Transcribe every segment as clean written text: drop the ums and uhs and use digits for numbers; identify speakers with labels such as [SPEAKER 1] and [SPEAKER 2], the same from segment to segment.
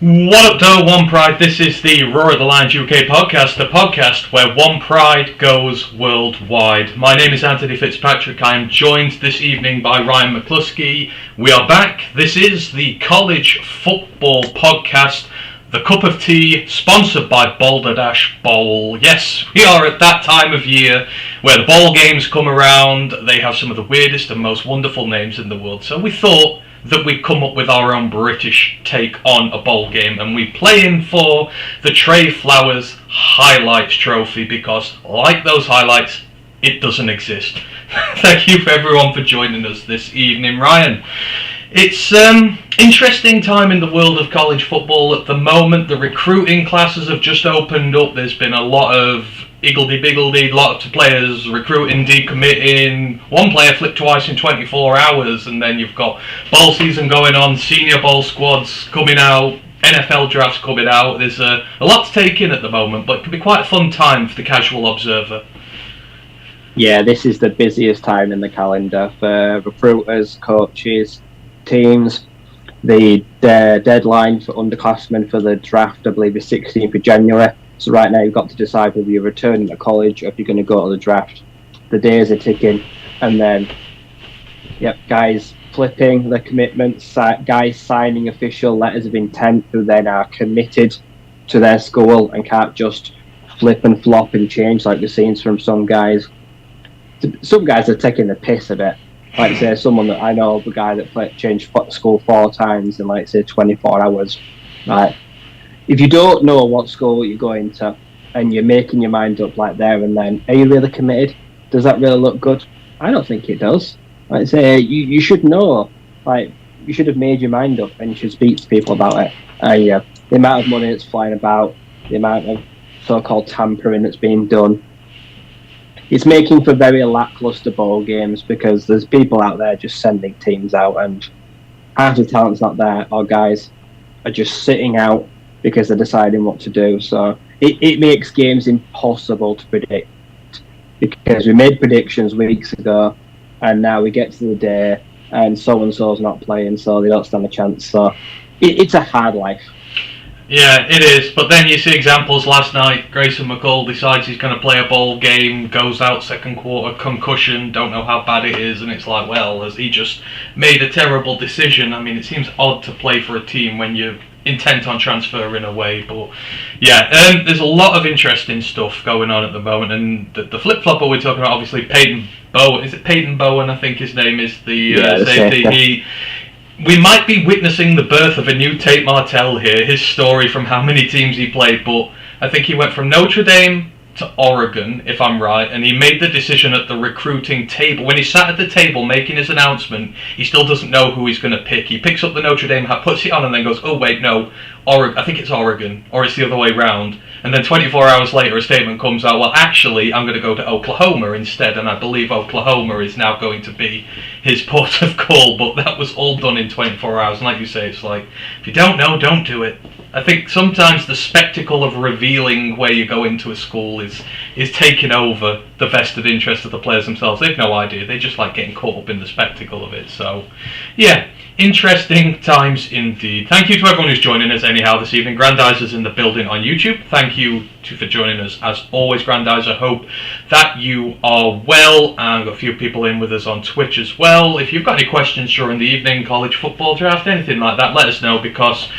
[SPEAKER 1] What up, though, One Pride? This is the Roar of the Lions UK podcast, the podcast where One Pride goes worldwide. My name is Anthony Fitzpatrick. I am joined this evening by Ryan McCluskey. We are back. This is the college football podcast, the Cup of Tea, sponsored by Balderdash Bowl. Yes, we are at that time of year where the bowl games come around. They have some of the weirdest and most wonderful names in the world. So we thought that we'd come up with our own British take on a bowl game, and we play in for the Trey Flowers Highlights Trophy because, like those highlights, it doesn't exist. Thank you for everyone for joining us this evening. Ryan, it's interesting time in the world of college football at the moment. The recruiting classes have just opened up. There's been a lot of higgledy-biggledy, lot of players recruiting, decommitting. One player flipped twice in 24 hours, and then you've got bowl season going on, senior bowl squads coming out, NFL drafts coming out. There's a lot to take in at the moment, but it can be quite a fun time for the casual observer.
[SPEAKER 2] Yeah, this is the busiest time in the calendar for recruiters, coaches, teams. The deadline for underclassmen for the draft, I believe, is 16th of January. So right now you've got to decide whether you're returning to college or if you're going to go to the draft. The days are ticking, and then, guys flipping their commitments, guys signing official letters of intent who then are committed to their school and can't just flip and flop and change like we've seen from some guys. Some guys are taking the piss a bit. Like say someone that I know, the guy that changed school 4 times in 24 hours. Right. If you don't know what school you're going to and you're making your mind up like there and then, are you really committed? Does that really look good? I don't think it does. Like say you should know. Like you should have made your mind up and you should speak to people about it. The amount of money that's flying about, the amount of so-called tampering that's being done. It's making for very lackluster bowl games because there's people out there just sending teams out and half the talent's not there, or guys are just sitting out because they're deciding what to do. So it makes games impossible to predict because we made predictions weeks ago and now we get to the day and so-and-so's not playing, so they don't stand a chance. So it's a hard life.
[SPEAKER 1] Yeah, it is, but then you see examples last night. Grayson McCall decides he's going to play a bowl game, goes out second quarter, concussion, don't know how bad it is, and it's like, well, has he just made a terrible decision? I mean, it seems odd to play for a team when you're intent on transferring away, but yeah, there's a lot of interesting stuff going on at the moment, and the flip-flopper we're talking about, obviously, Peyton Bowen, is it Peyton Bowen, I think his name is, the safety. We might be witnessing the birth of a new Tate Martell here, his story from how many teams he played, but I think he went from Notre Dame to Oregon, if I'm right, and he made the decision at the recruiting table. When he sat at the table making his announcement, he still doesn't know who he's going to pick. He picks up the Notre Dame hat, puts it on, and then goes, oh wait, no, Oregon. I think it's Oregon, or it's the other way round. And then 24 hours later, a statement comes out, well, actually, I'm going to go to Oklahoma instead, and I believe Oklahoma is now going to be his port of call, but that was all done in 24 hours. And like you say, it's like, if you don't know, don't do it. I think sometimes the spectacle of revealing where you go into a school is taking over the vested interest of the players themselves. They've no idea. They just like getting caught up in the spectacle of it. So, yeah, interesting times indeed. Thank you to everyone who's joining us anyhow this evening. Grandizer's in the building on YouTube. Thank you for joining us as always, Grandizer. Hope that you are well. And got a few people in with us on Twitch as well. If you've got any questions during the evening, college football draft, anything like that, let us know because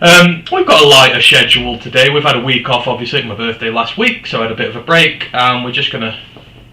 [SPEAKER 1] we've got a lighter schedule today. We've had a week off, obviously, my birthday last week, so I had a bit of a break. We're just going to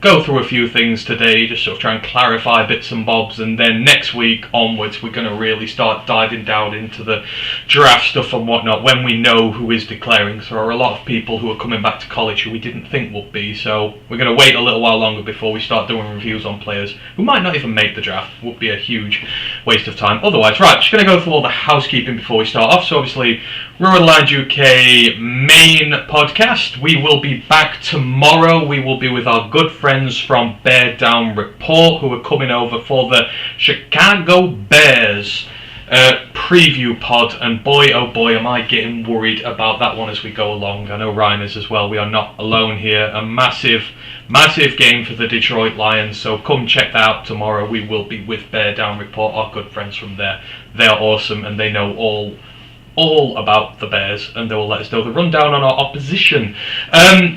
[SPEAKER 1] go through a few things today, just sort of try and clarify bits and bobs, and then next week onwards we're going to really start diving down into the draft stuff and whatnot when we know who is declaring. So there are a lot of people who are coming back to college who we didn't think would be, so we're going to wait a little while longer before we start doing reviews on players who might not even make the draft. Would be a huge waste of time otherwise. Right, just going to go through all the housekeeping before we start off. So obviously, Roar Lions UK main podcast. We will be back tomorrow. We will be with our good friends from Bear Down Report who are coming over for the Chicago Bears preview pod, and boy oh boy am I getting worried about that one as we go along. I know Ryan is as well. We are not alone here. A massive game for the Detroit Lions, so come check that out tomorrow. We will be with Bear Down Report, our good friends from there. They are awesome and they know all all about the Bears, and they will let us know the rundown on our opposition.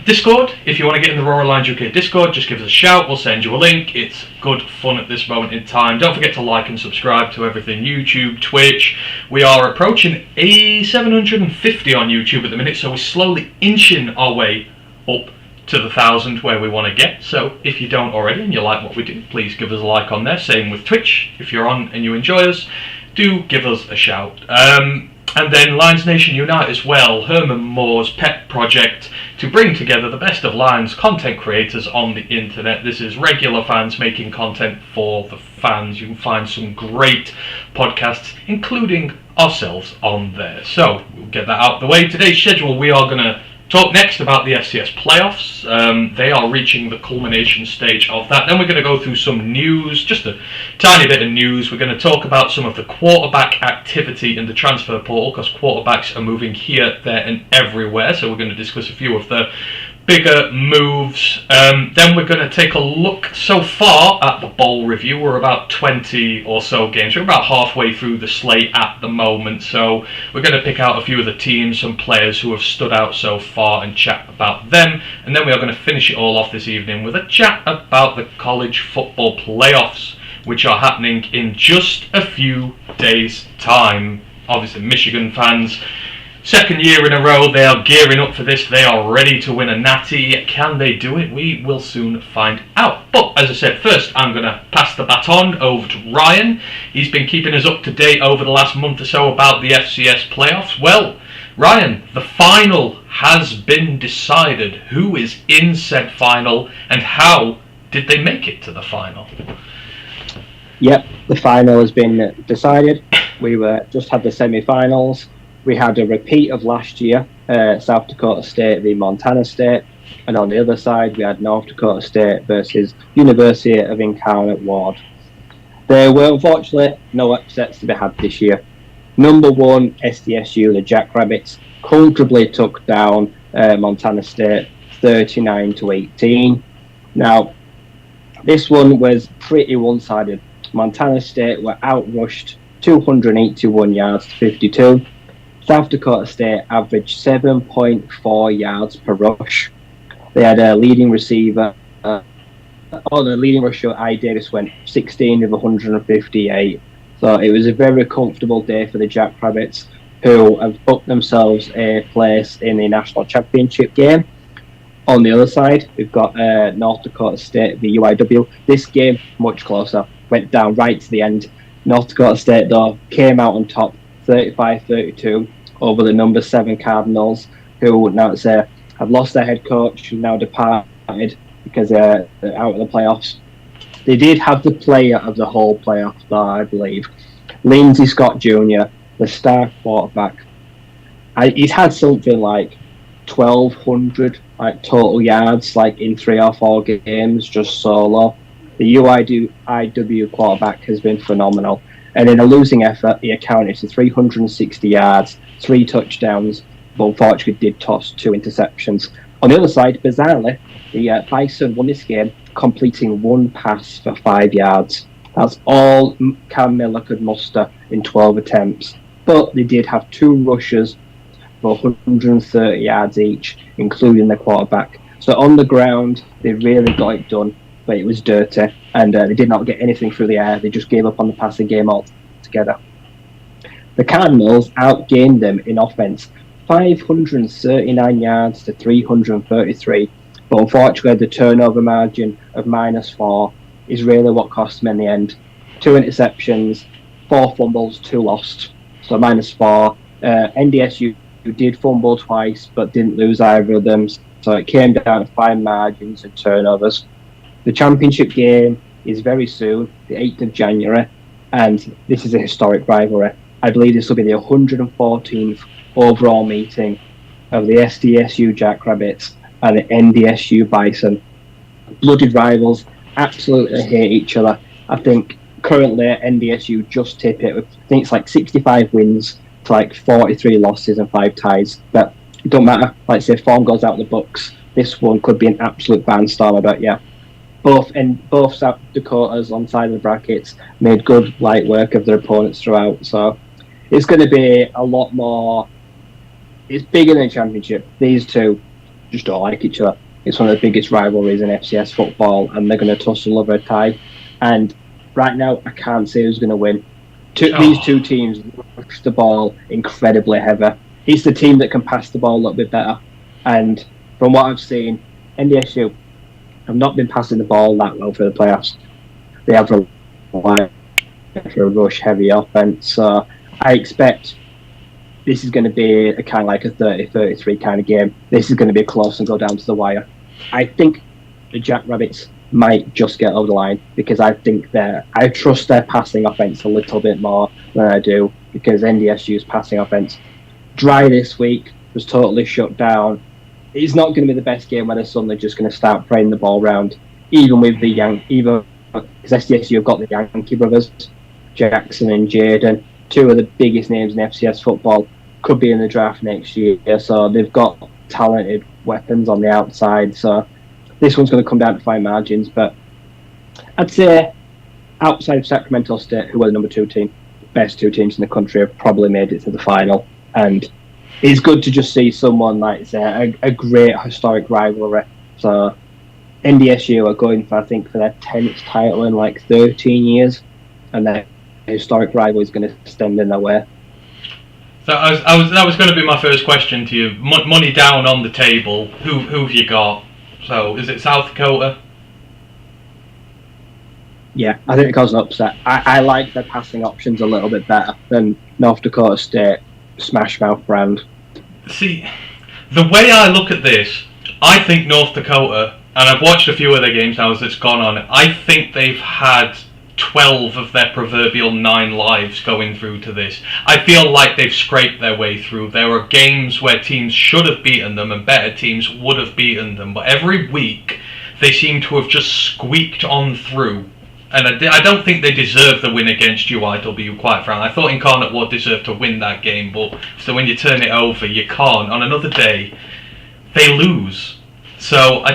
[SPEAKER 1] Discord, if you want to get in the Roar Alliance UK Discord, just give us a shout, we'll send you a link. It's good fun at this moment in time. Don't forget to like and subscribe to everything YouTube, Twitch. We are approaching 750 on YouTube at the minute, so we're slowly inching our way up to the 1,000 where we want to get. So if you don't already and you like what we do, please give us a like on there. Same with Twitch. If you're on and you enjoy us, do give us a shout. And then Lions Nation Unite as well, Herman Moore's pet project to bring together the best of Lions content creators on the internet. This is regular fans making content for the fans. You can find some great podcasts, including ourselves, on there. So we'll get that out of the way. Today's schedule, we are going to talk next about the FCS Playoffs. They are reaching the culmination stage of that. Then we're going to go through some news, just a tiny bit of news. We're going to talk about some of the quarterback activity in the transfer portal, because quarterbacks are moving here, there and everywhere. So we're going to discuss a few of the bigger moves. Then we're going to take a look so far at the bowl review. We're about 20 or so games. We're about halfway through the slate at the moment. So we're going to pick out a few of the teams, some players who have stood out so far, and chat about them. And then we are going to finish it all off this evening with a chat about the college football playoffs, which are happening in just a few days' time. Obviously, Michigan fans, second year in a row, they are gearing up for this. They are ready to win a natty. Can they do it? We will soon find out. But as I said, first I'm going to pass the baton over to Ryan. He's been keeping us up to date over the last month or so about the FCS playoffs. Well, Ryan, the final has been decided. Who is in said final, and how did they make it to the final?
[SPEAKER 2] Yep, the final has been decided. We just had the semi-finals. We had a repeat of last year, South Dakota State v Montana State, and on the other side we had North Dakota State versus University of Incarnate Word. There were unfortunately no upsets to be had this year. Number one, SDSU, the Jackrabbits, comfortably took down Montana State 39-18. Now, this one was pretty one-sided. Montana State were outrushed 281 yards to 52. South Dakota State averaged 7.4 yards per rush. They had a leading receiver. The leading rusher, I. Davis, went 16 of 158. So it was a very comfortable day for the Jackrabbits, who have booked themselves a place in the national championship game. On the other side, we've got North Dakota State v UIW. This game, much closer, went down right to the end. North Dakota State, though, came out on top 35-32 over the number 7 Cardinals, who now have lost their head coach, who now departed because they're out of the playoffs. They did have the player of the whole playoff, though, I believe. Lindsey Scott Jr., the star quarterback. He's had something like 1,200 total yards in 3 or 4 games, just solo. The UIW quarterback has been phenomenal. And in a losing effort, he accounted for 360 yards, 3 touchdowns, but unfortunately did toss 2 interceptions. On the other side, bizarrely, the Bison won this game, completing 1 pass for 5 yards. That's all Cam Miller could muster in 12 attempts. But they did have 2 rushes for 130 yards each, including the quarterback. So on the ground, they really got it done, but it was dirty, and they did not get anything through the air. They just gave up on the passing game altogether. The Cardinals outgained them in offense, 539 yards to 333, but unfortunately the turnover margin of -4 is really what cost them in the end. 2 interceptions, 4 fumbles, 2 lost, so -4. NDSU did fumble twice, but didn't lose either of them, so it came down to fine margins and turnovers. The championship game is very soon, the 8th of January, and this is a historic rivalry. I believe this will be the 114th overall meeting of the SDSU Jackrabbits and the NDSU Bison. Blooded rivals, absolutely hate each other. I think currently NDSU just tip it with, I think it's 65 wins to 43 losses and 5 ties. But it don't matter, say form goes out the books. This one could be an absolute barnstorm, I bet, yeah. Both South Dakotas on side of the brackets made good light work of their opponents throughout. So it's going to be a lot more. It's bigger than a championship. These two just don't like each other. It's one of the biggest rivalries in FCS football, and they're going to tussle over a tie. And right now, I can't say who's going to win. These two teams rush the ball incredibly heavy. It's the team that can pass the ball a little bit better. And from what I've seen, NDSU have not been passing the ball that well for the playoffs. They have relied for a rush-heavy offense. So I expect this is going to be a kind of like a 30-33 kind of game. This is going to be close and go down to the wire. I think the Jackrabbits might just get over the line because I trust their passing offense a little bit more than I do, because NDSU's passing offense dry this week, was totally shut down. It's not going to be the best game when they're suddenly just going to start spraying the ball around, even with because SDSU have got the Yankee brothers, Jackson and Jaden, two of the biggest names in FCS football, could be in the draft next year, so they've got talented weapons on the outside. So this one's going to come down to fine margins, but I'd say outside of Sacramento State, who are the number 2 team, best 2 teams in the country, have probably made it to the final. And it's good to just see someone like, say, a great historic rivalry. So NDSU are going for, I think, for their 10th title in like 13 years, and their historic rival is going to stand in their way.
[SPEAKER 1] So that was going to be my first question to you. Money down on the table. Who've you got? So is it South Dakota?
[SPEAKER 2] Yeah, I think it caused an upset. I like their passing options a little bit better than North Dakota State smash mouth brand.
[SPEAKER 1] See, the way I look at this, I think North Dakota, and I've watched a few of their games now as it's gone on, I think they've had 12 of their proverbial 9 lives going through to this. I feel like they've scraped their way through. There are games where teams should have beaten them and better teams would have beaten them, but every week they seem to have just squeaked on through. And I don't think they deserve the win against UIW, quite frankly. I thought Incarnate Ward deserved to win that game, but so when you turn it over, you can't. On another day, they lose. So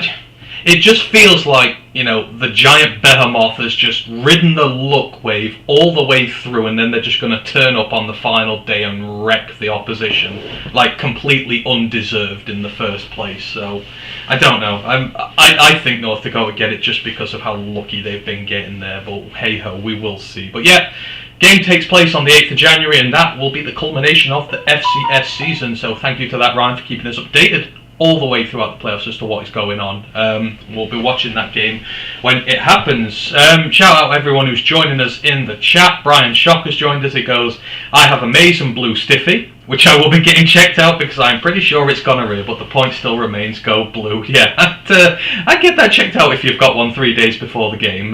[SPEAKER 1] it just feels like, the giant behemoth has just ridden the luck wave all the way through, and then they're just going to turn up on the final day and wreck the opposition, like completely undeserved in the first place. So I don't know. I think North Dakota get it just because of how lucky they've been getting there, but hey ho, we will see. But yeah, game takes place on the 8th of January, and that will be the culmination of the FCS season. So thank you to that, Ryan, for keeping us updated all the way throughout the playoffs as to what is going on. We'll be watching that game when it happens. Shout out everyone who's joining us in the chat. Brian Shock has joined us. He goes, I have a Mason Blue Stiffy, which I will be getting checked out because I'm pretty sure it's gonorrhea, but the point still remains, go blue. Yeah, I'd get that checked out if you've got one 3 days before the game.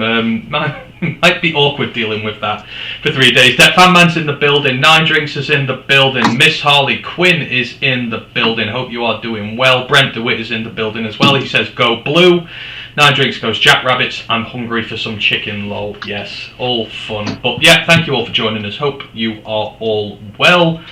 [SPEAKER 1] Might be awkward dealing with that for 3 days. That Fanman's in the building. 9 Drinks is in the building. Miss Harley Quinn is in the building. Hope you are doing well. Brent DeWitt is in the building as well. He says, go blue. 9 Drinks goes, Jackrabbits, I'm hungry for some chicken, lol. Yes, all fun. But yeah, thank you all for joining us. Hope you are all well.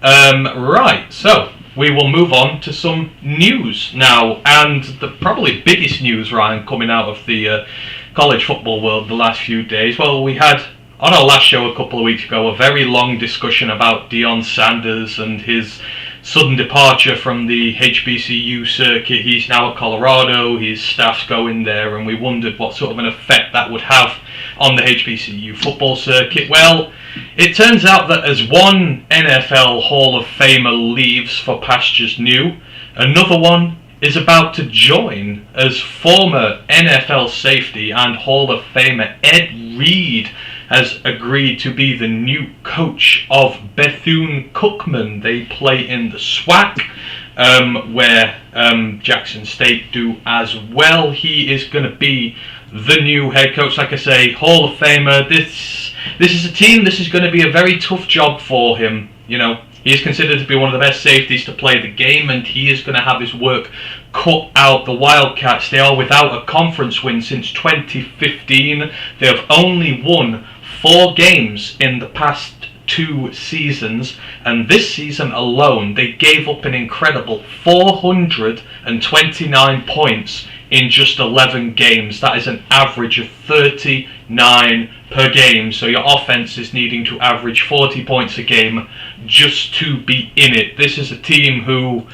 [SPEAKER 1] Right, so we will move on to some news now, and the probably biggest news, Ryan, coming out of the college football world the last few days. Well, we had on our last show a couple of weeks ago a very long discussion about Deion Sanders and his sudden departure from the HBCU circuit. He's now at Colorado, his staff's going there, and we wondered what sort of an effect that would have on the HBCU football circuit. Well, it turns out that as one NFL Hall of Famer leaves for pastures new, another one is about to join, as former NFL safety and Hall of Famer Ed Reed has agreed to be the new coach of Bethune-Cookman. They play in the SWAC, where Jackson State do as well. He is going to be the new head coach. Like I say, Hall of Famer. This is a team. This is going to be a very tough job for him. He is considered to be one of the best safeties to play the game, and he is going to have his work cut out. The Wildcats, they are without a conference win since 2015. They have only won 4 games in the past 2 seasons, and this season alone they gave up an incredible 429 points in just 11 games. That is an average of 39 9 per game. So your offense is needing to average 40 points a game just to be in it. This is a team who,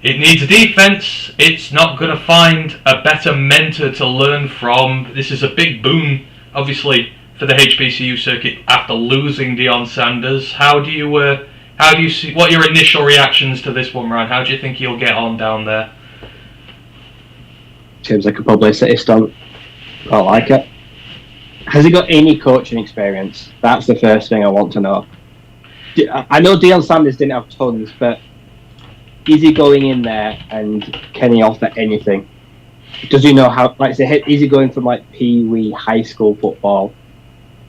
[SPEAKER 1] it needs a defense. It's not going to find a better mentor to learn from. This is a big boon, obviously, for the HBCU circuit after losing Deion Sanders. How do you see? What are your initial reactions to this one, Ryan? How do you think he'll get on down there?
[SPEAKER 2] Seems like a publicity stunt. I like it. Has he got any coaching experience? That's the first thing I want to know. I know Deion Sanders didn't have tons, but is he going in there and can he offer anything? Does he know how? Like, say, is he going from like pee-wee high school football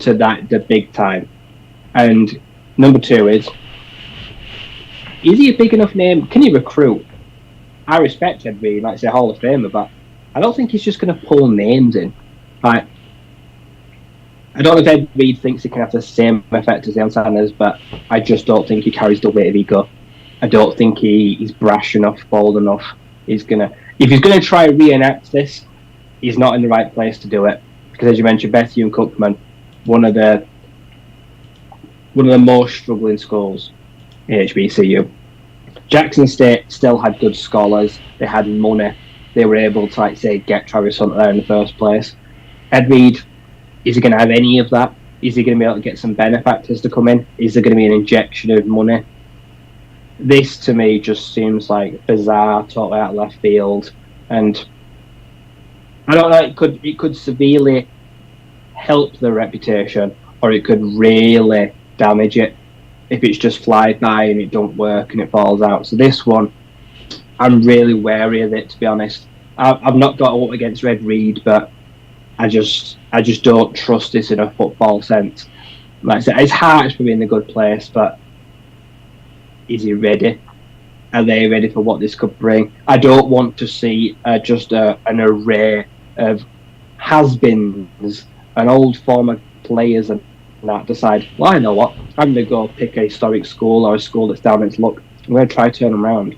[SPEAKER 2] to the big time? And number 2 is he a big enough name? Can he recruit? I respect Ed Reed, like say Hall of Famer, but I don't think he's just going to pull names in. Like, I don't know if Ed Reed thinks he can have the same effect as Deion Sanders, but I just don't think he carries the weight of ego. I don't think he's brash enough, bold enough. If he's gonna try and reenact this, he's not in the right place to do it. Because as you mentioned, Bethune-Cookman, one of the most struggling schools in HBCU. Jackson State still had good scholars. They had money. They were able to, like, say, get Travis Hunter there in the first place. Ed Reed, is he going to have any of that? Is he going to be able to get some benefactors to come in? Is there going to be an injection of money? This, to me, just seems like bizarre, totally out of left field. And I don't know, it could severely help the reputation, or it could really damage it if it's just fly by and it don't work and it falls out. So this one, I'm really wary of it, to be honest. I've not got a lot against Red Reed, but I just don't trust this in a football sense. Like I said, his heart's probably in a good place, but is he ready? Are they ready for what this could bring? I don't want to see just an array of has-beens and old former players and that decide, well, I know what, I'm going to go pick a historic school or a school that's down its luck. I'm going to try to turn them around.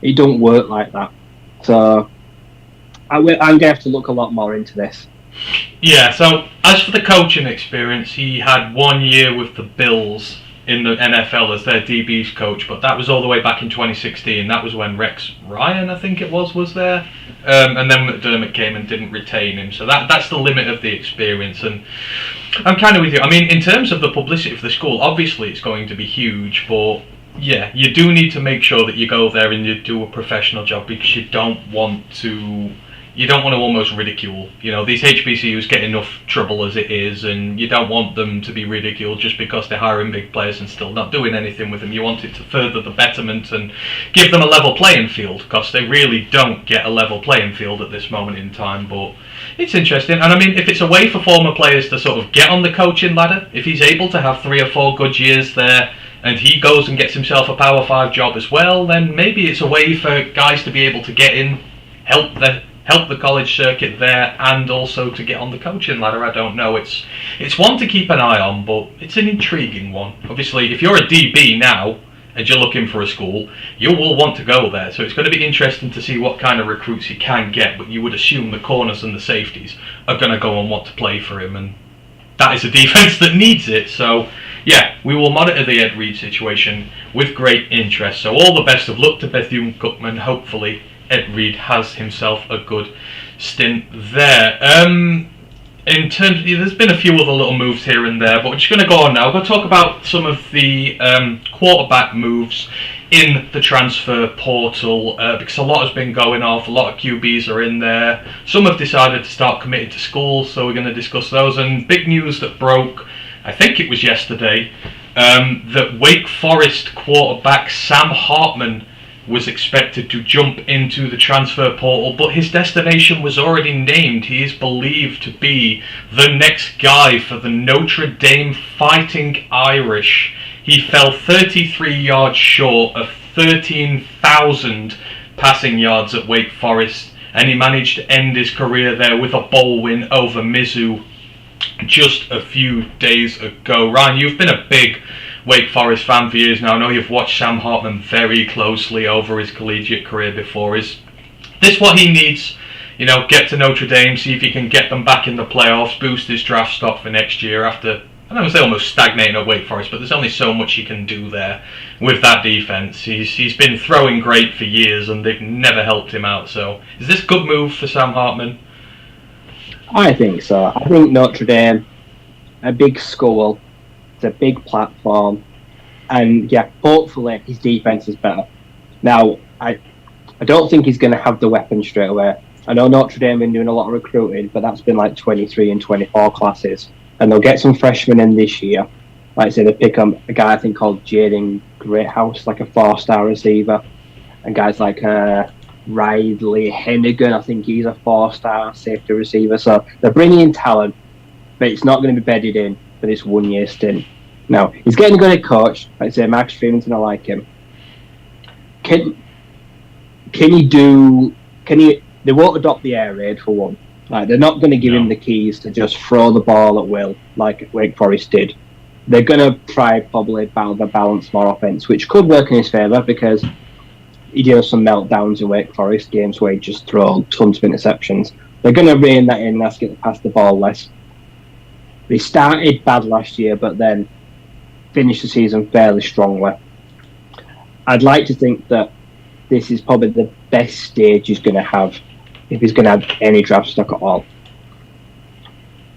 [SPEAKER 2] It don't work like that. So I'm going to have to look a lot more into this.
[SPEAKER 1] Yeah, so as for the coaching experience, he had 1 year with the Bills in the NFL as their DB's coach, but that was all the way back in 2016. That was when Rex Ryan, I think it was there. And then McDermott came and didn't retain him. So that's the limit of the experience. And I'm kind of with you. I mean, in terms of the publicity for the school, obviously it's going to be huge, but yeah, you do need to make sure that you go there and you do a professional job, because you don't want to almost ridicule. You know, these HBCUs get enough trouble as it is, and you don't want them to be ridiculed just because they're hiring big players and still not doing anything with them. You want it to further the betterment and give them a level playing field, because they really don't get a level playing field at this moment in time. But it's interesting, and I mean, if it's a way for former players to sort of get on the coaching ladder, if he's able to have 3 or 4 good years there, and he goes and gets himself a Power 5 job as well, then maybe it's a way for guys to be able to get in, help the college circuit there, and also to get on the coaching ladder. I don't know. It's one to keep an eye on, but it's an intriguing one. Obviously, if you're a DB now and you're looking for a school, you will want to go there. So it's going to be interesting to see what kind of recruits you can get, but you would assume the corners and the safeties are going to go and want to play for him, and that is a defense that needs it. So yeah, we will monitor the Ed Reed situation with great interest. So all the best of luck to Bethune-Cookman. Hopefully Ed Reed has himself a good stint there. In terms, there's been a few other little moves here and there, but we're just going to go on now. We're going to talk about some of the quarterback moves in the transfer portal, because a lot has been going off. A lot of QBs are in there. Some have decided to start committing to schools, so we're going to discuss those. And big news that broke, I think it was yesterday, that Wake Forest quarterback Sam Hartman was expected to jump into the transfer portal, but his destination was already named. He is believed to be the next guy for the Notre Dame Fighting Irish. He fell 33 yards short of 13,000 passing yards at Wake Forest, and he managed to end his career there with a bowl win over Mizzou just a few days ago. Ryan, you've been a big Wake Forest fan for years now. I know you've watched Sam Hartman very closely over his collegiate career before. Is this what he needs get to Notre Dame, see if he can get them back in the playoffs, boost his draft stock for next year after, I don't want to say almost stagnating at Wake Forest, but there's only so much he can do there with that defense. He's been throwing great for years, and they've never helped him out. So, is this a good move for Sam Hartman?
[SPEAKER 2] I think so. I think Notre Dame, a big school, it's a big platform, and yeah, hopefully his defense is better. Now, I don't think he's going to have the weapon straight away. I know Notre Dame have been doing a lot of recruiting, but that's been like 23 and 24 classes. And they'll get some freshmen in this year. Like I say, they pick up a guy I think called Jaden Greathouse, like a 4-star receiver. And guys like Riley Hennigan, I think he's a 4-star safety receiver. So they're bringing in talent, but it's not going to be bedded in for this 1-year stint. Now, he's getting a good coach. Like I say, Max Freeman's going to like him. They won't adopt the air raid for one. Like, they're not going to give him the keys to just throw the ball at will like Wake Forest did. They're going to try probably balance more offense, which could work in his favour because he did have some meltdowns in Wake Forest games where he just throw tons of interceptions. They're going to rein that in and ask it to pass the ball less. They started bad last year, but then finished the season fairly strongly. I'd like to think that this is probably the best stage he's going to have if he's going to have any draft stock at all.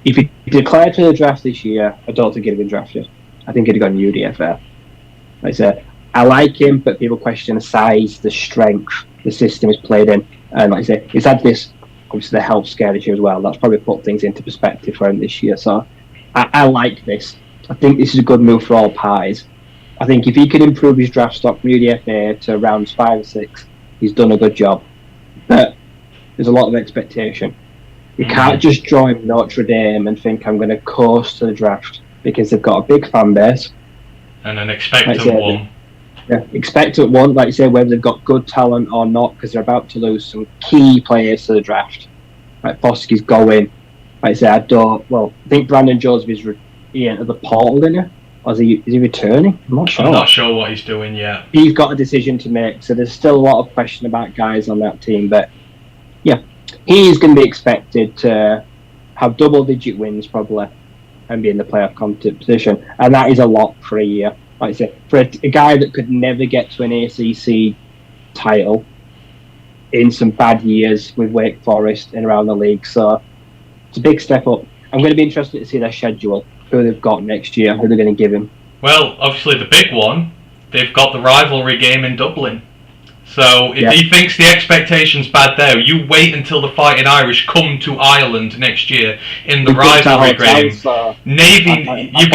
[SPEAKER 2] If he declared for the draft this year, I don't think he'd have been drafted. I think he'd have gone UDFA. Like I said, I like him, but people question the size, the strength, the system he's played in. And like I said, he's had this, obviously, the health scare this year as well. That's probably put things into perspective for him this year. So I like this. I think this is a good move for all parties. I think if he can improve his draft stock from UDFA to rounds 5 or 6, he's done a good job. But there's a lot of expectation. You can't just join Notre Dame and think I'm going to coast to the draft because they've got a big fan base.
[SPEAKER 1] And an expectant one.
[SPEAKER 2] Yeah, expectant one, like you say, whether they've got good talent or not, because they're about to lose some key players to the draft. Like Foskey's going. Like I say, I think Brandon Joseph he entered the portal, didn't he? Or is he returning? I'm not sure
[SPEAKER 1] what he's doing yet.
[SPEAKER 2] He's got a decision to make, so there's still a lot of question about guys on that team. But yeah, he is going to be expected to have double-digit wins probably and be in the playoff competition, and that is a lot for a year. Like I say, for a guy that could never get to an ACC title in some bad years with Wake Forest and around the league, so it's a big step up. I'm going to be interested to see their schedule, who they've got next year, who they're going to give him.
[SPEAKER 1] Well, obviously the big one, they've got the rivalry game in Dublin. So if he thinks the expectation's bad there, you wait until the Fighting Irish come to Ireland next year in the rivalry game. Navy, you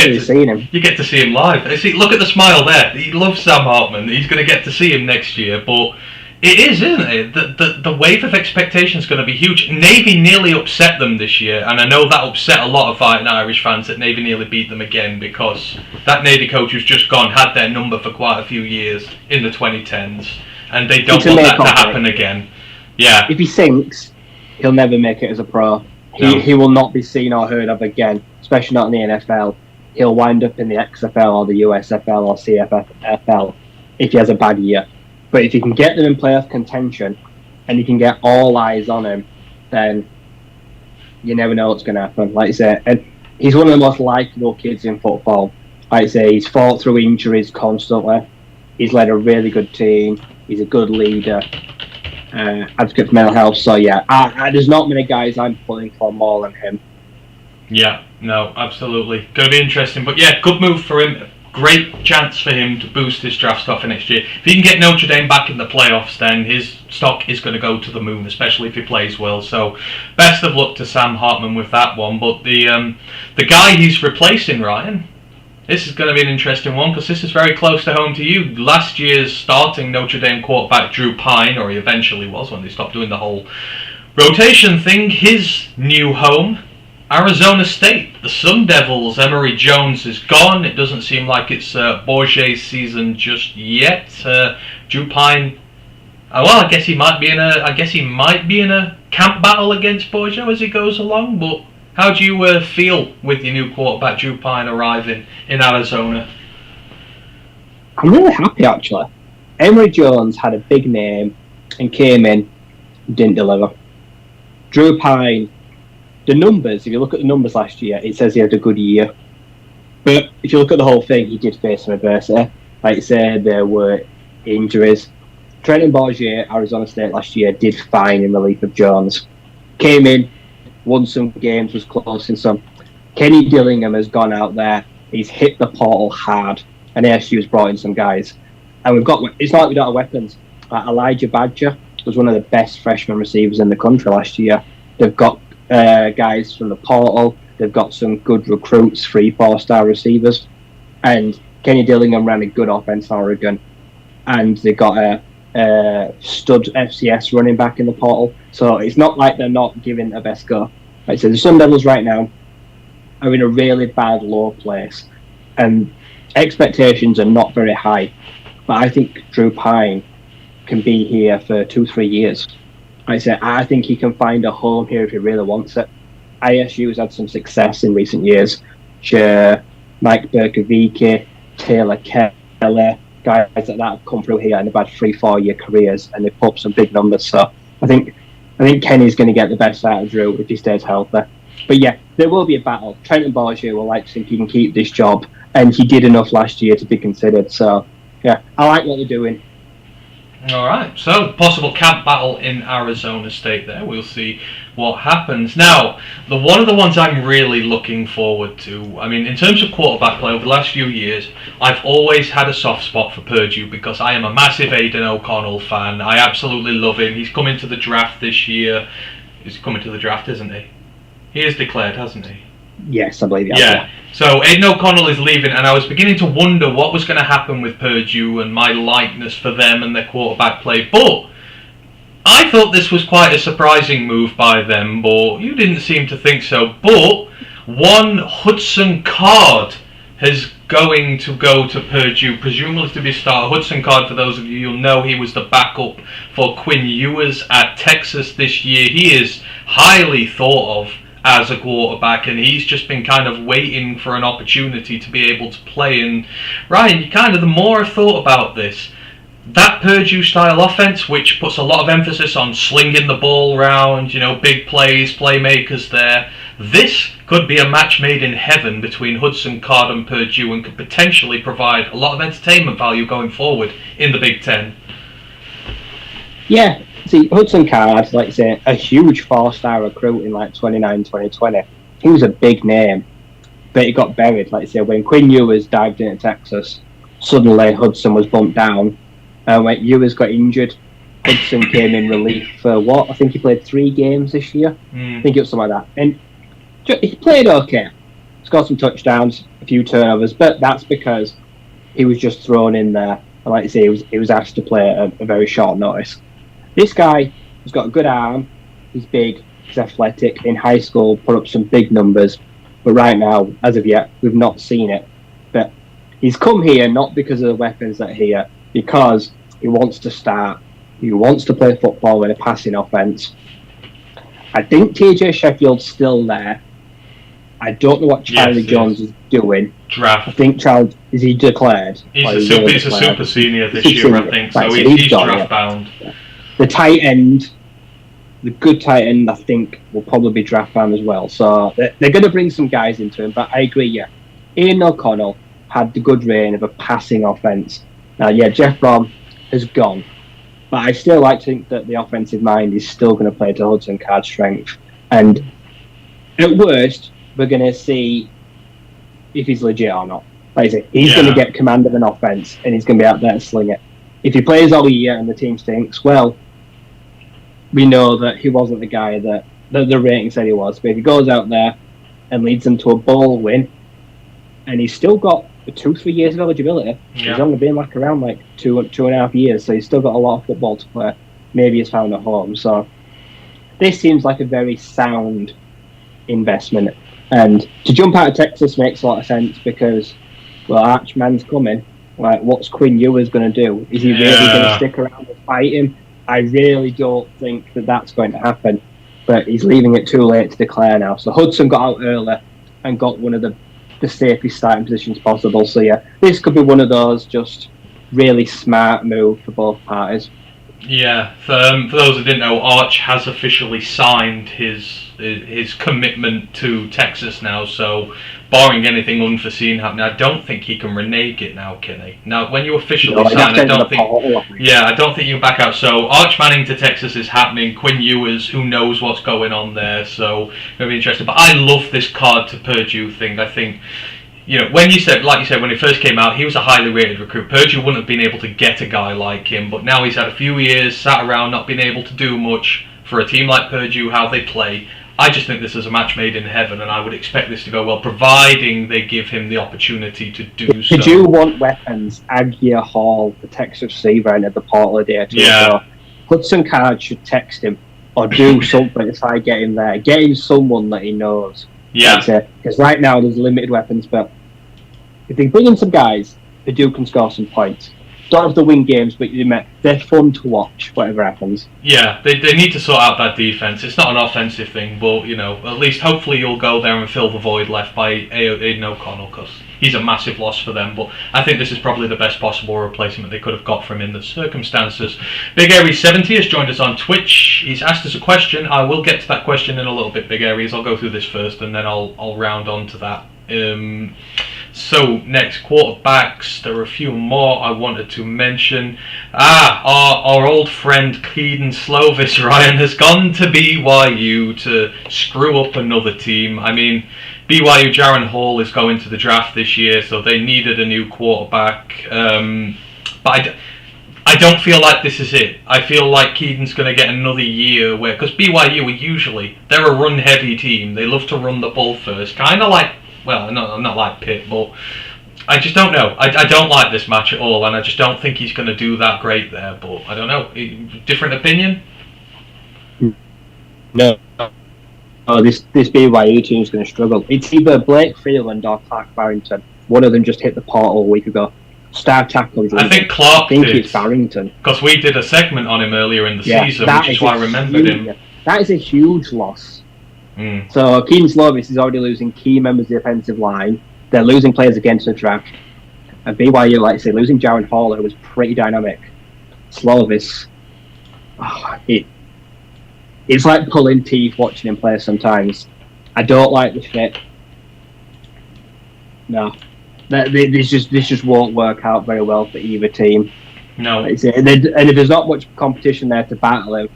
[SPEAKER 1] get to see him live. See, look at the smile there. He loves Sam Hartman. He's going to get to see him next year, but it is, isn't it? The wave of expectation is going to be huge. Navy nearly upset them this year, and I know that upset a lot of Fighting Irish fans that Navy nearly beat them again because that Navy coach who's just gone had their number for quite a few years in the 2010s, and they don't want that to happen again. Yeah. If
[SPEAKER 2] he sinks, he'll never make it as a pro. He will not be seen or heard of again, especially not in the NFL. He'll wind up in the XFL or the USFL or CFL if he has a bad year. But if you can get them in playoff contention and you can get all eyes on him, then you never know what's going to happen. Like I say, and he's one of the most likeable kids in football. Like I say, he's fought through injuries constantly. He's led a really good team. He's a good leader. Advocate for mental health. So yeah, there's not many guys I'm pulling for more than him.
[SPEAKER 1] Yeah, no, absolutely. Going to be interesting. But yeah, good move for him. Great chance for him to boost his draft stock for next year. If he can get Notre Dame back in the playoffs, then his stock is going to go to the moon, especially if he plays well. So, best of luck to Sam Hartman with that one. But the guy he's replacing, Ryan, this is going to be an interesting one because this is very close to home to you. Last year's starting Notre Dame quarterback Drew Pine, or he eventually was when they stopped doing the whole rotation thing, his new home, Arizona State. The Sun Devils, Emory Jones is gone. It doesn't seem like it's Bourget's season just yet. Drew Pine, well, I guess he might be in a camp battle against Bourget as he goes along. But how do you feel with your new quarterback Drew Pine arriving in Arizona?
[SPEAKER 2] I'm really happy actually. Emory Jones had a big name and came in, didn't deliver. Drew Pine, the numbers, if you look at the numbers last year, it says he had a good year. But if you look at the whole thing, he did face some adversity. Like you said, there were injuries. Trenton Bourgier, Arizona State last year, did fine in relief of Jones. Came in, won some games, was close in some. Kenny Dillingham has gone out there. He's hit the portal hard. And ASU's brought in some guys. And it's not like we don't have weapons. Elijah Badger was one of the best freshman receivers in the country last year. They've got guys from the portal. They've got some good recruits, 3-4-star receivers. And Kenny Dillingham ran a good offense in Oregon. And they got a stud FCS running back in the portal. So it's not like they're not giving their best go. Like I said, the Sun Devils right now are in a really bad, low place. And expectations are not very high. But I think Drew Pine can be here for 2-3 years. Like I said, I think he can find a home here if he really wants it. ISU has had some success in recent years. Mike Berkovicki, Taylor Kelly, guys like that have come through here and they've had 3-4 year careers and they've put up some big numbers. So I think Kenny's going to get the best out of Drew if he stays healthy. But yeah, there will be a battle. Trenton Bourgier will like to think he can keep this job, and he did enough last year to be considered. So yeah, I like what they're doing.
[SPEAKER 1] All right, so possible camp battle in Arizona State there. We'll see what happens. Now, one of the ones I'm really looking forward to, I mean, in terms of quarterback play over the last few years, I've always had a soft spot for Purdue because I am a massive Aidan O'Connell fan. I absolutely love him. He's coming to the draft this year. He's coming to the draft, isn't he? He is declared, hasn't he?
[SPEAKER 2] Yes, I believe he has.
[SPEAKER 1] Yeah. So Aidan O'Connell is leaving, and I was beginning to wonder what was going to happen with Purdue and my likeness for them and their quarterback play. But I thought this was quite a surprising move by them, but you didn't seem to think so. But one Hudson Card is going to go to Purdue, presumably to be a starter. Hudson Card, for those of you you'll know, he was the backup for Quinn Ewers at Texas this year. He is highly thought of as a quarterback, and he's just been kind of waiting for an opportunity to be able to play. And Ryan, the more I've thought about this, that Purdue style offense, which puts a lot of emphasis on slinging the ball around, big plays, playmakers there, this could be a match made in heaven between Hudson Card and Purdue, and could potentially provide a lot of entertainment value going forward in the Big Ten.
[SPEAKER 2] Yeah. See, Hudson Card, like you say, a huge 4-star recruit in 2020. He was a big name, but he got buried. Like you say, when Quinn Ewers dived into Texas, suddenly Hudson was bumped down. When Ewers got injured, Hudson came in relief for what? I think he played 3 games this year. I think it was something like that. And he played okay. Scored some touchdowns, a few turnovers, but that's because he was just thrown in there. And like you say, he was asked to play at a very short notice. This guy has got a good arm, he's big, he's athletic. In high school, put up some big numbers. But right now, as of yet, we've not seen it. But he's come here not because of the weapons that are here, because he wants to start. He wants to play football with a passing offense. I think TJ Sheffield's still there. I don't know what Charlie Jones is doing.
[SPEAKER 1] Draft.
[SPEAKER 2] I think Charlie, is he declared?
[SPEAKER 1] He's a super senior this year, I think. So he's draft bound.
[SPEAKER 2] Yeah. The tight end, the good tight end, I think, will probably be draft bound as well. So they're going to bring some guys into him. But I agree, yeah. Aidan O'Connell had the good reign of a passing offense. Now, yeah, Jeff Brom has gone. But I still like to think that the offensive mind is still going to play to Hudson Card's strength. And at worst, we're going to see if he's legit or not. Like I say, he's going to get command of an offense, and he's going to be out there to sling it. If he plays all year and the team stinks, well, we know that he wasn't the guy that the rating said he was. But if he goes out there and leads them to a bowl win, and he's still got 2-3 years of eligibility, he's only been around 2.5 years, so he's still got a lot of football to play. Maybe he's found a home. So this seems like a very sound investment. And to jump out of Texas makes a lot of sense because, well, Archman's coming. What's Quinn Ewers going to do? Is he really going to stick around and fight him? I really don't think that that's going to happen. But he's leaving it too late to declare now. So Hudson got out early and got one of the safest starting positions possible. So yeah, this could be one of those just really smart move for both parties.
[SPEAKER 1] Yeah, for those who didn't know, Arch has officially signed his commitment to Texas now. So, barring anything unforeseen happening, I don't think he can renege it now, can he? Now, when you officially sign, I don't think. Yeah, I don't think you can back out. So, Arch Manning to Texas is happening. Quinn Ewers, who knows what's going on there? So, it'll be interesting. But I love this card to Purdue thing. I think. When you said, like you said, when he first came out, he was a highly rated recruit. Purdue wouldn't have been able to get a guy like him, but now he's had a few years, sat around, not been able to do much for a team like Purdue, how they play. I just think this is a match made in heaven, and I would expect this to go well, providing they give him the opportunity to do so.
[SPEAKER 2] Purdue want weapons. Agia Hall, the Texas receiver, and at the portal a day or two ago. Hudson Card should text him or do something to try to get him there. Get him someone that he knows.
[SPEAKER 1] Yeah.
[SPEAKER 2] Because right now there's limited weapons, but if they bring in some guys, Purdue can score some points. Don't have to win games, but they're fun to watch, whatever happens.
[SPEAKER 1] Yeah, they need to sort out that defense. It's not an offensive thing, but, at least hopefully you'll go there and fill the void left by Aiden O'Connell, because he's a massive loss for them. But I think this is probably the best possible replacement they could have got for him in the circumstances. Big Aries 70 has joined us on Twitch. He's asked us a question. I will get to that question in a little bit, Big Aries. I'll go through this first, and then I'll round on to that. So, next, quarterbacks. There are a few more I wanted to mention. Our old friend Keaton Slovis, Ryan, has gone to BYU to screw up another team. I mean, BYU, Jaron Hall is going to the draft this year, so they needed a new quarterback. But I don't feel like this is it. I feel like Keaton's going to get another year where... Because BYU they're a run-heavy team. They love to run the ball first. Kind of like... Well, not like Pitt, but I just don't know. I don't like this match at all, and I just don't think he's going to do that great there. But I don't know. Different opinion?
[SPEAKER 2] No. Oh, this BYU team is going to struggle. It's either Blake Freeland or Clark Barrington. One of them just hit the portal a week ago. Star tackles.
[SPEAKER 1] I think Clark did.
[SPEAKER 2] It's Barrington.
[SPEAKER 1] Because we did a segment on him earlier in the season, which is why I remembered him.
[SPEAKER 2] That is a huge loss. So Keaton Slovis is already losing key members of the offensive line. They're losing players against the draft. And BYU, like I say, losing Jaron Hall, who was pretty dynamic. Slovis, it's like pulling teeth watching him play sometimes. I don't like the fit. No. This just won't work out very well for either team.
[SPEAKER 1] No.
[SPEAKER 2] And if there's not much competition there to battle him,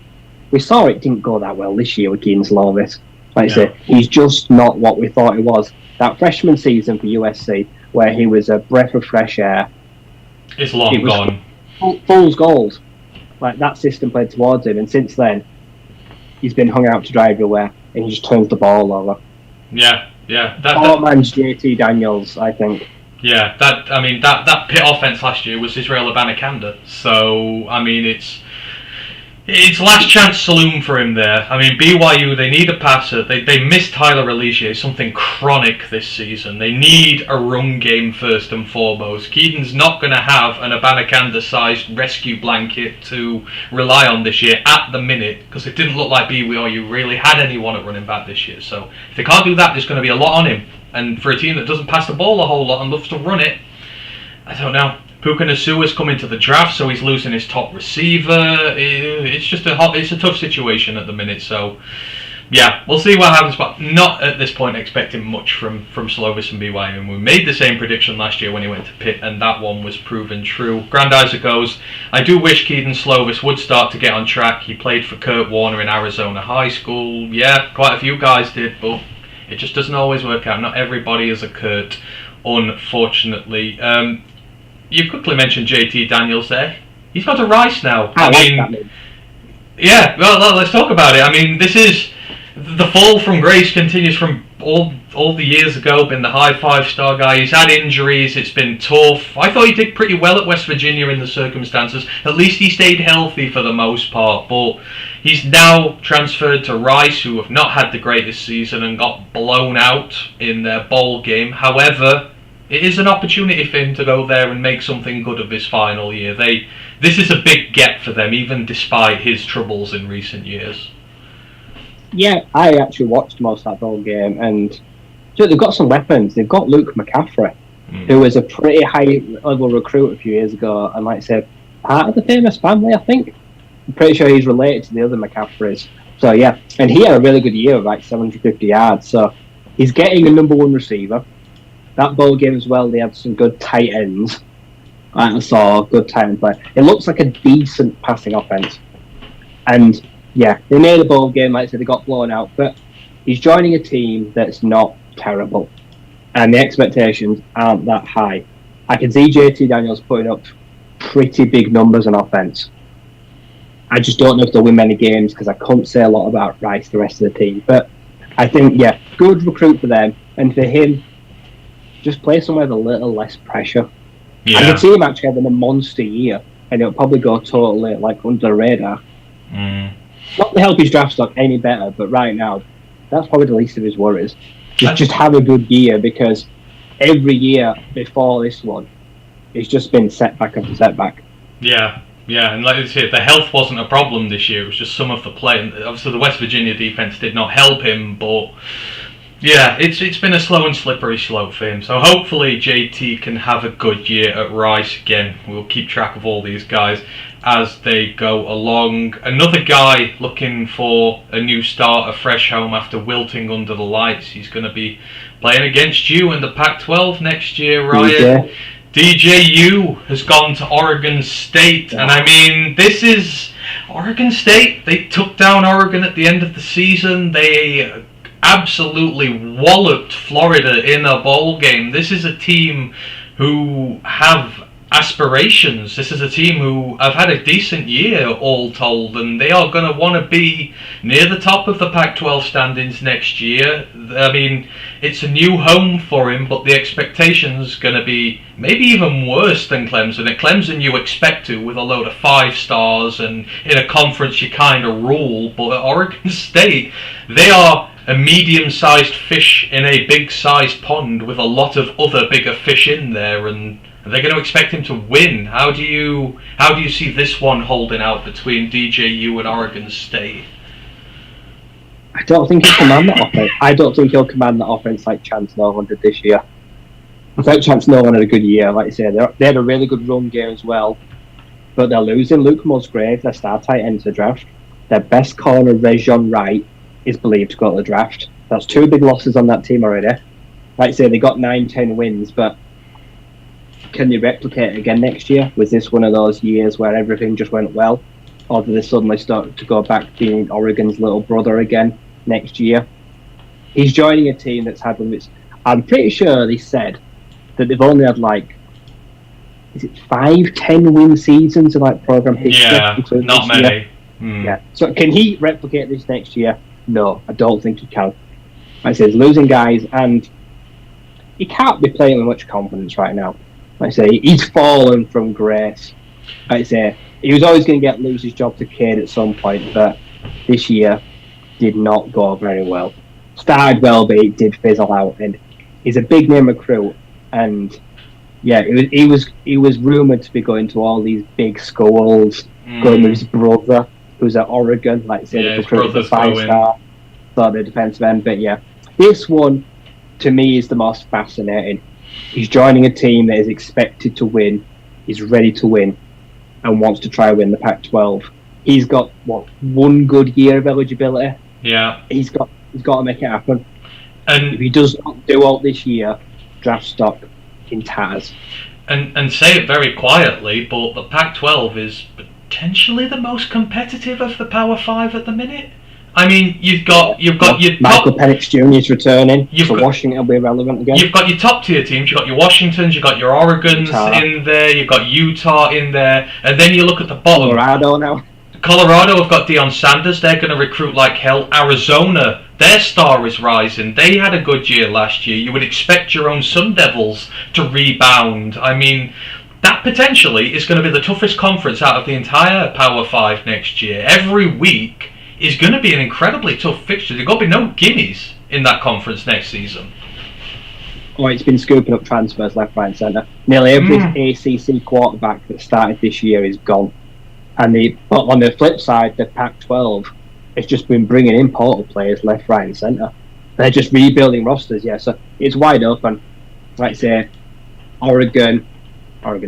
[SPEAKER 2] we saw it didn't go that well this year with Keaton Slovis. Like I say, he's just not what we thought he was. That freshman season for USC, where he was a breath of fresh air,
[SPEAKER 1] it's long gone.
[SPEAKER 2] Fool's gold. Like, that system played towards him, and since then, he's been hung out to dry everywhere, and he just turns the ball over.
[SPEAKER 1] Yeah.
[SPEAKER 2] Man's JT Daniels, I think.
[SPEAKER 1] Yeah, that Pitt offense last year was Israel Abanikanda. So, I mean, it's last chance saloon for him there. I mean, BYU, they need a passer. They missed Tyler Religier, something chronic this season. They need a run game first and foremost. Keaton's not going to have an Abanikanda-sized rescue blanket to rely on this year at the minute, because it didn't look like BYU really had anyone at running back this year. So if they can't do that, there's going to be a lot on him. And for a team that doesn't pass the ball a whole lot and loves to run it, I don't know. Puka Nasua's coming to the draft, so he's losing his top receiver. It's just it's a tough situation at the minute. So, yeah, we'll see what happens. But not at this point expecting much from Slovis and BYU. And we made the same prediction last year when he went to Pitt, and that one was proven true. Grandizer goes, I do wish Keaton Slovis would start to get on track. He played for Kurt Warner in Arizona High School. Yeah, quite a few guys did, but it just doesn't always work out. Not everybody is a Kurt, unfortunately. You quickly mentioned JT Daniels there. He's got a Rice now. I mean, yeah, well, let's talk about it. I mean, this is the fall from grace continues from all the years ago. Been the high 5-star guy. He's had injuries. It's been tough. I thought he did pretty well at West Virginia in the circumstances. At least he stayed healthy for the most part. But he's now transferred to Rice, who have not had the greatest season and got blown out in their bowl game. However, it is an opportunity for him to go there and make something good of his final year. This is a big get for them, even despite his troubles in recent years.
[SPEAKER 2] Yeah, I actually watched most of that bowl game, and they've got some weapons. They've got Luke McCaffrey, who was a pretty high-level recruit a few years ago, and like I said, part of the famous family, I think. I'm pretty sure he's related to the other McCaffreys. So yeah, and he had a really good year of like 750 yards. So he's getting a number one receiver. That bowl game as well, they had some good tight ends. I saw good tight end play. It looks like a decent passing offense. And yeah, they made a bowl game, like I said, they got blown out. But he's joining a team that's not terrible. And the expectations aren't that high. I can see JT Daniels putting up pretty big numbers on offense. I just don't know if they'll win many games because I couldn't say a lot about Rice, the rest of the team. But I think, yeah, good recruit for them. And for him, just play somewhere with a little less pressure. Yeah. I can see him actually having a monster year, and it'll probably go totally like under the radar. Not to help his draft stock any better, but right now, that's probably the least of his worries. Just have a good year, because every year before this one, it's just been setback after setback.
[SPEAKER 1] Yeah, and like I said, the health wasn't a problem this year. It was just some of the play. And obviously, the West Virginia defense did not help him, but yeah, it's been a slow and slippery slope for him. So hopefully JT can have a good year at Rice again. We'll keep track of all these guys as they go along. Another guy looking for a new start, a fresh home after wilting under the lights. He's going to be playing against you in the Pac-12 next year, Ryan. DJU has gone to Oregon State, and I mean, this is Oregon State. They took down Oregon at the end of the season. They absolutely walloped Florida in a bowl game. This is a team who have aspirations. This is a team who have had a decent year, all told, and they are going to want to be near the top of the Pac-12 standings next year. I mean, it's a new home for him, but the expectation's going to be maybe even worse than Clemson. At Clemson, you expect to, with a load of 5 stars, and in a conference you kind of rule, but at Oregon State, they are a medium-sized fish in a big-sized pond with a lot of other bigger fish in there, and they're going to expect him to win. How do you see this one holding out between DJU and Oregon State?
[SPEAKER 2] I don't think he'll command that offense. I don't think he'll command that offense like Chance Nolan did this year. I think Chance Nolan had a good year. Like I said, they had a really good run game as well, but they're losing Luke Musgrave, their star tight end, to the draft. Their best corner, Rejon Wright, is believed to go to the draft. That's 2 big losses on that team already. Like I say, they got 9-10 wins, but can they replicate it again next year? Was this one of those years where everything just went well? Or do they suddenly start to go back being Oregon's little brother again next year? He's joining a team that's had one of its... I'm pretty sure they said that they've only had like... Is it 5-10 win seasons in like program history?
[SPEAKER 1] Yeah, not many.
[SPEAKER 2] Yeah. So can he replicate this next year? No, I don't think he can. Like I say, he's losing guys, and he can't be playing with much confidence right now. Like I say, he's fallen from grace. Like I say, he was always going to lose his job to Cade at some point, but this year did not go very well. Started well, but it did fizzle out, and he's a big name recruit, and yeah, he was rumoured to be going to all these big schools, going with his brother, who's at Oregon, like I said, the recruit for 5-star, so the defensive end. But yeah, this one to me is the most fascinating. He's joining a team that is expected to win, is ready to win, and wants to try win the Pac-12. He's got one good year of eligibility.
[SPEAKER 1] Yeah,
[SPEAKER 2] he's got to make it happen.
[SPEAKER 1] And
[SPEAKER 2] if he does not do all this year, draft stock in tatters.
[SPEAKER 1] And say it very quietly, but the Pac-12 is potentially the most competitive of the Power 5 at the minute. I mean, you've got your
[SPEAKER 2] Michael Penix Jr. is returning, so Washington will be relevant again.
[SPEAKER 1] You've got your top tier teams. You've got your Washingtons, you've got your Oregons in there, you've got Utah in there, and then you look at the bottom.
[SPEAKER 2] Colorado now.
[SPEAKER 1] Colorado have got Deion Sanders. They're going to recruit like hell. Arizona, their star is rising. They had a good year last year. You would expect your own Sun Devils to rebound. I mean, that potentially is going to be the toughest conference out of the entire Power 5 next year. Every week is going to be an incredibly tough fixture. There's got to be no gimmies in that conference next season.
[SPEAKER 2] Oh, it's been scooping up transfers left, right and centre. Nearly every ACC quarterback that started this year is gone. But on the flip side, the Pac-12 has just been bringing in portal players left, right and centre. They're just rebuilding rosters, yeah. So it's wide open. Like I say, Oregon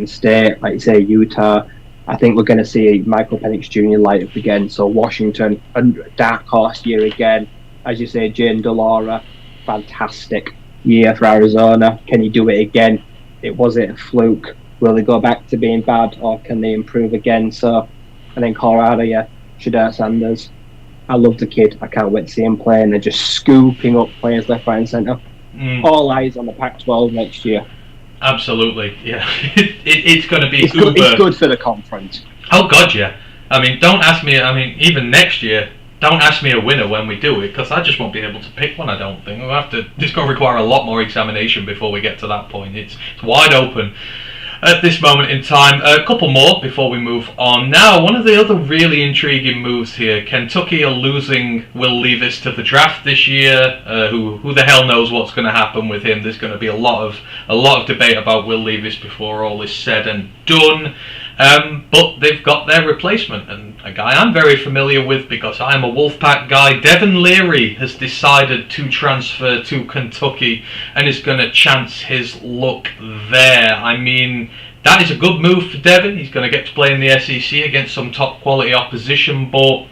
[SPEAKER 2] State, like you say, Utah, I think we're going to see Michael Penix Jr. light up again. So Washington, a dark horse year again. As you say, Jane DeLaura, fantastic year for Arizona. Can he do it again? Was it a fluke? Will they go back to being bad, or can they improve again? So, and then Colorado, Shedeur Sanders. I love the kid. I can't wait to see him play, and they're just scooping up players left, right, and centre. All eyes on the Pac-12 next year.
[SPEAKER 1] Absolutely, yeah. It's going to be
[SPEAKER 2] it's good for the conference.
[SPEAKER 1] Oh God, yeah. I mean, don't ask me. I mean, even next year, don't ask me a winner when we do it, because I just won't be able to pick one. I don't think we'll have to. It's going to require a lot more examination before we get to that point. It's wide open at this moment in time. A couple more before we move on. Now, one of the other really intriguing moves here. Kentucky are losing Will Levis to the draft this year. Who the hell knows what's going to happen with him? There's going to be a lot of debate about Will Levis before all is said and done. But they've got their replacement, and a guy I'm very familiar with because I'm a Wolfpack guy. Devin Leary has decided to transfer to Kentucky and is going to chance his luck there. I mean, that is a good move for Devin. He's going to get to play in the SEC against some top quality opposition, but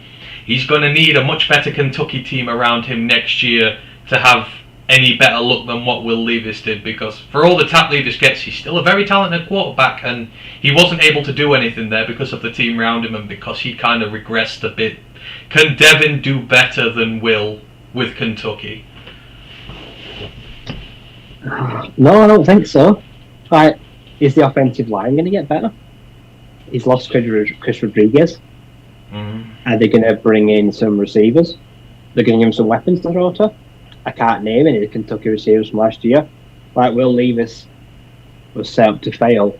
[SPEAKER 1] he's going to need a much better Kentucky team around him next year to have any better luck than what Will Levis did, because for all the tap Levis gets, he's still a very talented quarterback, and he wasn't able to do anything there because of the team around him and because he kind of regressed a bit. Can Devin do better than Will with Kentucky?
[SPEAKER 2] No, I don't think so. Right, is the offensive line going to get better? He's lost Chris Rodriguez. Are they going to bring in some receivers? They're going to give him some weapons to throw to? I can't name any of the Kentucky receivers from last year. Like, Will Levis was set up to fail.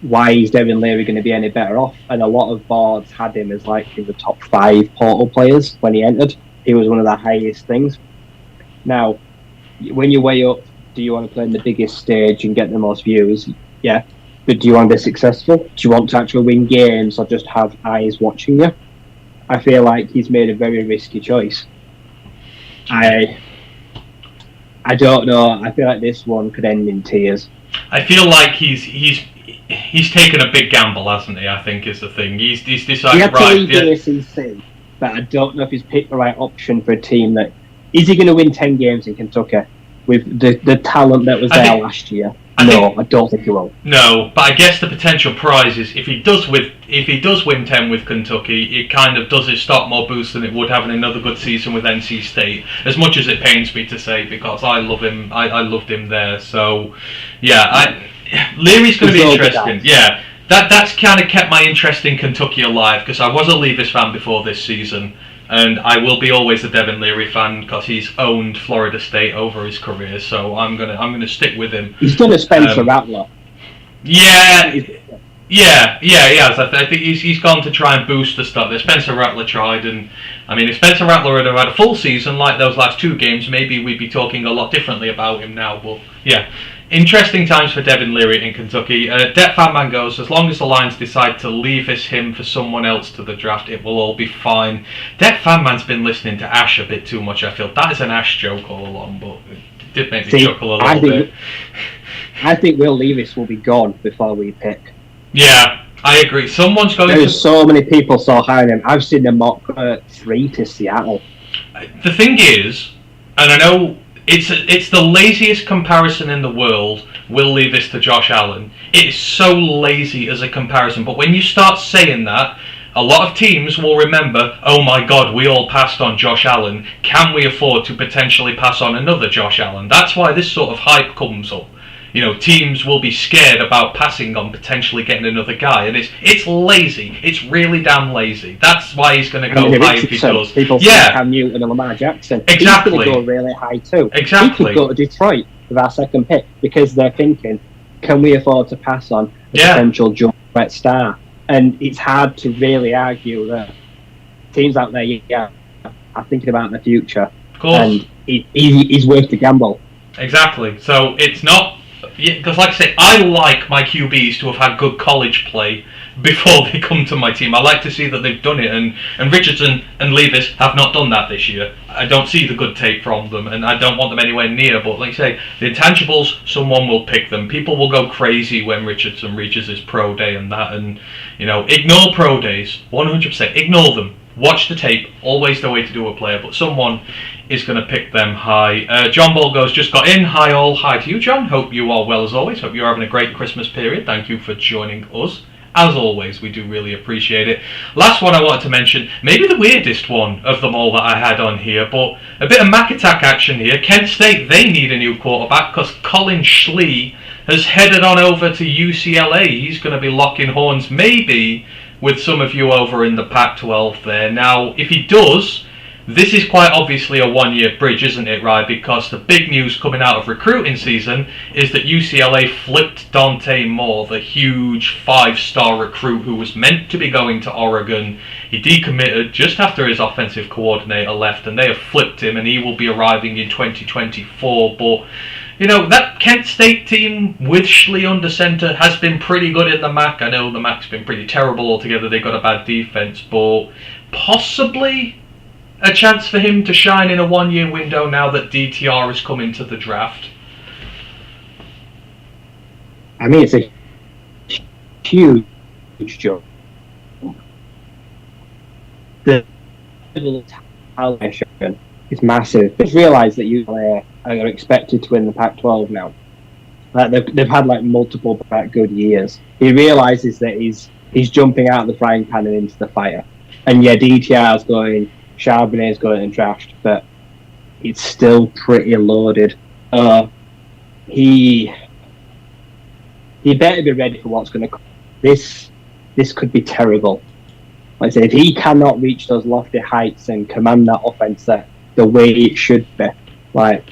[SPEAKER 2] Why is Devin Leary going to be any better off? And a lot of boards had him as like in the top 5 portal players when he entered. He was one of the highest things. Now, when you weigh up, do you want to play on the biggest stage and get the most views? Yeah. But do you want to be successful? Do you want to actually win games or just have eyes watching you? I feel like he's made a very risky choice. I don't know. I feel like this one could end in tears.
[SPEAKER 1] I feel like he's taken a big gamble, hasn't he? I think is the thing. He's decided.
[SPEAKER 2] He had to leave the SEC, but I don't know if he's picked the right option for a team that. Is he going to win 10 games in Kentucky with the talent that was there last year? No, I don't think he will.
[SPEAKER 1] No, but I guess the potential prize is if he does win 10 with Kentucky, it kind of does his stock more boost than it would having another good season with NC State. As much as it pains me to say, because I love him, I loved him there. So, yeah, Leary's going to be interesting. Yeah, that's kind of kept my interest in Kentucky alive because I was a Levis fan before this season. And I will be always a Devin Leary fan because he's owned Florida State over his career, so I'm gonna stick with him.
[SPEAKER 2] He's done a Spencer Rattler.
[SPEAKER 1] Yeah. I think he's gone to try and boost the stuff that Spencer Rattler tried, and I mean, if Spencer Rattler had had a full season like those last 2 games, maybe we'd be talking a lot differently about him now. But yeah. Interesting times for Devin Leary in Kentucky. Det Fanman goes, as long as the Lions decide to leave him for someone else to the draft, it will all be fine. Det Fanman's been listening to Ash a bit too much, I feel. That is an Ash joke all along, but it did make me chuckle a little bit.
[SPEAKER 2] I think Will Levis will be gone before we pick.
[SPEAKER 1] Yeah, I agree. Someone's going
[SPEAKER 2] There's so many people so high on him. I've seen them mock 3 to Seattle.
[SPEAKER 1] The thing is, and I know it's the laziest comparison in the world, Will Levis to Josh Allen. It is so lazy as a comparison, but when you start saying that, a lot of teams will remember, oh my god, we all passed on Josh Allen. Can we afford to potentially pass on another Josh Allen? That's why this sort of hype comes up. You know, teams will be scared about passing on potentially getting another guy, and it's lazy. It's really damn lazy. That's why he's going to go high if he does.
[SPEAKER 2] People say Cam Newton and Lamar Jackson.
[SPEAKER 1] Exactly.
[SPEAKER 2] He's going to go really high too.
[SPEAKER 1] Exactly.
[SPEAKER 2] He could go to Detroit with our second pick because they're thinking, can we afford to pass on a potential jump threat star? And it's hard to really argue that teams out there, are thinking about the future.
[SPEAKER 1] Of course.
[SPEAKER 2] And he's worth the gamble.
[SPEAKER 1] Exactly. So it's not Yeah, because like I say, I like my QBs to have had good college play before they come to my team. I like to see that they've done it, and Richardson and Levis have not done that this year. I don't see the good tape from them, and I don't want them anywhere near. But like I say, the intangibles, someone will pick them. People will go crazy when Richardson reaches his pro day and that, and ignore pro days, 100%. Ignore them. Watch the tape, always the way to do a player, but someone is going to pick them high. John Bolgo's just got in. Hi all, hi to you, John. Hope you are well as always. Hope you're having a great Christmas period. Thank you for joining us. As always, we do really appreciate it. Last one I wanted to mention, maybe the weirdest one of them all that I had on here, but a bit of Mac attack action here. Kent State, they need a new quarterback because Colin Schley has headed on over to UCLA. He's going to be locking horns maybe with some of you over in the Pac-12 there. Now, if he does, this is quite obviously a one-year bridge, isn't it, right? Because the big news coming out of recruiting season is that UCLA flipped Dante Moore, the huge 5-star recruit who was meant to be going to Oregon. He decommitted just after his offensive coordinator left, and they have flipped him, and he will be arriving in 2024. But that Kent State team with Schley under centre has been pretty good in the MAC. I know the MAC's been pretty terrible altogether. They've got a bad defence, but possibly a chance for him to shine in a one-year window now that DTR has come into the draft.
[SPEAKER 2] I mean, it's a huge jump. The talent is massive. Just realise that UCLA are expected to win the Pac-12 now. Like they've had like multiple good years. He realises that he's jumping out of the frying pan and into the fire. And yeah, DTR's going, Charbonnet's going and trashed, but it's still pretty loaded. He better be ready for what's going to come. This could be terrible. Like I say, if he cannot reach those lofty heights and command that offense the way it should be, like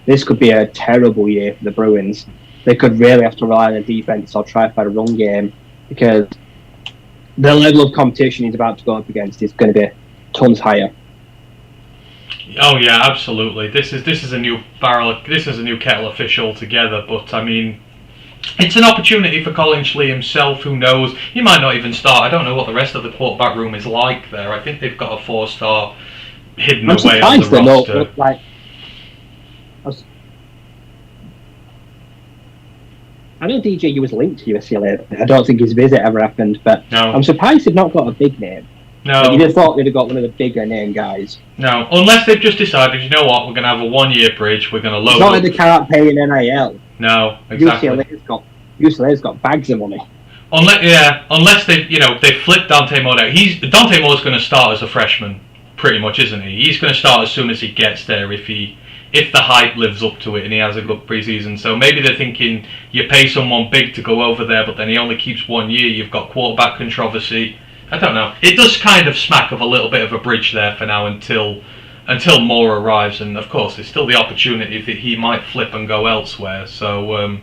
[SPEAKER 2] this could be a terrible year for the Bruins. They could really have to rely on the defense or try for a run game because the level of competition he's about to go up against is going to be tons higher.
[SPEAKER 1] Oh yeah, absolutely. This is a new barrel. This is a new kettle of fish altogether. But I mean, it's an opportunity for Colin Schley himself. Who knows? He might not even start. I don't know what the rest of the quarterback room is like there. I think they've got a 4-star hidden away on the roster.
[SPEAKER 2] I know DJU was linked to UCLA. I don't think his visit ever happened, but no. I'm surprised they've not got a big name.
[SPEAKER 1] No.
[SPEAKER 2] You'd have thought they'd have got one of the bigger name guys.
[SPEAKER 1] No, unless they've just decided, you know what, we're going to have a one-year bridge, we're going to load
[SPEAKER 2] it's not like they can't pay an NIL.
[SPEAKER 1] No, exactly.
[SPEAKER 2] UCLA's got bags of money.
[SPEAKER 1] Unless they've flipped Dante Moore out. Dante Moore's going to start as a freshman, pretty much, isn't he? He's going to start as soon as he gets there if the hype lives up to it and he has a good preseason. So maybe they're thinking you pay someone big to go over there, but then he only keeps 1 year. You've got quarterback controversy. I don't know. It does kind of smack of a little bit of a bridge there for now until Moore arrives, and of course there's still the opportunity that he might flip and go elsewhere. So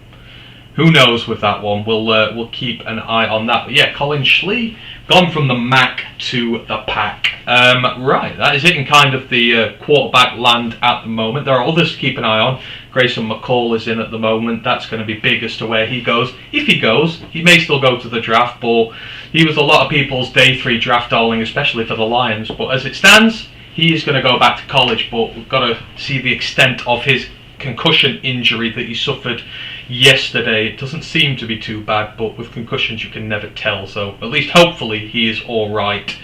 [SPEAKER 1] who knows with that one? We'll keep an eye on that. But yeah, Colin Schley gone from the MAC to the PAC. Right, that is it in kind of the quarterback land at the moment. There are others to keep an eye on. Grayson McCall is in at the moment. That's going to be big as to where he goes. If he goes, he may still go to the draft, but he was a lot of people's day 3 draft darling, especially for the Lions. But as it stands, he is going to go back to college, but we've got to see the extent of his concussion injury that he suffered yesterday. It doesn't seem to be too bad, but with concussions you can never tell, so at least hopefully he is alright.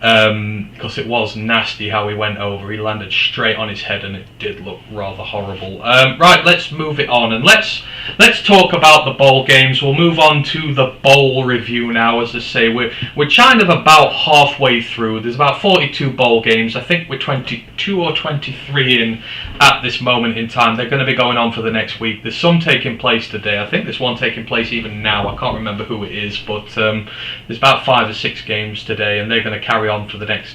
[SPEAKER 1] Because it was nasty how he went over. He landed straight on his head and it did look rather horrible. Right, let's move it on and let's talk about the bowl games. We'll move on to the bowl review now. As I say, we're kind of about halfway through. There's about 42 bowl games. I think we're 22 or 23 in at this moment in time. They're going to be going on for the next week. There's some taking place today. I think there's one taking place even now. I can't remember who it is, but there's about 5 or 6 games today, and they're going to carry on for the next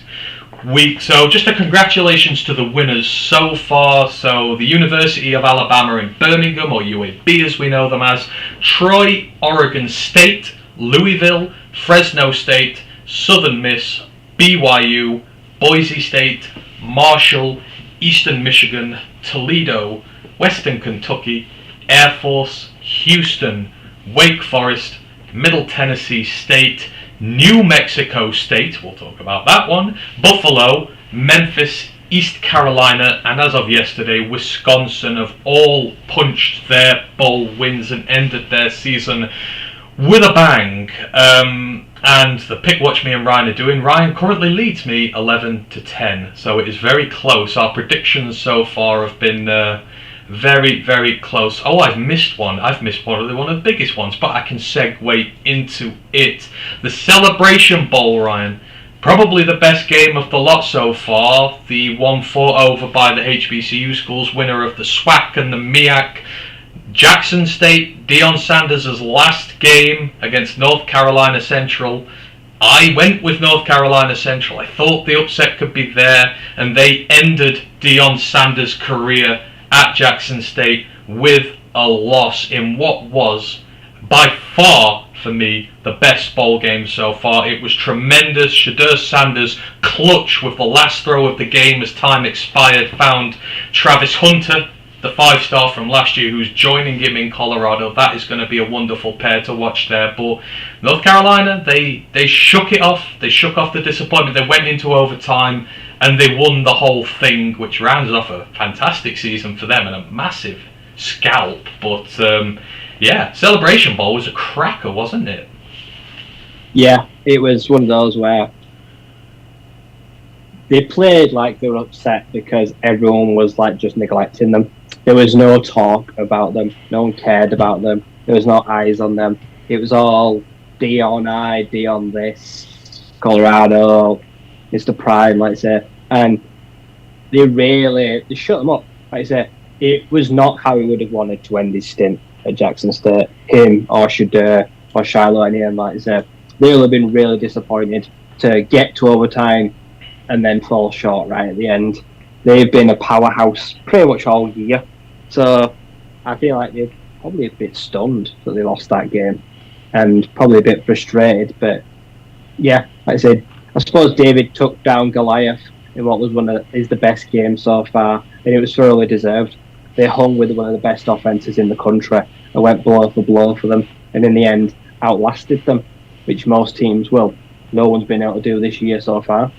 [SPEAKER 1] week. So just a congratulations to the winners so far. So the University of Alabama in Birmingham, or UAB as we know them as, Troy, Oregon State, Louisville, Fresno State, Southern Miss, BYU, Boise State, Marshall, Eastern Michigan, Toledo, Western Kentucky, Air Force, Houston, Wake Forest, Middle Tennessee State, New Mexico State, we'll talk about that one, Buffalo, Memphis, East Carolina, and as of yesterday, Wisconsin have all punched their bowl wins and ended their season with a bang. And the pick watch me and Ryan are doing, Ryan currently leads me 11-10, so it is very close. Our predictions so far have been very, very close. Oh, I've missed one of the biggest ones, but I can segue into it. The Celebration Bowl, Ryan. Probably the best game of the lot so far. The 1-4 over by the HBCU schools, winner of the SWAC and the MEAC. Jackson State, Deion Sanders' last game against North Carolina Central. I went with North Carolina Central. I thought the upset could be there, and they ended Deion Sanders' career at Jackson State with a loss in what was, by far, for me, the best bowl game so far. It was tremendous. Shedeur Sanders, clutch with the last throw of the game as time expired, found Travis Hunter, the 5-star from last year, who's joining him in Colorado. That is going to be a wonderful pair to watch there. But North Carolina, they shook it off. They shook off the disappointment. They went into overtime and they won the whole thing, which rounds off a fantastic season for them and a massive scalp. But yeah, Celebration Bowl was a cracker, wasn't it?
[SPEAKER 2] Yeah, it was one of those where they played like they were upset because everyone was like just neglecting them. There was no talk about them. No one cared about them. There was no eyes on them. It was all Deion this, Colorado, Mr. Prime, like I say. And they shut them up. Like I say, it was not how he would have wanted to end his stint at Jackson State. Him or Shedeur or Shiloh and him, like I say, they will have been really disappointed to get to overtime and then fall short right at the end. They've been a powerhouse pretty much all year. So I feel like they're probably a bit stunned that they lost that game and probably a bit frustrated. But yeah, like I said, I suppose David took down Goliath in what was the best game so far, and it was thoroughly deserved. They hung with one of the best offences in the country and went blow for blow for them, and in the end outlasted them, which most teams will. No one's been able to do this year so far.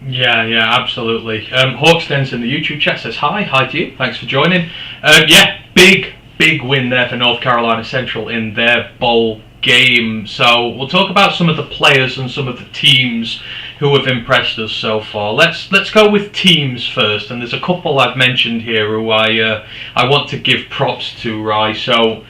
[SPEAKER 1] Yeah, absolutely. Hawkstens in the YouTube chat says hi to you. Thanks for joining. Yeah, big win there for North Carolina Central in their bowl game. So we'll talk about some of the players and some of the teams who have impressed us so far. Let's go with teams first, and there's a couple I've mentioned here who I want to give props to, Rye. So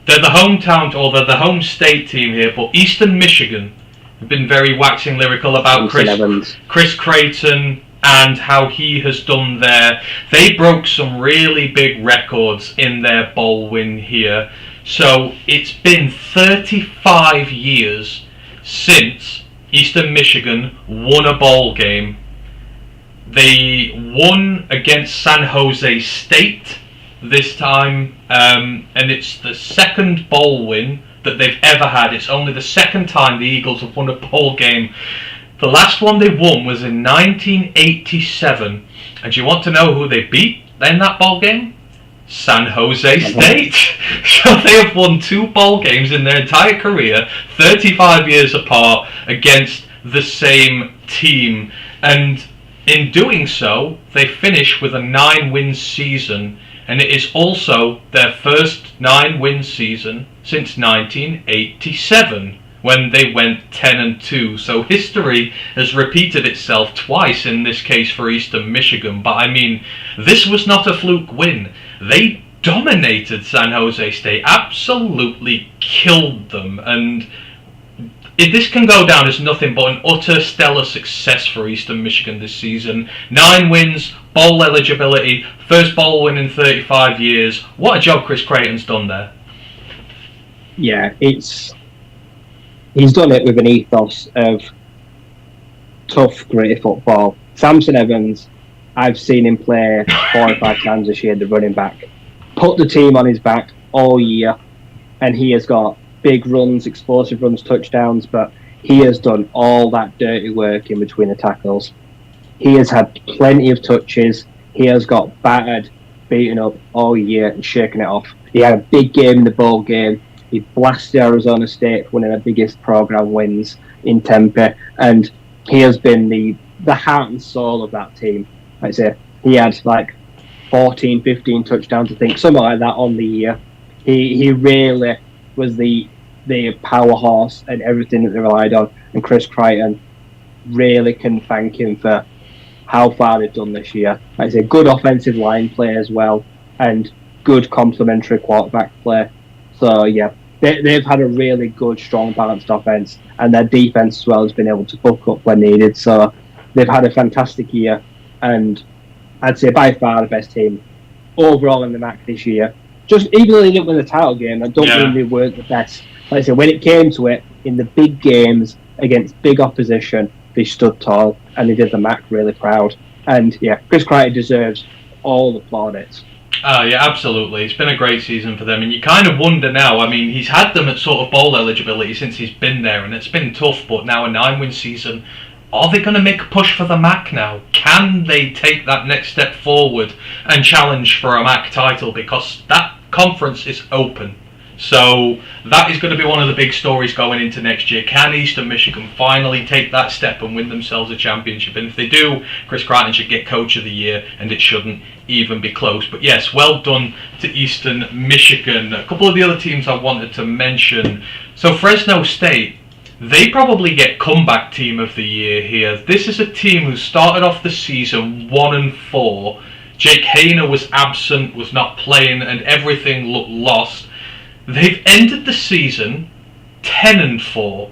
[SPEAKER 1] they're the home state team here, but Eastern Michigan have been very waxing lyrical about Chris Creighton and how he has done there. They broke some really big records in their bowl win here. So it's been 35 years since Eastern Michigan won a bowl game. They won against San Jose State this time, and it's the second bowl win that they've ever had. It's only the second time the Eagles have won a bowl game. The last one they won was in 1987. And do you want to know who they beat in that bowl game? San Jose State. So they have won 2 bowl games in their entire career, 35 years apart, against the same team. And in doing so, they finish with a 9-win season. And it is also their first 9-win season since 1987, when they went 10-2. So history has repeated itself twice in this case for Eastern Michigan. But I mean, this was not a fluke win. They dominated San Jose State, absolutely killed them, and this can go down as nothing but an utter stellar success for Eastern Michigan this season. 9 wins, bowl eligibility, first bowl win in 35 years. What a job Chris Creighton's done there.
[SPEAKER 2] Yeah, he's done it with an ethos of tough, gritty football. Samson Evans, I've seen him play 4 or 5 times this year, the running back. Put the team on his back all year, and he has got big runs, explosive runs, touchdowns, but he has done all that dirty work in between the tackles. He has had plenty of touches. He has got battered, beaten up all year and shaken it off. He had a big game in the bowl game. He blasted Arizona State for one of the biggest program wins in Tempe, and he has been the heart and soul of that team. I'd say he had like 14, 15 touchdowns, I think, something like that on the year. He really was the power horse and everything that they relied on. And Chris Crichton really can thank him for how far they've done this year. Like I say, good offensive line play as well, and good complementary quarterback play. So yeah, they've had a really good, strong, balanced offense, and their defense as well has been able to buck up when needed. So they've had a fantastic year, and I'd say by far the best team overall in the MAC this year. Just even though they didn't win the title game, I don't mean they weren't the best. Like I said, when it came to it, in the big games against big opposition, they stood tall and they did the MAC really proud. And yeah, Chris Crichton deserves all the plaudits.
[SPEAKER 1] Oh, yeah, absolutely. It's been a great season for them, and you kind of wonder now. I mean, he's had them at sort of bowl eligibility since he's been there, and it's been tough, but now a 9-win season. Are they going to make a push for the MAC now? Can they take that next step forward and challenge for a MAC title? Because that conference is open. So that is going to be one of the big stories going into next year. Can Eastern Michigan finally take that step and win themselves a championship? And if they do, Chris Crichton should get Coach of the Year, and it shouldn't even be close. But yes, well done to Eastern Michigan. A couple of the other teams I wanted to mention. So Fresno State, they probably get comeback team of the year here. This is a team who started off the season 1-4. Jake Hayner was absent, was not playing, and everything looked lost. They've ended the season 10-4.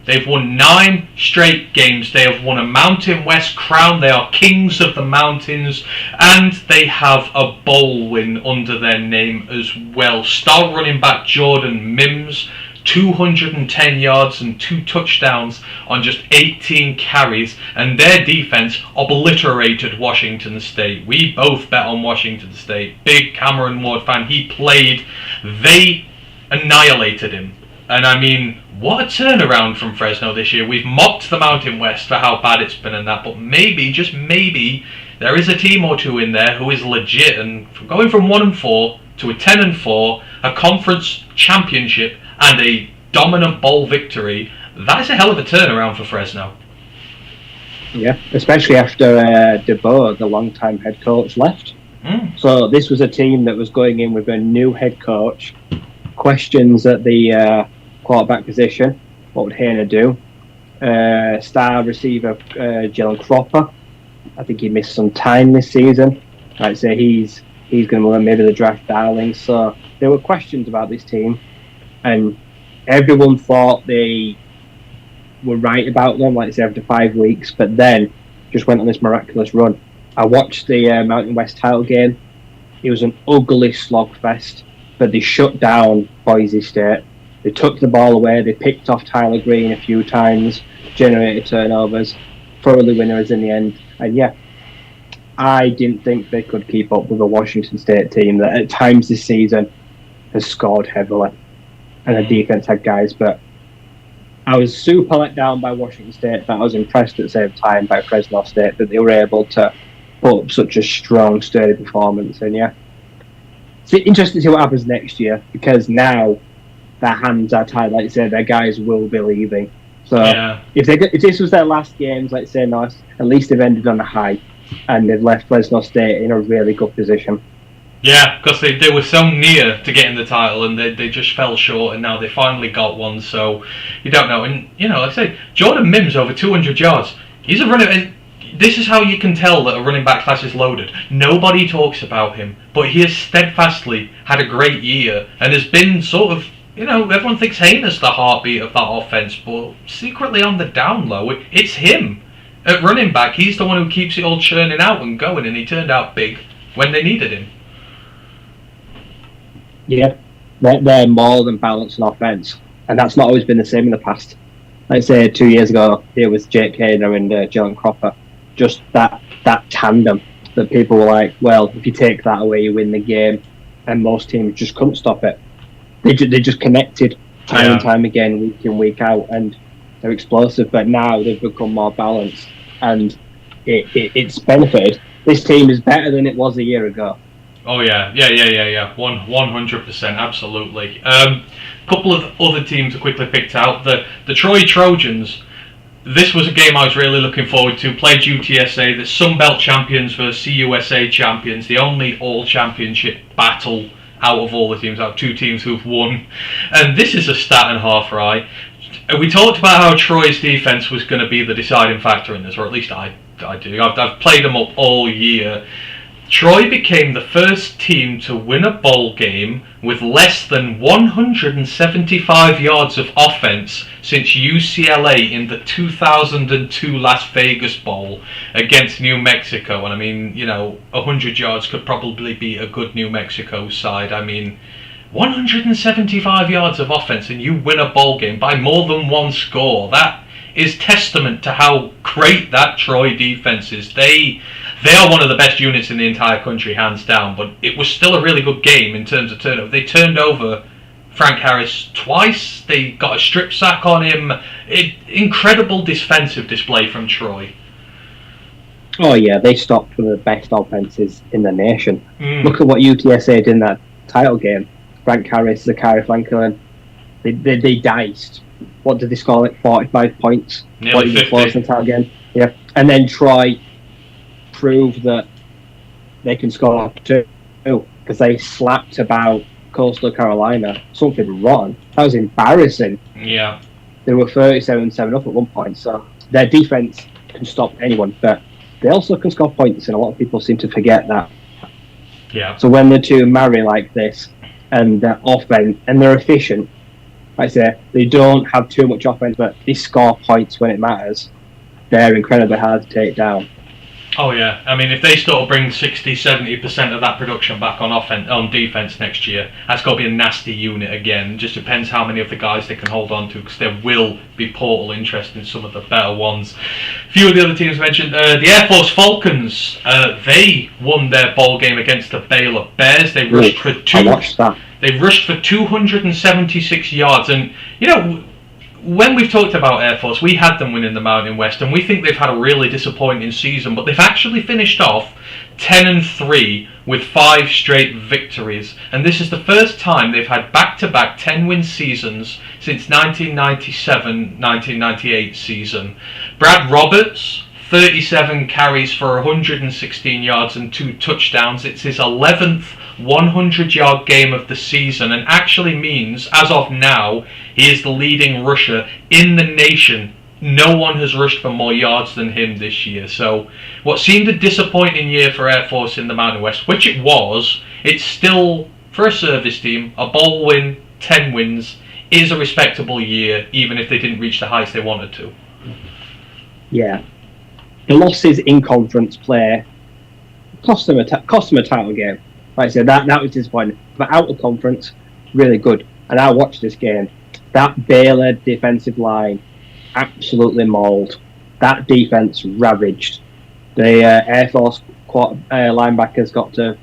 [SPEAKER 1] They've won 9 straight games. They have won a Mountain West crown. They are kings of the mountains, and they have a bowl win under their name as well. Star running back Jordan Mims, 210 yards and 2 touchdowns on just 18 carries, and their defense obliterated Washington State. We both bet on Washington State. Big Cameron Ward fan. He played. They annihilated him. And I mean, what a turnaround from Fresno this year. We've mocked the Mountain West for how bad it's been and that, but maybe, just maybe, there is a team or two in there who is legit, and going from 1-4 to a 10-4, a conference championship, and a dominant bowl victory, that is a hell of a turnaround for Fresno.
[SPEAKER 2] Yeah, especially after DeBoer, the longtime head coach, left. So this was a team that was going in with a new head coach, questions at the quarterback position. What would Hayner do? Star receiver Jalen Cropper, I think he missed some time this season. I'd say he's going to win maybe the draft darling. So there were questions about this team, and everyone thought they were right about them, like I said, after 5 weeks, but then just went on this miraculous run. I watched the Mountain West title game. It was an ugly slogfest, but they shut down Boise State. They took the ball away, they picked off Tyler Green a few times, generated turnovers, thoroughly winners in the end. And yeah, I didn't think they could keep up with a Washington State team that at times this season has scored heavily, and the defense had guys, but I was super let down by Washington State, but I was impressed at the same time by Fresno State that they were able to put up such a strong, sturdy performance. And yeah, it's interesting to see what happens next year, because now their hands are tied. Like I said, their guys will be leaving. So if this was their last games, let's say, at least they've ended on a high, and they've left Fresno State in a really good position.
[SPEAKER 1] Yeah, because they were so near to getting the title, and they just fell short, and now they finally got one, so you don't know. And, like I say, Jordan Mims over 200 yards. He's a running, and this is how you can tell that a running back class is loaded. Nobody talks about him, but he has steadfastly had a great year, and has been sort of, everyone thinks Hayner's the heartbeat of that offense, but secretly on the down low, it's him. At running back, he's the one who keeps it all churning out and going, and he turned out big when they needed him.
[SPEAKER 2] Yeah, they're more than balanced on offense, and that's not always been the same in the past. Like I say, 2 years ago, it was Jake Hayner and Jalen Cropper. Just that tandem that people were like, well, if you take that away, you win the game, and most teams just couldn't stop it. They just connected time and time again, week in, week out, and they're explosive. But now they've become more balanced, and it's benefited. This team is better than it was a year ago.
[SPEAKER 1] Oh yeah, 100%, absolutely. Couple of other teams I quickly picked out. The Troy Trojans. This was a game I was really looking forward to. Played UTSA, the Sunbelt champions versus CUSA champions, the only all-championship battle out of all the teams, out of two teams who've won. And this is a stat and half, right? We talked about how Troy's defense was going to be the deciding factor in this, or at least I do. I've played them up all year. Troy became the first team to win a bowl game with less than 175 yards of offense since UCLA in the 2002 Las Vegas Bowl against New Mexico. And I mean, 100 yards could probably be a good New Mexico side. I mean, 175 yards of offense and you win a bowl game by more than one score. That is testament to how great that Troy defense is. They are one of the best units in the entire country, hands down, but it was still a really good game in terms of turnover. They turned over Frank Harris twice. They got a strip sack on him. Incredible defensive display from Troy.
[SPEAKER 2] Oh yeah, they stopped one of the best offenses in the nation.
[SPEAKER 1] Mm.
[SPEAKER 2] Look at what UTSA did in that title game. Frank Harris, Zachary Franklin, they diced. What did they score? Like 45 points.
[SPEAKER 1] Nearly 50.
[SPEAKER 2] In the title game. Yeah, and then Troy proved that they can score too, because they slapped about Coastal Carolina. Something wrong. That was embarrassing.
[SPEAKER 1] Yeah.
[SPEAKER 2] They were 37-7 up at one point, so their defense can stop anyone, but they also can score points, and a lot of people seem to forget that.
[SPEAKER 1] Yeah.
[SPEAKER 2] So when the two marry like this, and they're offense, and they're efficient, like I say, they don't have too much offense, but they score points when it matters. They're incredibly hard to take down.
[SPEAKER 1] Oh yeah, I mean if they sort of bring 60-70% of that production back on defense next year, that's got to be a nasty unit again. It just depends how many of the guys they can hold on to, because there will be portal interest in some of the better ones. A few of the other teams mentioned, the Air Force Falcons, they won their bowl game against the Baylor Bears. They rushed for
[SPEAKER 2] I watched that.
[SPEAKER 1] They rushed for 276 yards, and when we've talked about Air Force, we had them winning the Mountain West, and we think they've had a really disappointing season, but they've actually finished off 10-3 with 5 straight victories, and this is the first time they've had back-to-back 10-win seasons since 1997-1998 season. Brad Roberts, 37 carries for 116 yards and 2 touchdowns. It's his 11th 100-yard game of the season, and actually means, as of now, he is the leading rusher in the nation. No one has rushed for more yards than him this year. So what seemed a disappointing year for Air Force in the Mountain West, which it was, it's still, for a service team, a bowl win, 10 wins, is a respectable year, even if they didn't reach the heights they wanted to.
[SPEAKER 2] Yeah. The losses in conference play cost them a title game. Like I said, that was disappointing. But out of conference, really good. And I watched this game. That Baylor defensive line absolutely mauled. That defense ravaged. The Air Force linebackers got to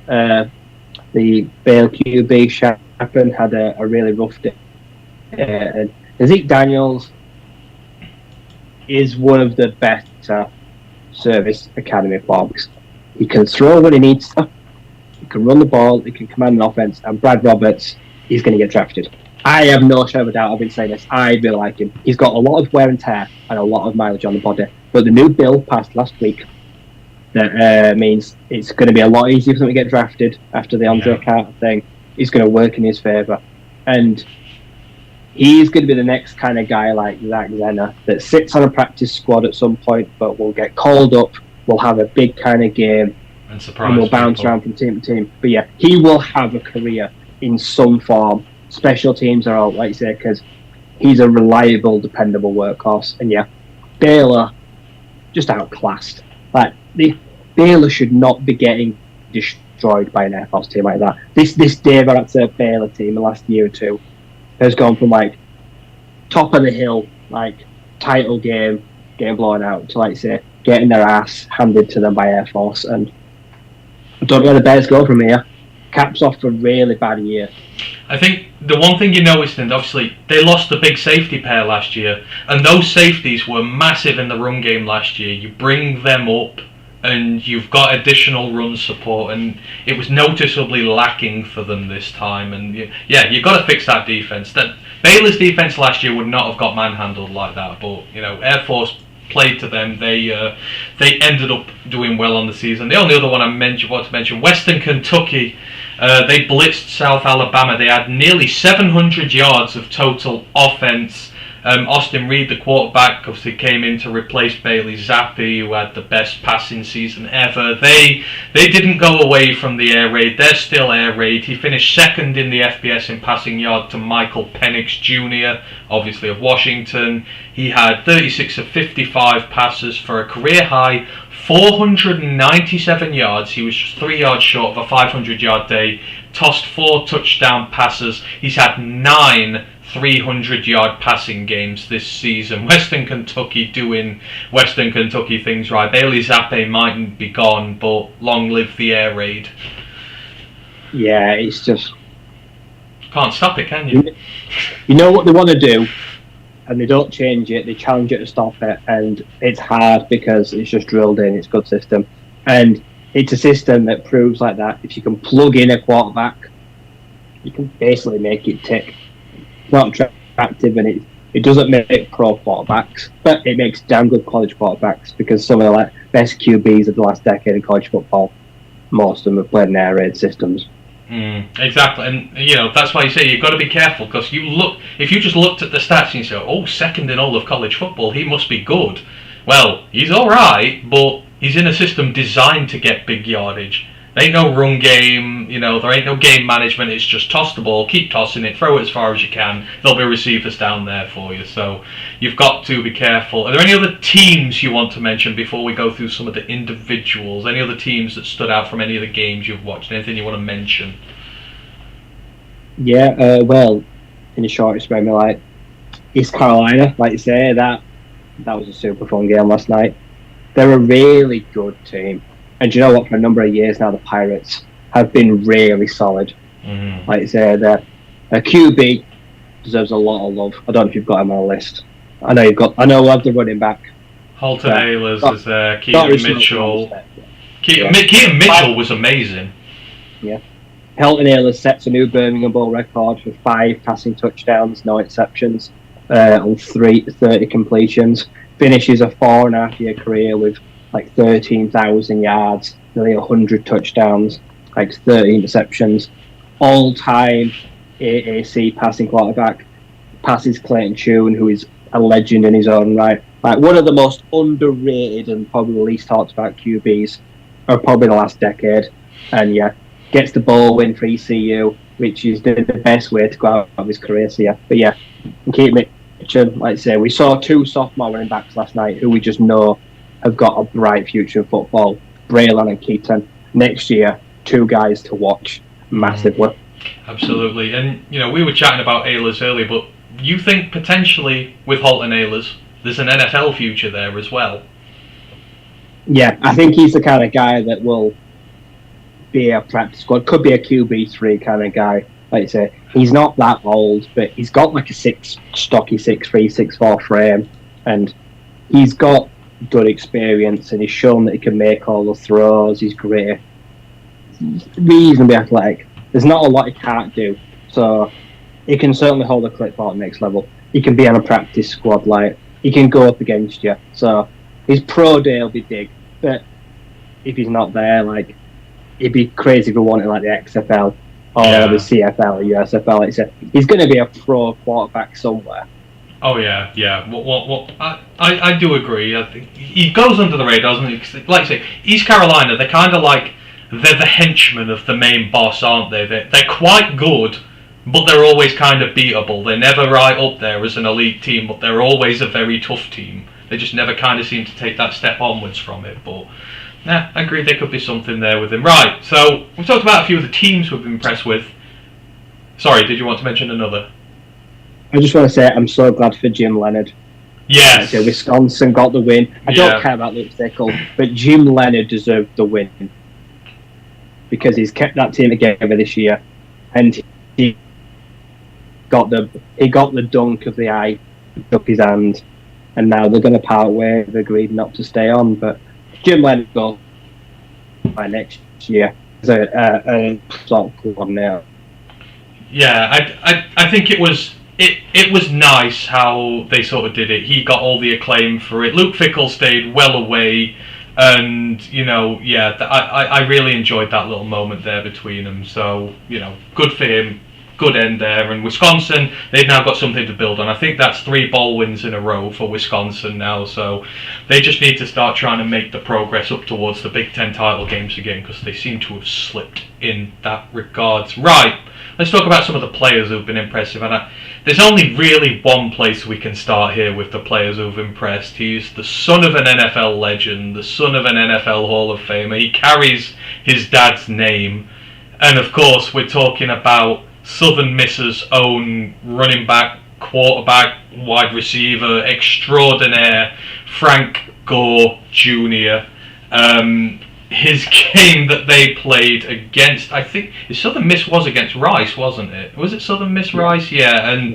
[SPEAKER 2] the Baylor QB Shappen had a really rough day. And Zeke Daniels is one of the better service academy forwards. He can throw when he needs to. He can run the ball, he can command an offense, and Brad Roberts is going to get drafted. I have no shadow of a doubt, I've been saying this, I really like him. He's got a lot of wear and tear and a lot of mileage on the body, but the new bill passed last week that means it's going to be a lot easier for him to get drafted after the Andre Carter thing. He's going to work in his favour, and he's going to be the next kind of guy like Zach Zenner that sits on a practice squad at some point, but will get called up, will have a big kind of game, and will bounce around from team to team. But yeah, he will have a career in some form. Special teams are out, like you say, because he's a reliable, dependable workhorse. And yeah, Baylor just outclassed. Like Baylor should not be getting destroyed by an Air Force team like that. This Dave Arata Baylor team in the last year or two has gone from like top of the hill, like title game, getting blown out, to like say getting their ass handed to them by Air Force. And I don't know where the Bears go from here. Caps off a really bad year.
[SPEAKER 1] I think the one thing you noticed, and obviously they lost the big safety pair last year, and those safeties were massive in the run game last year. You bring them up, and you've got additional run support, and it was noticeably lacking for them this time. And yeah, you've got to fix that defense. That Baylor's defense last year would not have got manhandled like that, but Air Force played to them. They ended up doing well on the season. The only other one I want to mention, Western Kentucky. They blitzed South Alabama. They had nearly 700 yards of total offense. Austin Reed, the quarterback, obviously came in to replace Bailey Zappi, who had the best passing season ever. They didn't go away from the air raid. They're still air raid. He finished second in the FBS in passing yard to Michael Penix Jr., obviously of Washington. He had 36 of 55 passes for a career high 497 yards. He was just 3 yards short of a 500-yard day. Tossed 4 touchdown passes. He's had 9 300-yard passing games this season. Western Kentucky doing Western Kentucky things right. Bailey Zappi mightn't be gone, but long live the air raid.
[SPEAKER 2] Yeah, it's just...
[SPEAKER 1] Can't stop it, can you?
[SPEAKER 2] You know what they want to do, and they don't change it. They challenge it to stop it, and it's hard because it's just drilled in. It's a good system. And it's a system that proves like that. If you can plug in a quarterback, you can basically make it tick. Not attractive, and it doesn't make pro quarterbacks, but it makes damn good college quarterbacks, because some of the best QBs of the last decade in college football, most of them have played in air raid systems.
[SPEAKER 1] Exactly, and that's why you say you've got to be careful, because if you just looked at the stats and you say, oh, second in all of college football, he must be good. Well, he's all right, but he's in a system designed to get big yardage. There ain't no run game, there ain't no game management. It's just toss the ball, keep tossing it, throw it as far as you can. There'll be receivers down there for you. So you've got to be careful. Are there any other teams you want to mention before we go through some of the individuals? Any other teams that stood out from any of the games you've watched? Anything you want to mention?
[SPEAKER 2] Yeah, well, in the shortest way, like East Carolina, like you say, that was a super fun game last night. They're a really good team. And do you know what? For a number of years now, the Pirates have been really solid. Like I say, their QB deserves a lot of love. I don't know if you've got him on a list. I know we'll have the running back.
[SPEAKER 1] Holton Ahlers is there. Keaton Mitchell. Keaton Mitchell was amazing.
[SPEAKER 2] Yeah. Holton Ahlers sets a new Birmingham Bowl record for 5 passing touchdowns, no exceptions, on 30 completions. Finishes a 4.5-year career with 13,000 yards, nearly 100 touchdowns, 13 interceptions. All-time AAC passing quarterback. Passes Clayton Tune, who is a legend in his own right. One of the most underrated and probably the least talked about QBs of probably the last decade. And yeah, gets the bowl win for ECU, which is the best way to go out of his career. So yeah, but yeah, keep Mitchell. Like I say, we saw 2 sophomore running backs last night who we just know have got a bright future in football. Braylon and Keaton. Next year, 2 guys to watch massively.
[SPEAKER 1] Absolutely. And, we were chatting about Ahlers earlier, but you think potentially with Holton Ahlers, there's an NFL future there as well?
[SPEAKER 2] Yeah, I think he's the kind of guy that will be a practice squad. Could be a QB3 kind of guy. Like I say, he's not that old, but he's got a stocky 6'3", 6'4" frame, and he's got good experience, and he's shown that he can make all the throws. He's great. He's reasonably athletic. There's not a lot he can't do, so he can certainly hold a clipboard next level. He can be on a practice squad, he can go up against you. So his pro day will be big, but if he's not there, it'd be crazy if we wanted the XFL or the CFL or USFL. He's going to be a pro quarterback somewhere.
[SPEAKER 1] Oh yeah. Well, I do agree. I think he goes under the radar, doesn't he? Like I say, East Carolina, they're kind of they're the henchmen of the main boss, aren't they? They're quite good, but they're always kind of beatable. They're never right up there as an elite team, but they're always a very tough team. They just never kind of seem to take that step onwards from it. But yeah, I agree there could be something there with him. Right, so we've talked about a few of the teams we've been impressed with. Sorry, did you want to mention another?
[SPEAKER 2] I just want to say I'm so glad for Jim Leonard.
[SPEAKER 1] Yes.
[SPEAKER 2] Wisconsin got the win. I don't care about Luke Stickle, but Jim Leonard deserved the win because he's kept that team together this year, and he got the dunk of the eye, up his hand, and now they're going to part ways. They've agreed not to stay on, but Jim Leonard go by next year as a sort of coordinator.
[SPEAKER 1] Yeah, I think it was nice how they sort of did it. He got all the acclaim for it. Luke Fickle stayed well away, and I really enjoyed that little moment there between them. So good for him. Good end there. And Wisconsin, they've now got something to build on. I think that's 3 bowl wins in a row for Wisconsin now. So they just need to start trying to make the progress up towards the Big Ten title games again, because they seem to have slipped in that regards. Right. Let's talk about some of the players who've been impressive. And there's only really one place we can start here with the players who've impressed. He's the son of an NFL legend, the son of an NFL Hall of Famer. He carries his dad's name. And of course, we're talking about Southern Miss's own running back, quarterback, wide receiver extraordinaire, Frank Gore Jr. His game that they played against, I think Southern Miss was against Rice, wasn't it? Was it Southern Miss Rice? Yeah, and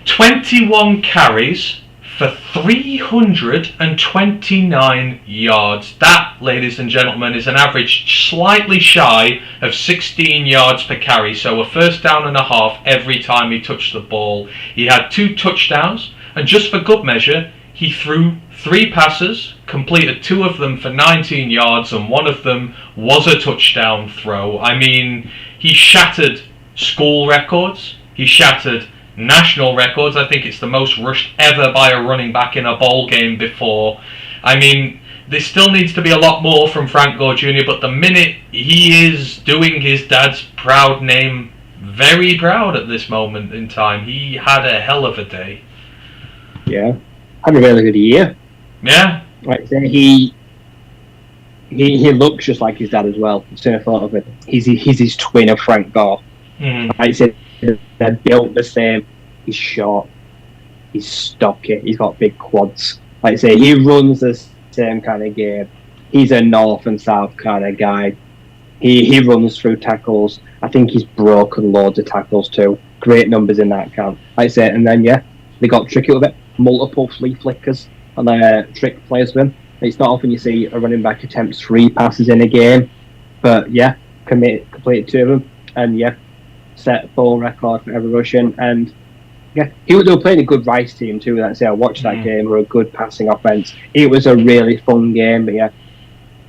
[SPEAKER 1] 21 carries for 329 yards. That, ladies and gentlemen, is an average slightly shy of 16 yards per carry, so a first down and a half every time he touched the ball. He had 2 touchdowns, and just for good measure, he threw 3 passes, completed 2 of them for 19 yards, and 1 of them was a touchdown throw. I mean, he shattered school records. He shattered national records. I think it's the most rushed ever by a running back in a bowl game before. I mean, there still needs to be a lot more from Frank Gore Jr., but the minute he is doing his dad's proud name very proud at this moment in time, he had a hell of a day.
[SPEAKER 2] Yeah, had a really good year.
[SPEAKER 1] Yeah.
[SPEAKER 2] Like I say, he looks just like his dad as well. I've seen a photo of it. He's his twin of Frank Gore. Like I said, they're built the same. He's short. He's stocky. He's got big quads. Like I say, he runs the same kind of game. He's a north and south kind of guy. He runs through tackles. I think he's broken loads of tackles too. Great numbers in that count. Like I say, and then they got tricky with it. Multiple flea flickers on their trick plays with him. It's not often you see a running back attempts 3 passes in a game, but completed 2 of them, and set full record for every rushing. And they were playing a good Rice team too. That's I watched that game. Were a good passing offense. It was a really fun game, but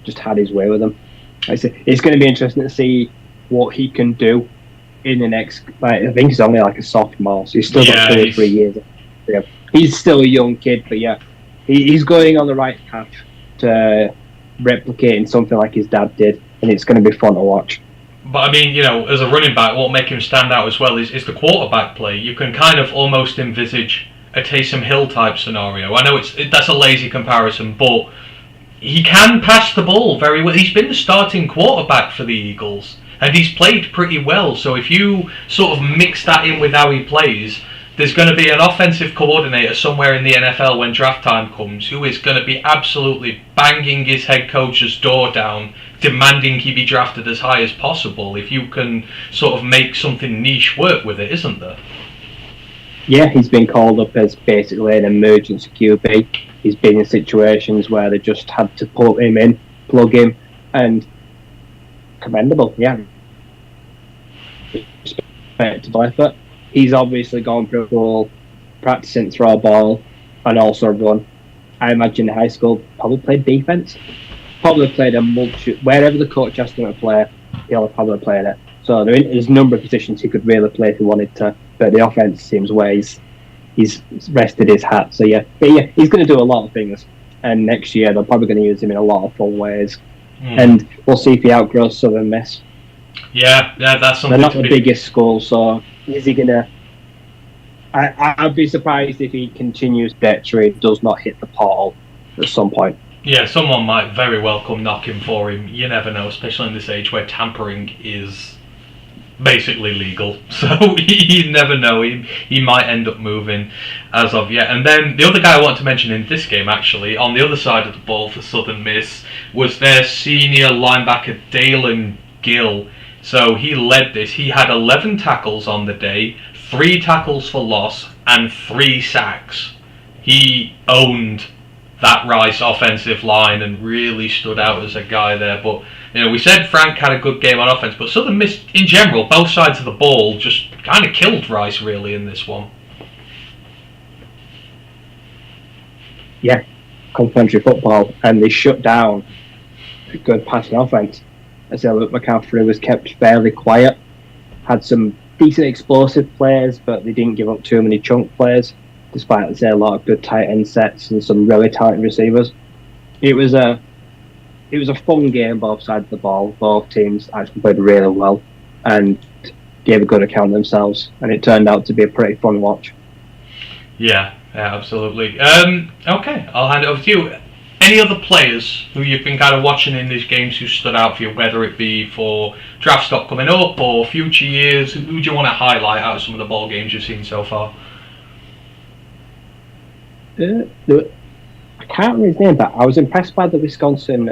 [SPEAKER 2] just had his way with them. Like I say, it's going to be interesting to see what he can do in the next. I think he's only like a sophomore, so he's still got 2 or 3 years. He's still a young kid, but he's going on the right path to replicating something like his dad did, and it's going to be fun to watch.
[SPEAKER 1] But I mean, as a running back, what will make him stand out as well is the quarterback play. You can kind of almost envisage a Taysom Hill type scenario. I know that's a lazy comparison, but he can pass the ball very well. He's been the starting quarterback for the Eagles, and he's played pretty well. So if you sort of mix that in with how he plays, there's going to be an offensive coordinator somewhere in the NFL when draft time comes who is going to be absolutely banging his head coach's door down, demanding he be drafted as high as possible if you can sort of make something niche work with it, isn't there?
[SPEAKER 2] Yeah, he's been called up as basically an emergency QB. He's been in situations where they just had to put him in, plug him, and commendable, respectable effort. He's obviously gone pro bowl, practicing throw a ball, and also run. I imagine in high school probably played defense. Probably played a multitude. Wherever the coach asked him to play, he'll probably played it. So there's a number of positions he could really play if he wanted to. But the offense seems where he's rested his hat. So he's going to do a lot of things. And next year they're probably going to use him in a lot of fun ways. And we'll see if he outgrows Southern Miss.
[SPEAKER 1] Yeah, that's something.
[SPEAKER 2] They're not the biggest school, so is he gonna? I'd be surprised if he continues trajectory, does not hit the portal at some point.
[SPEAKER 1] Yeah, someone might very well come knocking for him. You never know, especially in this age where tampering is basically legal. So you never know. He might end up moving as of yet. And then the other guy I want to mention in this game, actually, on the other side of the ball for Southern Miss, was their senior linebacker Dalen Gill. So he led this. He had 11 tackles on the day, 3 tackles for loss, and 3 sacks. He owned that Rice offensive line and really stood out as a guy there. But we said Frank had a good game on offense, but Southern missed in general. Both sides of the ball just kind of killed Rice really in this one.
[SPEAKER 2] Yeah, complementary football, and they shut down a good passing offense. As Luke McCaffrey was kept fairly quiet, had some decent explosive players, but they didn't give up too many chunk players, despite a lot of good tight end sets and some really talented receivers. It was a fun game, both sides of the ball. Both teams actually played really well and gave a good account of themselves, and it turned out to be a pretty fun watch.
[SPEAKER 1] Yeah, absolutely. Okay, I'll hand it over to you. Any other players who you've been kind of watching in these games who stood out for you, whether it be for draft stock coming up or future years? Who do you want to highlight out of some of the ball games you've seen so far?
[SPEAKER 2] I can't remember his name, but I was impressed by the Wisconsin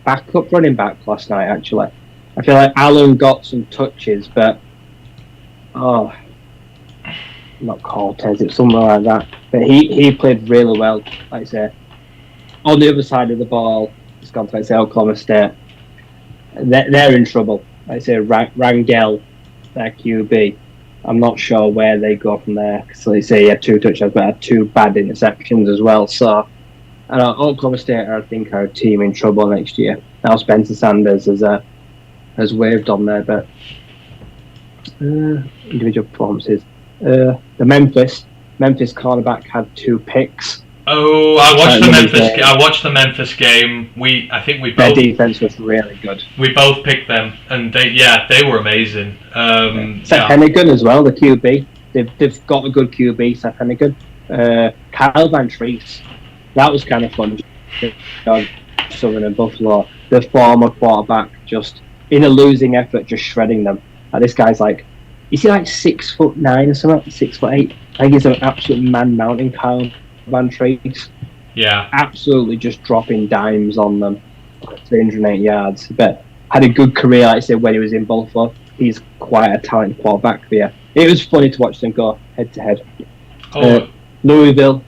[SPEAKER 2] backup running back last night, actually. I feel like Allen got some touches, but not Cortez, it's something like that. But he played really well, like I say. On the other side of the ball, Wisconsin, like I say, Oklahoma State, they're in trouble. Like I say, Rangel, their QB, I'm not sure where they go from there. Because like I say, he had 2 touchdowns, but had 2 bad interceptions as well. So, Oklahoma State, I think, are a team in trouble next year. Now Spencer Sanders has waved on there, but individual performances. The Memphis cornerback had 2 picks.
[SPEAKER 1] Oh, I watched the Memphis game. I think we both.
[SPEAKER 2] Their defense was really good.
[SPEAKER 1] We both picked them, and they were amazing.
[SPEAKER 2] Seth Hennigan as well, the QB. They've got a good QB, Seth Hennigan. Kyle Van Treese, that was kind of fun. Southern and Buffalo, the former quarterback, just in a losing effort, just shredding them. This guy's like, is he like 6'9" or something? 6'8". I think he's an absolute man mountain, Kyle Van Treese.
[SPEAKER 1] Yeah.
[SPEAKER 2] Absolutely just dropping dimes on them. 308 yards. But had a good career, like I said, when he was in Buffalo. He's quite a talented quarterback. But yeah, it was funny to watch them go head to head. Louisville.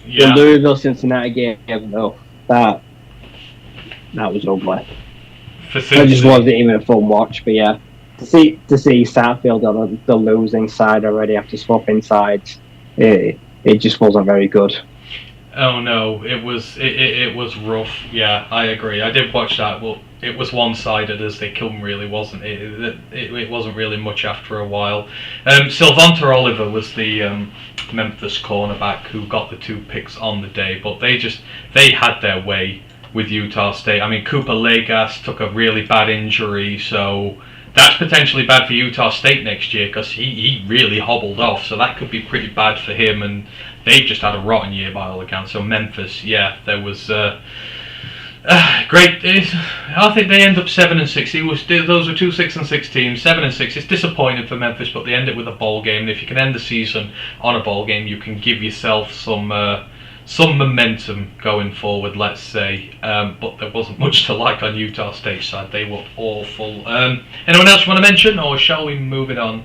[SPEAKER 2] Yeah. The Louisville-Cincinnati game, though, that was ugly. That just wasn't even a fun watch. But yeah, to see Satterfield on the losing side already after swapping sides, it just wasn't very good.
[SPEAKER 1] Oh no, it was rough. Yeah, I agree. I did watch that, but it was one-sided as they come really wasn't. It wasn't really much after a while. Sylvanta Oliver was the Memphis cornerback who got the 2 picks on the day, but they had their way with Utah State. I mean, Cooper Legas took a really bad injury, so that's potentially bad for Utah State next year because he really hobbled off, so that could be pretty bad for him, and they've just had a rotten year by all accounts. So Memphis, yeah, there was great. I think they end up 7-6. Those were 2 6-6 teams. 7-6. It's disappointing for Memphis, but they end it with a bowl game. And if you can end the season on a bowl game, you can give yourself some momentum going forward, let's say. But there wasn't much to like on Utah State's side. They were awful. Anyone else want to mention, or shall we move it on?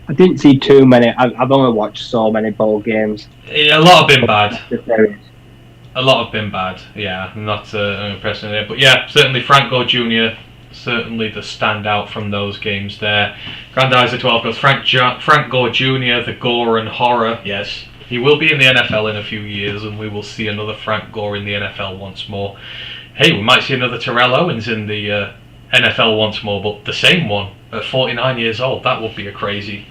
[SPEAKER 2] I didn't see too many. I've only watched so many bowl games.
[SPEAKER 1] A lot have been bad. A lot have been bad. Yeah, not impressing there. But yeah, certainly Frank Gore Jr., certainly the standout from those games there. Grandizer 12 goes Frank Gore Jr., the Gore and horror. Yes, he will be in the NFL in a few years, and we will see another Frank Gore in the NFL once more. Hey, we might see another Terrell Owens in the NFL once more, but the same one at 49 years old. That would be a crazy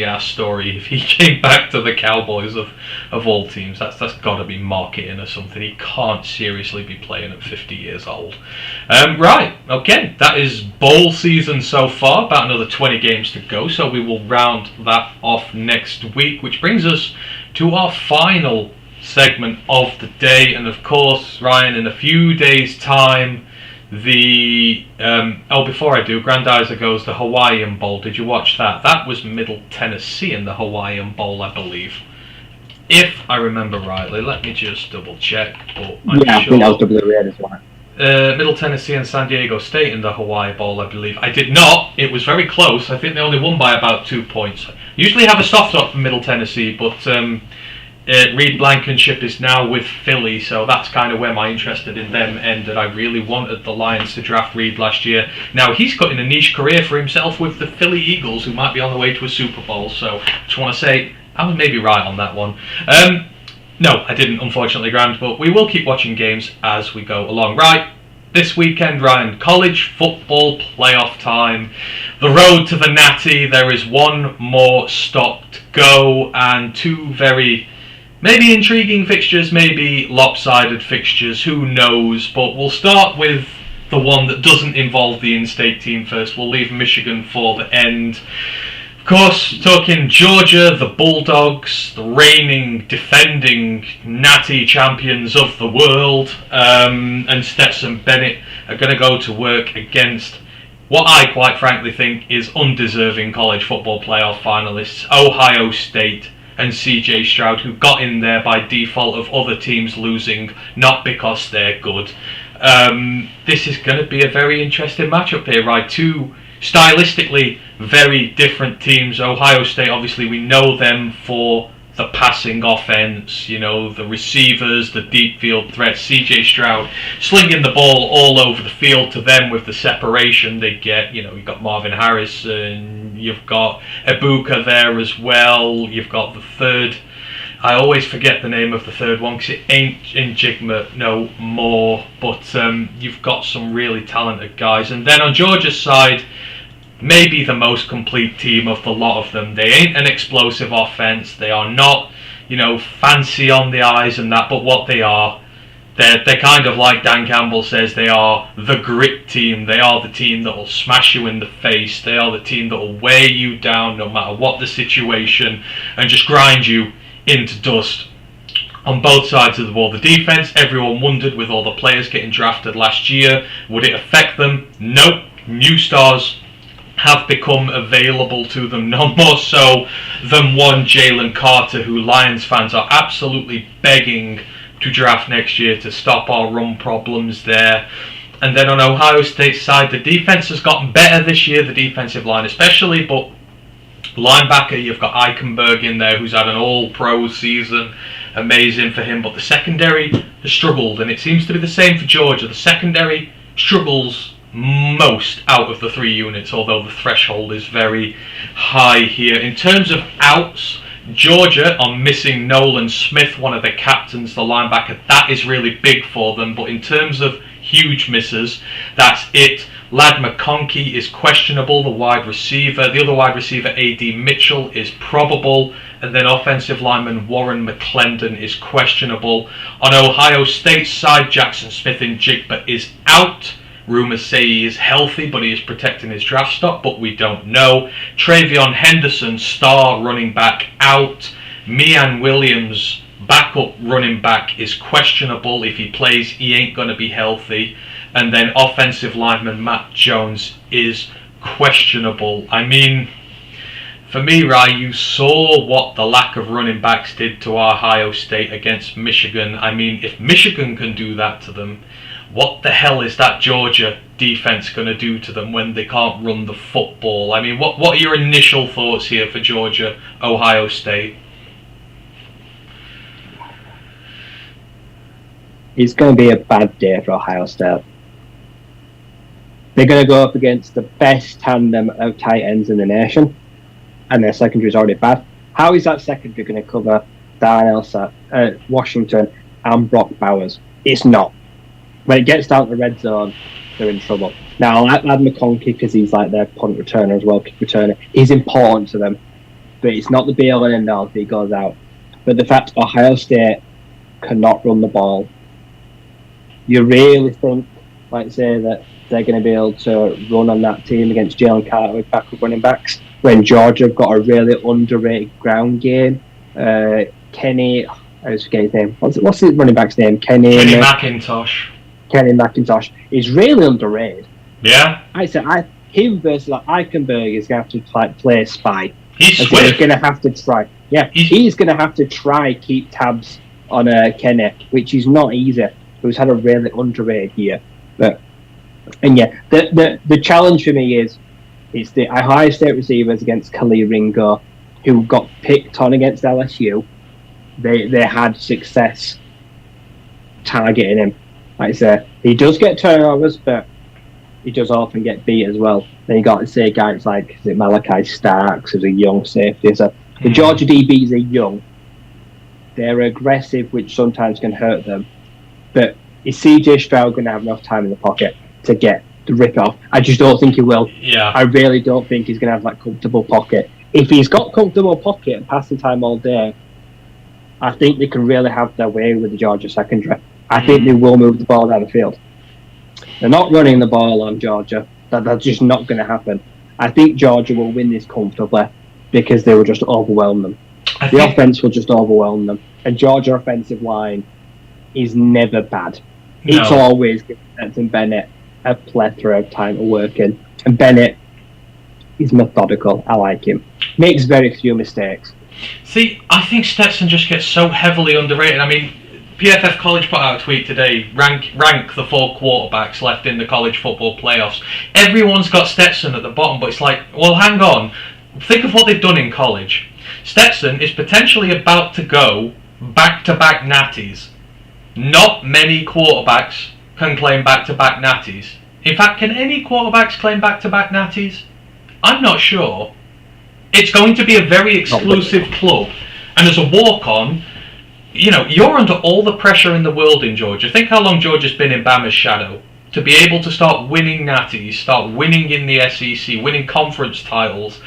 [SPEAKER 1] ass story if he came back to the Cowboys of all teams. That's got to be marketing or something. He can't seriously be playing at 50 years old. Right, okay, that is bowl season so far. About another 20 games to go, so we will round that off next week, which brings us to our final segment of the day. And of course, Ryan, in a few days' time, before I do, Grandizer goes the Hawaiian Bowl. Did you watch that? That was Middle Tennessee in the Hawaiian Bowl, I believe, if I remember rightly. Let me just double check. But
[SPEAKER 2] I think that was WA as well.
[SPEAKER 1] Middle Tennessee and San Diego State in the Hawaii Bowl, I believe. I did not. It was very close. I think they only won by about 2 points. Usually have a soft spot for Middle Tennessee, but Reed Blankenship is now with Philly, so that's kind of where my interest in them ended. I really wanted the Lions to draft Reed last year. Now he's got in a niche career for himself with the Philly Eagles, who might be on the way to a Super Bowl. So just want to say I was maybe right on that one. No, I didn't, unfortunately, Grant, but we will keep watching games as we go along. Right, this weekend, Ryan, college football playoff time. The road to the Natty, there is one more stop to go, and two very, maybe intriguing fixtures, maybe lopsided fixtures, who knows, but we'll start with the one that doesn't involve the in-state team first. We'll leave Michigan for the end. Of course, talking Georgia, the Bulldogs, the reigning, defending Natty champions of the world, and Stetson Bennett are going to go to work against what I quite frankly think is undeserving college football playoff finalists, Ohio State and CJ Stroud, who got in there by default of other teams losing, not because they're good. This is going to be a very interesting matchup here, right? Two stylistically very different teams. Ohio State, obviously, we know them for the passing offense, you know, the receivers, the deep field threats. CJ Stroud slinging the ball all over the field to them with the separation they get. You know, you've got Marvin Harrison, you've got Ibuka there as well, you've got the third. I always forget the name of the third one because it ain't Njigma no more, but you've got some really talented guys. And then on Georgia's side, maybe the most complete team of the lot of them. They ain't an explosive offense. They are not, you know, fancy on the eyes and that, but what they are, they're kind of like Dan Campbell says, they are the grit team. They are the team that will smash you in the face. They are the team that will wear you down no matter what the situation and just grind you into dust. On both sides of the ball, the defense, everyone wondered with all the players getting drafted last year, would it affect them? Nope. New stars have become available to them, no more so than one Jalen Carter, who Lions fans are absolutely begging to draft next year to stop our run problems there. And then on Ohio State's side, the defense has gotten better this year, the defensive line especially, but linebacker, you've got Eichenberg in there, who's had an all-pro season. Amazing for him, but the secondary has struggled, and it seems to be the same for Georgia. The secondary struggles most out of the three units, although the threshold is very high here. In terms of outs, Georgia are missing Nolan Smith, one of the captains, the linebacker. That is really big for them, but in terms of huge misses, that's it. Ladd McConkey is questionable, the wide receiver. The other wide receiver, A.D. Mitchell, is probable. And then offensive lineman Warren McClendon is questionable. On Ohio State's side, Jackson Smith-Njigba is out. Rumours say he is healthy, but he is protecting his draft stock, but we don't know. Travion Henderson, star running back, out. Mian Williams, backup running back, is questionable. If he plays, he ain't going to be healthy. And then offensive lineman Matt Jones is questionable. I mean, for me, Rai, you saw what the lack of running backs did to Ohio State against Michigan. I mean, if Michigan can do that to them, what the hell is that Georgia defense going to do to them when they can't run the football? I mean, what are your initial thoughts here for Georgia, Ohio State?
[SPEAKER 2] It's going to be a bad day for Ohio State. They're going to go up against the best tandem of tight ends in the nation, and their secondary is already bad. How is that secondary going to cover Darnell Washington and Brock Bowers? It's not. When it gets down to the red zone, they're in trouble. Now, I like McConkey because he's like their punt returner as well, kick returner. He's important to them, but it's not the be-all and end-all if he goes out. But the fact Ohio State cannot run the ball, you really think, like say, that they're going to be able to run on that team against Jalen Carter with backup running backs when Georgia have got a really underrated ground game? Kenny, I always forget his name. What's his running back's name? Kenny
[SPEAKER 1] McIntosh.
[SPEAKER 2] Kenny McIntosh is really underrated.
[SPEAKER 1] Yeah.
[SPEAKER 2] I said him versus Eichenberg is going to have to play spy.
[SPEAKER 1] He's
[SPEAKER 2] going to have to try. Yeah, he's going to have to try keep tabs on Kenny, which is not easy. Who's had a really underrated year. And yeah, the challenge for me is it's the Ohio State receivers against Khalil Ringo, who got picked on against LSU. They had success targeting him. Like I say, he does get turnovers, but he does often get beat as well. Then you got to say guys like Malachi Starks as a young safety. So the Georgia DBs are young. They're aggressive, which sometimes can hurt them. But is CJ Stroud going to have enough time in the pocket to get the rip off? I just don't think he will.
[SPEAKER 1] Yeah.
[SPEAKER 2] I really don't think he's going to have that comfortable pocket. If he's got comfortable pocket and passing time all day, I think they can really have their way with the Georgia secondary. I think they will move the ball down the field. They're not running the ball on Georgia. That's just not going to happen. I think Georgia will win this comfortably because they will just overwhelm them. The offense will just overwhelm them. And Georgia offensive line is never bad.
[SPEAKER 1] No.
[SPEAKER 2] It's always given Stetson Bennett a plethora of time to work in. And Bennett is methodical. I like him. Makes very few mistakes.
[SPEAKER 1] See, I think Stetson just gets so heavily underrated. I mean, PFF College put out a tweet today, rank the 4 quarterbacks left in the college football playoffs. Everyone's got Stetson at the bottom, but it's like, well, hang on. Think of what they've done in college. Stetson is potentially about to go back-to-back natties. Not many quarterbacks can claim back-to-back natties. In fact, can any quarterbacks claim back-to-back natties? I'm not sure. It's going to be a very exclusive club. And as a walk-on, you know, you're under all the pressure in the world in Georgia. Think how long Georgia's been in Bama's shadow. To be able to start winning natties, start winning in the SEC, winning conference titles,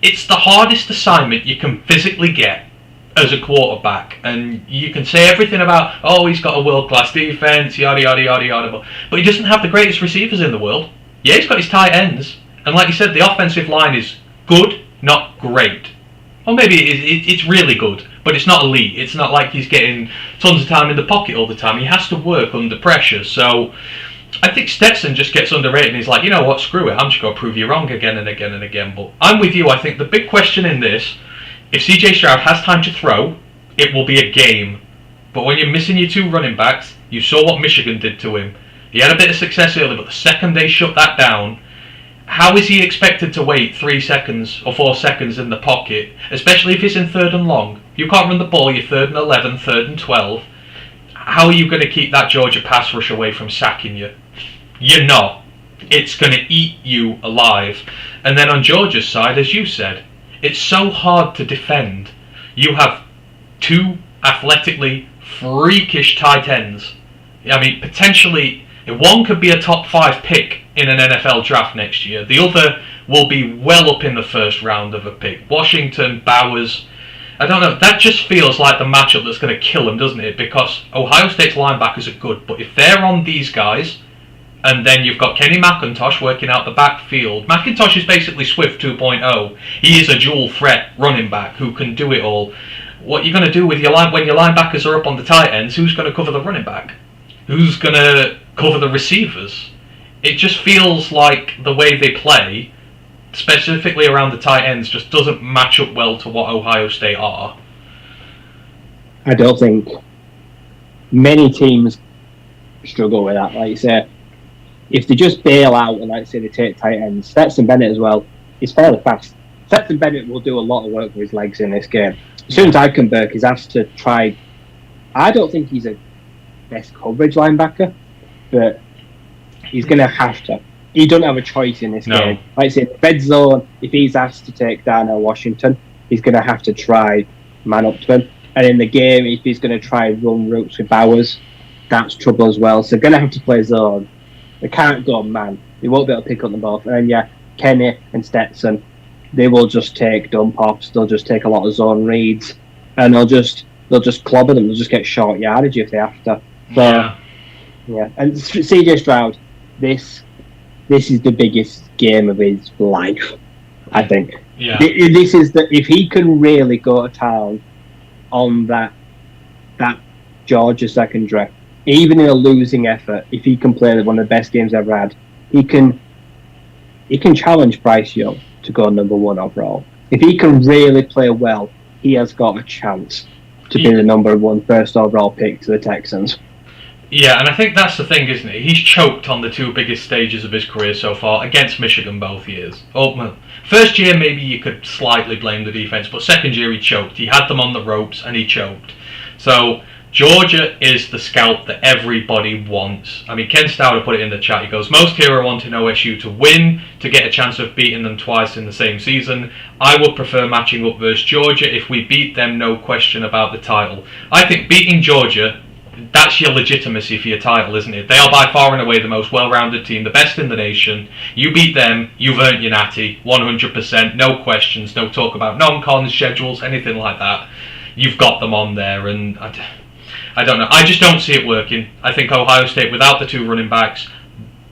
[SPEAKER 1] it's the hardest assignment you can physically get as a quarterback. And you can say everything about, oh, he's got a world-class defense, yada, yada, yada, yada. But he doesn't have the greatest receivers in the world. Yeah, he's got his tight ends. And like you said, the offensive line is good, not great. Or maybe it's really good, but it's not elite. It's not like he's getting tons of time in the pocket all the time. He has to work under pressure. So I think Stetson just gets underrated and he's like, you know what, screw it. I'm just going to prove you wrong again and again and again. But I'm with you. I think the big question in this, if CJ Stroud has time to throw, it will be a game. But when you're missing your 2 running backs, you saw what Michigan did to him. He had a bit of success early, but the second they shut that down, how is he expected to wait 3 seconds or 4 seconds in the pocket, especially if it's in 3rd and long? You can't run the ball, you're 3rd and 11, 3rd and 12. How are you going to keep that Georgia pass rush away from sacking you? You're not. It's going to eat you alive. And then on Georgia's side, as you said, it's so hard to defend. You have 2 athletically freakish tight ends. I mean, potentially, one could be a top 5 pick in an NFL draft next year. The other will be well up in the 1st round of a pick. Washington, Bowers. I don't know. That just feels like the matchup that's going to kill them, doesn't it? Because Ohio State's linebackers are good, but if they're on these guys, and then you've got Kenny McIntosh working out the backfield. McIntosh is basically Swift 2.0. He is a dual threat running back who can do it all. What you're going to do with your when your linebackers are up on the tight ends, who's going to cover the running back? Who's going to cover the receivers? It just feels like the way they play, specifically around the tight ends, just doesn't match up well to what Ohio State are.
[SPEAKER 2] I don't think many teams struggle with that. Like you say, if they just bail out and, like say, they take tight ends, Stetson Bennett as well is fairly fast. Stetson Bennett will do a lot of work with his legs in this game. As soon as Eichenberg is asked to try, I don't think he's a best coverage linebacker, but he's going to have to. He doesn't have a choice in this game. Like I say, red zone, if he's asked to take down Washington, he's going to have to try man up to him. And in the game, if he's going to try run routes with Bowers, that's trouble as well. So they're going to have to play zone. They can't go man. They won't be able to pick up the ball. And yeah, Kenny and Stetson, they will just take dump offs. They'll just take a lot of zone reads, and they'll just clobber them. They'll just get short yardage if they have to. So yeah. And CJ Stroud, this is the biggest game of his life, I think.
[SPEAKER 1] Yeah.
[SPEAKER 2] This is if he can really go to town on that Georgia secondary, even in a losing effort, if he can play one of the best games ever had, he can challenge Bryce Young to go number 1 overall. If he can really play well, he has got a chance to be the number 1 first overall pick to the Texans.
[SPEAKER 1] Yeah, and I think that's the thing, isn't it? He's choked on the two biggest stages of his career so far against Michigan both years. Oh, well, first year maybe you could slightly blame the defense, but second year he choked. He had them on the ropes and he choked. So Georgia is the scalp that everybody wants. I mean, Ken Stouder put it in the chat. He goes, most here are wanting OSU to win to get a chance of beating them twice in the same season. I would prefer matching up versus Georgia. If we beat them, no question about the title. I think beating Georgia, that's your legitimacy for your title, isn't it? They are by far and away the most well-rounded team, the best in the nation. You beat them, you've earned your natty, 100%, no questions, no talk about non-con schedules, anything like that. You've got them on there, and I don't know. I just don't see it working. I think Ohio State, without the two running backs,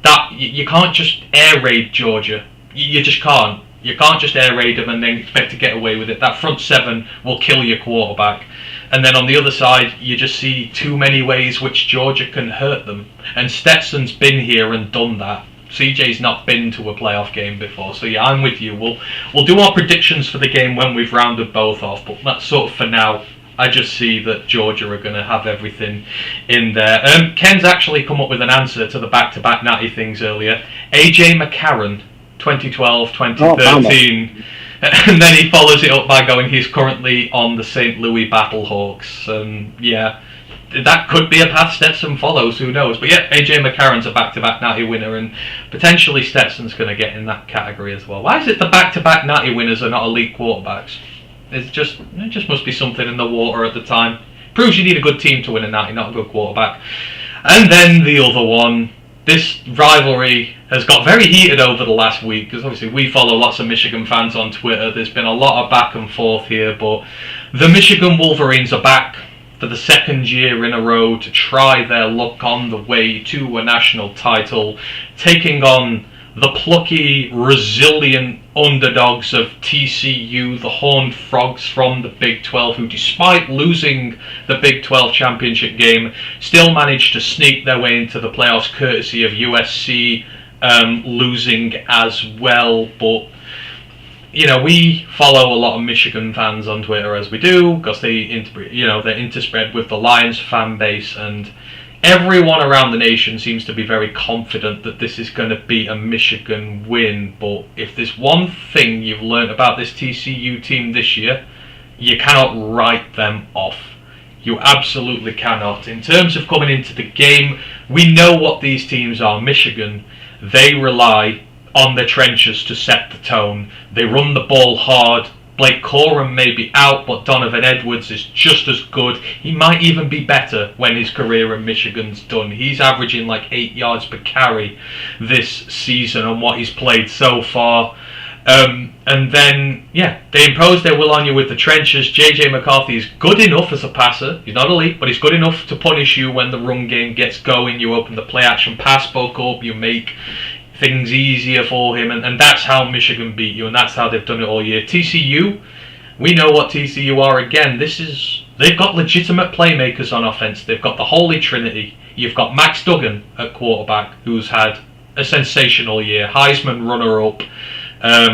[SPEAKER 1] that you can't just air raid Georgia. You just can't. You can't just air raid them and then expect to get away with it. That front seven will kill your quarterback. And then on the other side, you just see too many ways which Georgia can hurt them. And Stetson's been here and done that. CJ's not been to a playoff game before. So yeah, I'm with you. We'll do our predictions for the game when we've rounded both off. But that's sort of for now. I just see that Georgia are going to have everything in there. Ken's actually come up with an answer to the back-to-back natty things earlier. AJ McCarron, 2012, 2013. And then he follows it up by going, he's currently on the St. Louis Battlehawks. Yeah, that could be a path Stetson follows, who knows. But yeah, AJ McCarron's a back-to-back natty winner, and potentially Stetson's going to get in that category as well. Why is it the back-to-back natty winners are not elite quarterbacks? It just must be something in the water at the time. Proves you need a good team to win a natty, not a good quarterback. And then the other one. This rivalry has got very heated over the last week, because obviously we follow lots of Michigan fans on Twitter. There's been a lot of back and forth here, but the Michigan Wolverines are back for the second year in a row to try their luck on the way to a national title, taking on the plucky, resilient underdogs of TCU, the Horned Frogs from the Big 12, who despite losing the Big 12 championship game, still managed to sneak their way into the playoffs courtesy of USC losing as well. But you know, we follow a lot of Michigan fans on Twitter, as we do, because they're interspread with the Lions fan base, and everyone around the nation seems to be very confident that this is going to be a Michigan win. But if there's one thing you've learned about this TCU team this year, you cannot write them off. You absolutely cannot. In terms of coming into the game, we know what these teams are. Michigan, they rely on the trenches to set the tone. They run the ball hard. Blake Corum may be out, but Donovan Edwards is just as good. He might even be better when his career in Michigan's done. He's averaging like 8 yards per carry this season on what he's played so far. And then, yeah, they impose their will on you with the trenches. JJ McCarthy is good enough as a passer. He's not elite, but he's good enough to punish you when the run game gets going. You open the play-action pass book up. You make things easier for him, and that's how Michigan beat you, and that's how they've done it all year. TCU, we know what TCU are again. They've got legitimate playmakers on offense. They've got the Holy Trinity. You've got Max Duggan at quarterback, who's had a sensational year, Heisman runner-up. I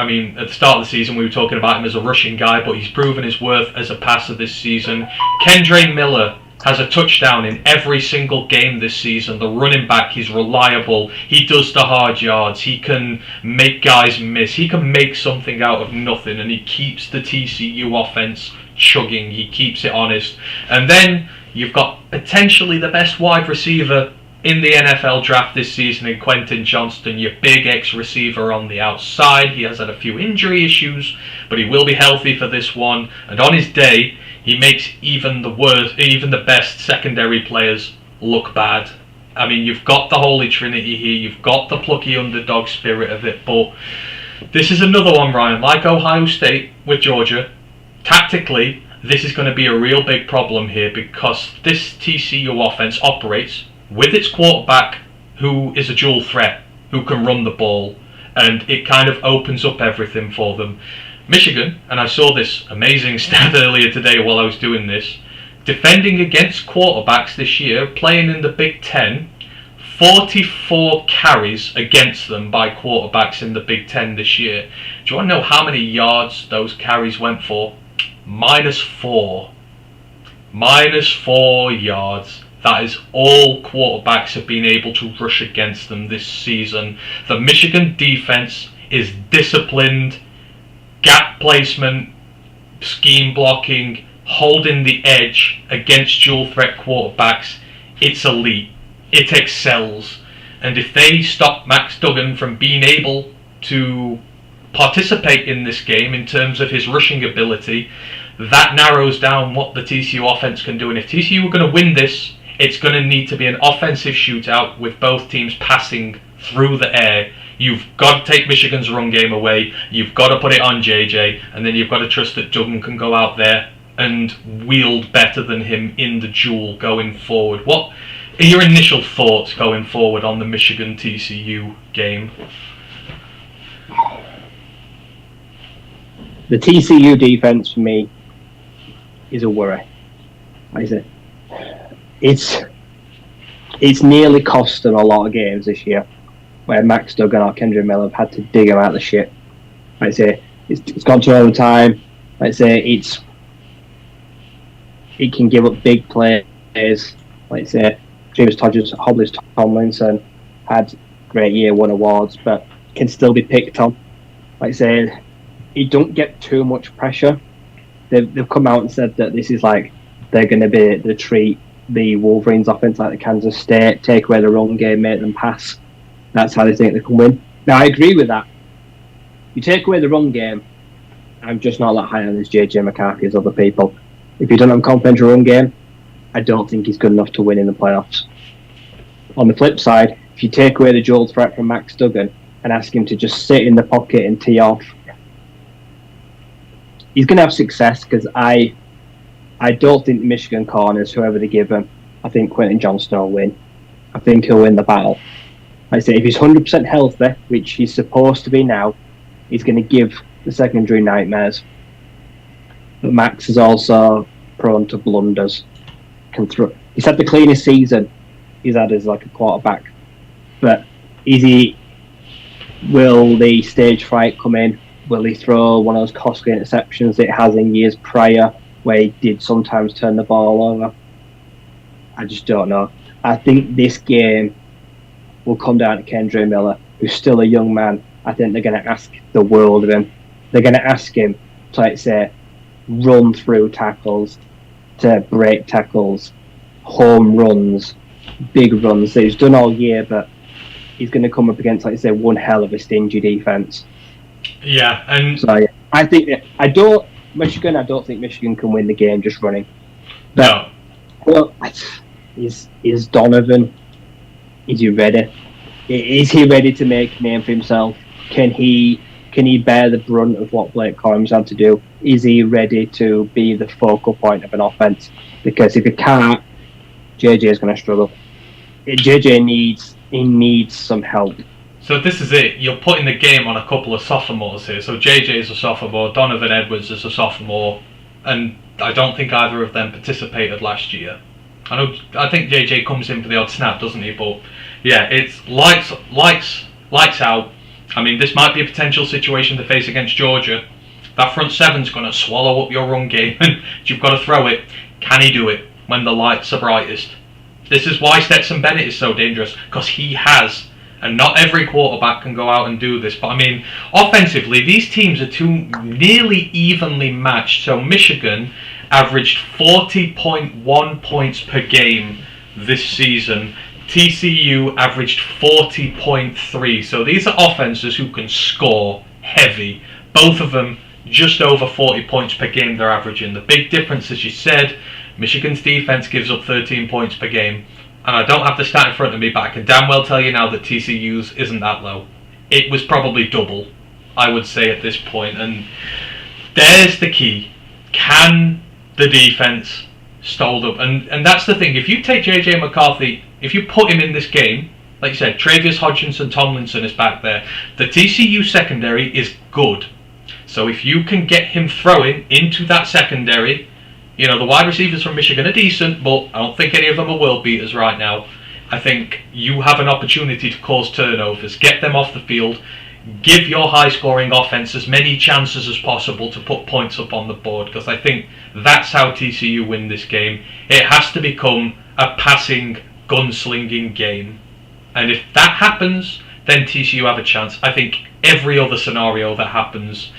[SPEAKER 1] mean, at the start of the season, we were talking about him as a rushing guy, but he's proven his worth as a passer this season. Kendre Miller has a touchdown in every single game this season. The running back, he's reliable. He does the hard yards. He can make guys miss. He can make something out of nothing, and he keeps the TCU offense chugging. He keeps it honest. And then you've got potentially the best wide receiver in the NFL draft this season in Quentin Johnston, your big ex-receiver on the outside. He has had a few injury issues, but he will be healthy for this one. And on his day, he makes even the best secondary players look bad. I mean, you've got the Holy Trinity here, you've got the plucky underdog spirit of it, but this is another one, Ryan. Like Ohio State with Georgia, tactically, this is going to be a real big problem here, because this TCU offense operates with its quarterback, who is a dual threat, who can run the ball, and it kind of opens up everything for them. Michigan, and I saw this amazing stat earlier today while I was doing this, defending against quarterbacks this year, playing in the Big Ten, 44 carries against them by quarterbacks in the Big Ten this year. Do you want to know how many yards those carries went for? -4. -4 yards. That is all quarterbacks have been able to rush against them this season. The Michigan defense is disciplined, gap placement, scheme blocking, holding the edge against dual threat quarterbacks. It's elite. It excels. And if they stop Max Duggan from being able to participate in this game in terms of his rushing ability, that narrows down what the TCU offense can do. And if TCU are going to win this, it's going to need to be an offensive shootout with both teams passing through the air. You've got to take Michigan's run game away. You've got to put it on JJ, and then you've got to trust that Duggan can go out there and wield better than him in the duel going forward. What are your initial thoughts going forward on the Michigan TCU game?
[SPEAKER 2] The TCU defense for me is a worry. Like I said, it's nearly cost them a lot of games this year, where Max Duggan or Kendra Miller have had to dig him out of the shit. Like I say, it's gone to overtime. Like I say, it can give up big plays. Like I say, James Hobbs Tomlinson had a great year, won awards, but can still be picked on. Like I say, he don't get too much pressure. They've come out and said that this is like they're going to be the treat the Wolverines offense like the Kansas State, take away the run game, make them pass. That's how they think they can win. Now I agree with that. You take away the run game, I'm just not that high on this JJ McCarthy as other people. If you don't have confidence in run game, I don't think he's good enough to win in the playoffs. On the flip side, if you take away the dual threat from Max Duggan and ask him to just sit in the pocket and tee off, he's going to have success, because I don't think the Michigan corners, whoever they give him, I think Quentin Johnston will win. I think he'll win the battle. Like I say, if he's 100% healthy, which he's supposed to be now, he's going to give the secondary nightmares. But Max is also prone to blunders. He's had the cleanest season he's had as like a quarterback. But will the stage fright come in? Will he throw one of those costly interceptions that it has in years prior, where he did sometimes turn the ball over? I just don't know. I think this game will come down to Kendra Miller, who's still a young man. I think they're going to ask the world of him. They're going to ask him to, like say, run through tackles, to break tackles, home runs, big runs that he's done all year, but he's going to come up against, like I say, one hell of a stingy defense.
[SPEAKER 1] Yeah, and
[SPEAKER 2] so yeah, I don't think Michigan can win the game just running. But, no. Well, is Donovan? Is he ready? Is he ready to make a name for himself? Can he bear the brunt of what Blake Corum's had to do? Is he ready to be the focal point of an offense? Because if he can't, JJ is going to struggle. JJ needs some help.
[SPEAKER 1] So this is it. You're putting the game on a couple of sophomores here. So JJ is a sophomore, Donovan Edwards is a sophomore, and I don't think either of them participated last year. I think JJ comes in for the odd snap, doesn't he? But yeah, it's lights out. I mean, this might be a potential situation to face against Georgia. That front seven's going to swallow up your run game, and you've got to throw it. Can he do it when the lights are brightest? This is why Stetson Bennett is so dangerous, because he has. And not every quarterback can go out and do this. But I mean, offensively, these teams are nearly evenly matched. So Michigan averaged 40.1 points per game this season. TCU averaged 40.3. So these are offenses who can score heavy. Both of them just over 40 points per game they're averaging. The big difference, as you said, Michigan's defense gives up 13 points per game. And I don't have the stat in front of me, but I can damn well tell you now that TCU's isn't that low. It was probably double, I would say, at this point. And there's the key. Can the defense hold up? And that's the thing. If you take JJ McCarthy, if you put him in this game, like you said, Travius Hodgkinson Tomlinson is back there. The TCU secondary is good. So if you can get him throwing into that secondary, you know, the wide receivers from Michigan are decent, but I don't think any of them are world beaters right now. I think you have an opportunity to cause turnovers, get them off the field, give your high-scoring offense as many chances as possible to put points up on the board, because I think that's how TCU win this game. It has to become a passing, gunslinging game. And if that happens, then TCU have a chance. I think every other scenario that happens,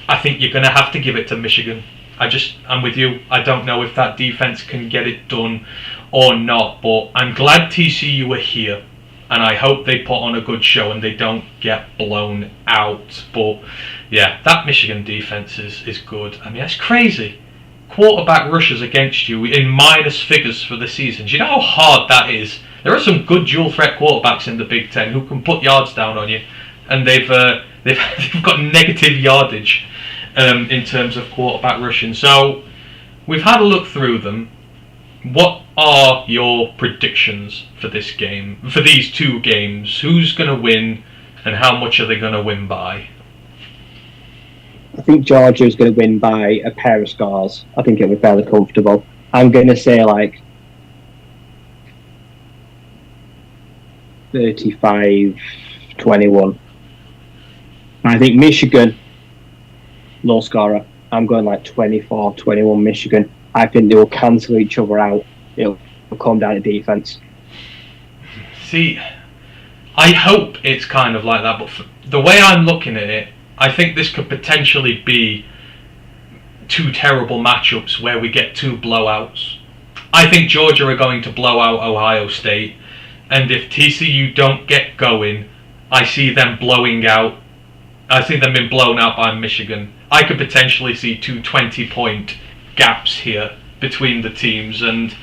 [SPEAKER 1] I think you're going to have to give it to Michigan. I'm with you. I don't know if that defense can get it done or not, but I'm glad TCU are here. And I hope they put on a good show and they don't get blown out. But yeah, that Michigan defense is good. I mean, that's crazy. Quarterback rushes against you in minus figures for the season. Do you know how hard that is? There are some good dual threat quarterbacks in the Big Ten who can put yards down on you, and they've got negative yardage in terms of quarterback rushing. So we've had a look through them. What are your predictions for this game, for these two games? Who's going to win, and how much are they going to win by?
[SPEAKER 2] I think Georgia is going to win by a pair of scores. I think it'll be fairly comfortable. I'm going to say like 35-21. I think Michigan, low scorer. I'm going like 24-21 Michigan. I think they will cancel each other out. It'll come down to defense.
[SPEAKER 1] See, I hope it's kind of like that, but the way I'm looking at it, I think this could potentially be two terrible matchups where we get two blowouts. I think Georgia are going to blow out Ohio State, and if TCU don't get going, I see them blowing out. I see them being blown out by Michigan. I could potentially see two 20-point gaps here between the teams, and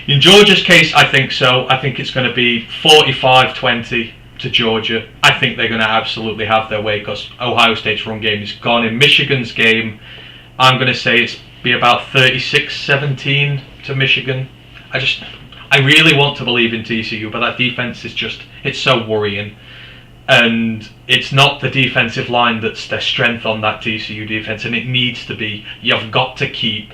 [SPEAKER 1] in Georgia's case, I think so. I think it's going to be 45-20 to Georgia. I think they're going to absolutely have their way because Ohio State's run game is gone. In Michigan's game, I'm going to say it's be about 36-17 to Michigan. I really want to believe in TCU, but that defense is it's so worrying. And it's not the defensive line that's their strength on that TCU defense, and it needs to be. You've got to keep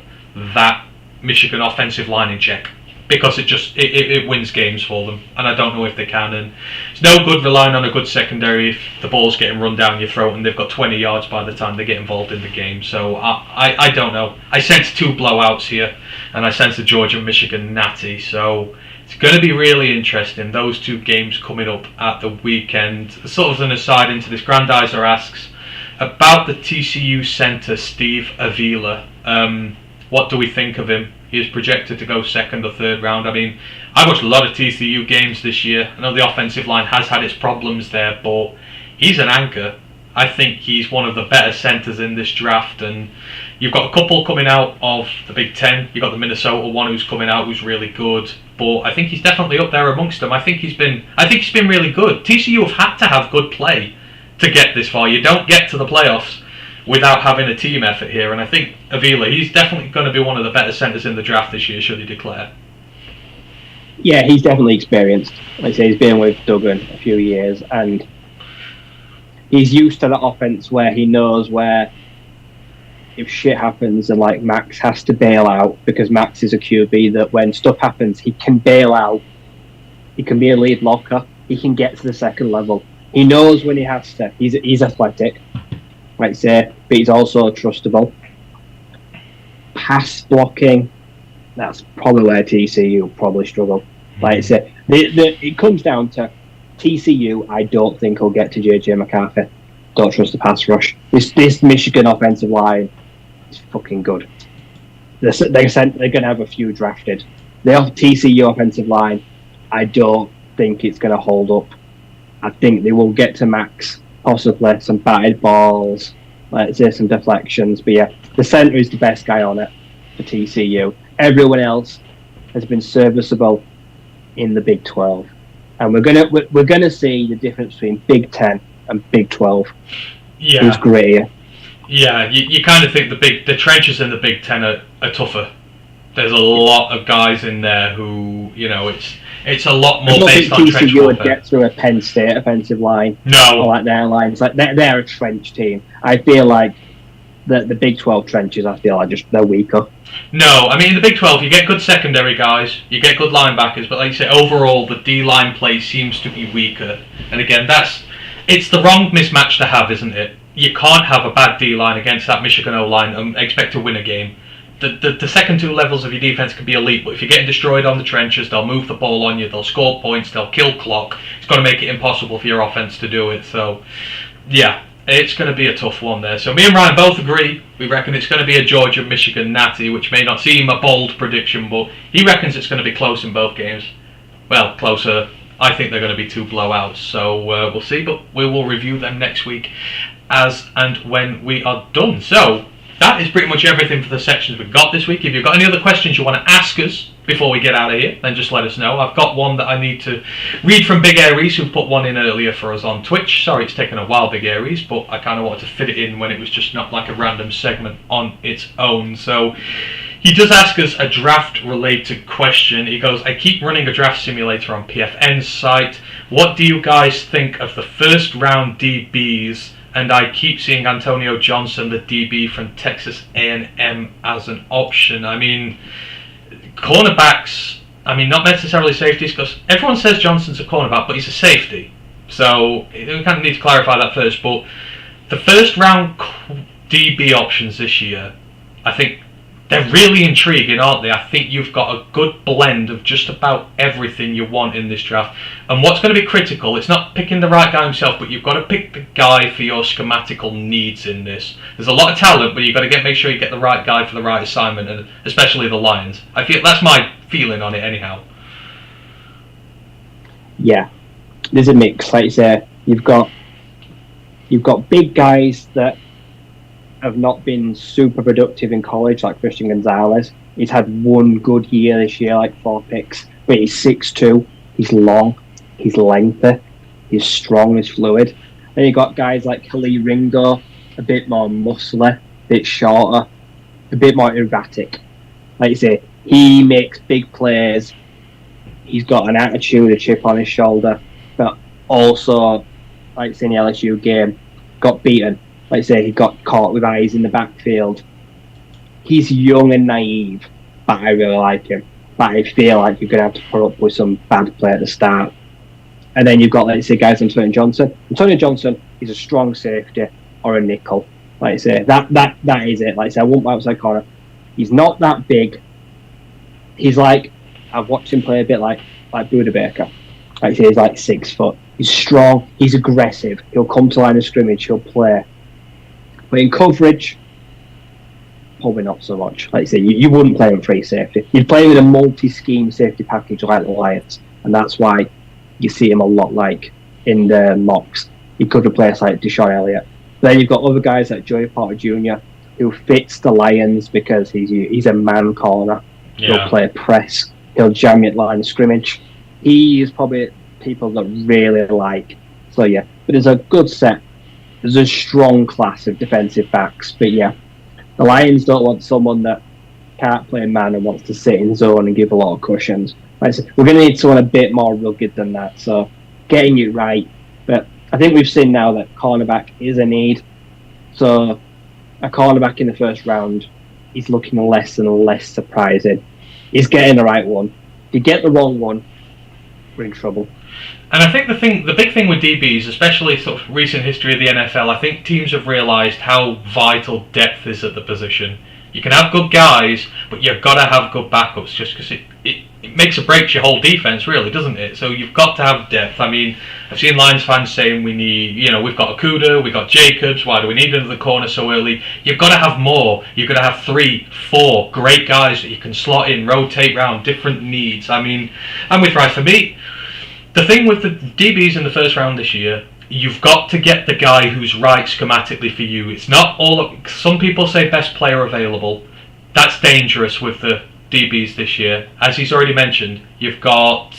[SPEAKER 1] that Michigan offensive line in check, because it wins games for them, and I don't know if they can. And it's no good relying on a good secondary if the ball's getting run down your throat and they've got 20 yards by the time they get involved in the game. So I don't know. I sense two blowouts here, and I sense a Georgia-Michigan natty. So it's going to be really interesting, those two games coming up at the weekend. Sort of an aside into this, Grandizer asks about the TCU center Steve Avila. What do we think of him? He is projected to go second or third round. I mean, I watched a lot of TCU games this year. I know the offensive line has had its problems there, but he's an anchor. I think he's one of the better centers in this draft, and you've got a couple coming out of the Big Ten. You've got the Minnesota one who's coming out who's really good, but I think he's definitely up there amongst them. I think he's been really good. TCU have had to have good play to get this far. You don't get to the playoffs without having a team effort here, and I think Avila, he's definitely going to be one of the better centers in the draft this year, should he declare.
[SPEAKER 2] Yeah, he's definitely experienced. Like I say, he's been with Duggan a few years, and he's used to that offense where he knows where if shit happens and like Max has to bail out, because Max is a QB that when stuff happens, he can bail out. He can be a lead blocker. He can get to the second level. He knows when he has to. He's athletic, like I say, but he's also trustable. Pass blocking, that's probably where TCU probably struggle. Like I say, it comes down to TCU. I don't think he'll get to JJ McCarthy. Don't trust the pass rush. This Michigan offensive line is fucking good. They're going to have a few drafted. The TCU offensive line, I don't think it's going to hold up. I think they will get to Max, possibly some batted balls, let's say some deflections. But yeah, the center is the best guy on it for TCU. Everyone else has been serviceable in the Big 12, and we're gonna see the difference between Big 10 and Big 12.
[SPEAKER 1] Yeah,
[SPEAKER 2] it's great here.
[SPEAKER 1] Yeah, you kind of think the trenches in the Big 10 are tougher. There's a lot of guys in there who, it's a lot more based on trench warfare. I don't think TCU would get through a Penn State offensive line.
[SPEAKER 2] No. Or like their lines. Like they're a trench team. I feel like the Big 12 trenches, they're weaker.
[SPEAKER 1] No, I mean, in the Big 12, you get good secondary guys, you get good linebackers, but like you say, overall, the D-line play seems to be weaker. And again, it's the wrong mismatch to have, isn't it? You can't have a bad D-line against that Michigan O-line and expect to win a game. the second two levels of your defense can be elite, but if you're getting destroyed on the trenches, they'll move the ball on you, they'll score points, they'll kill clock. It's going to make it impossible for your offense to do it. So, yeah, it's going to be a tough one there. So me and Ryan both agree. We reckon it's going to be a Georgia-Michigan natty, which may not seem a bold prediction, but he reckons it's going to be close in both games. Well, closer. I think they're going to be 2 blowouts. So we'll see, but we will review them next week as and when we are done. So that is pretty much everything for the sections we've got this week. If you've got any other questions you want to ask us before we get out of here, then just let us know. I've got one that I need to read from Big Aries, who put one in earlier for us on Twitch. Sorry it's taken a while, Big Aries, but I kind of wanted to fit it in when it was just not like a random segment on its own. So he does ask us a draft-related question. He goes, I keep running a draft simulator on PFN's site. What do you guys think of the first-round DBs? And I keep seeing Antonio Johnson, the DB from Texas A&M, as an option. I mean, cornerbacks, not necessarily safeties, because everyone says Johnson's a cornerback, but he's a safety. So we kind of need to clarify that first. But the first-round DB options this year, I think they're really intriguing, aren't they? I think you've got a good blend of just about everything you want in this draft. And what's going to be critical, it's not picking the right guy himself, but you've got to pick the guy for your schematical needs in this. There's a lot of talent, but you've got to make sure you get the right guy for the right assignment, and especially the Lions. I feel that's my feeling on it anyhow.
[SPEAKER 2] Yeah, there's a mix. Like you say, you've got big guys that have not been super productive in college, like Christian Gonzalez. He's had one good year this year, like 4 picks, but he's 6'2", he's long, he's lengthy, he's strong, he's fluid. Then you've got guys like Khalil Ringo, a bit more muscular, a bit shorter, a bit more erratic. Like you say, he makes big plays, he's got an attitude, a chip on his shoulder, but also, like you say in the LSU game, got beaten. Like I say, he got caught with eyes in the backfield. He's young and naive, but I really like him. But I feel like you're going to have to put up with some bad play at the start. And then you've got, like I say, guys like Antonio Johnson. Antonio Johnson is a strong safety or a nickel. Like I say, that is it. Like I say, I won't outside corner. He's not that big. He's like, I've watched him play a bit like Buda Baker. Like I say, he's like 6 foot. He's strong. He's aggressive. He'll come to line of scrimmage. He'll play. But in coverage, probably not so much. Like I say, you wouldn't play him free safety. You'd play him in a multi-scheme safety package like the Lions, and that's why you see him a lot like in the mocks. He could replace like Deshaun Elliott. Then you've got other guys like Joey Porter Jr. who fits the Lions because he's a man corner. Yeah. He'll play press. He'll jam you at line of scrimmage. He is probably people that really like. So yeah, but there's a good set. There's a strong class of defensive backs, but yeah, the Lions don't want someone that can't play man and wants to sit in zone and give a lot of cushions. Like I said, we're going to need someone a bit more rugged than that, so getting it right. But I think we've seen now that cornerback is a need, so a cornerback in the first round is looking less and less surprising. He's getting the right one. If you get the wrong one, we're in trouble.
[SPEAKER 1] And I think the big thing with DBs, especially sort of recent history of the NFL, I think teams have realised how vital depth is at the position. You can have good guys, but you've got to have good backups, just because it makes or breaks your whole defence, really, doesn't it? So you've got to have depth. I mean, I've seen Lions fans saying we've got Okuda, we've got Jacobs, why do we need another corner so early? You've got to have more. You've got to have 3, 4 great guys that you can slot in, rotate round, different needs. I mean, I'm with Ryan. For me, the thing with the DBs in the first round this year, you've got to get the guy who's right schematically for you. It's not all. Some people say best player available. That's dangerous with the DBs this year. As he's already mentioned, you've got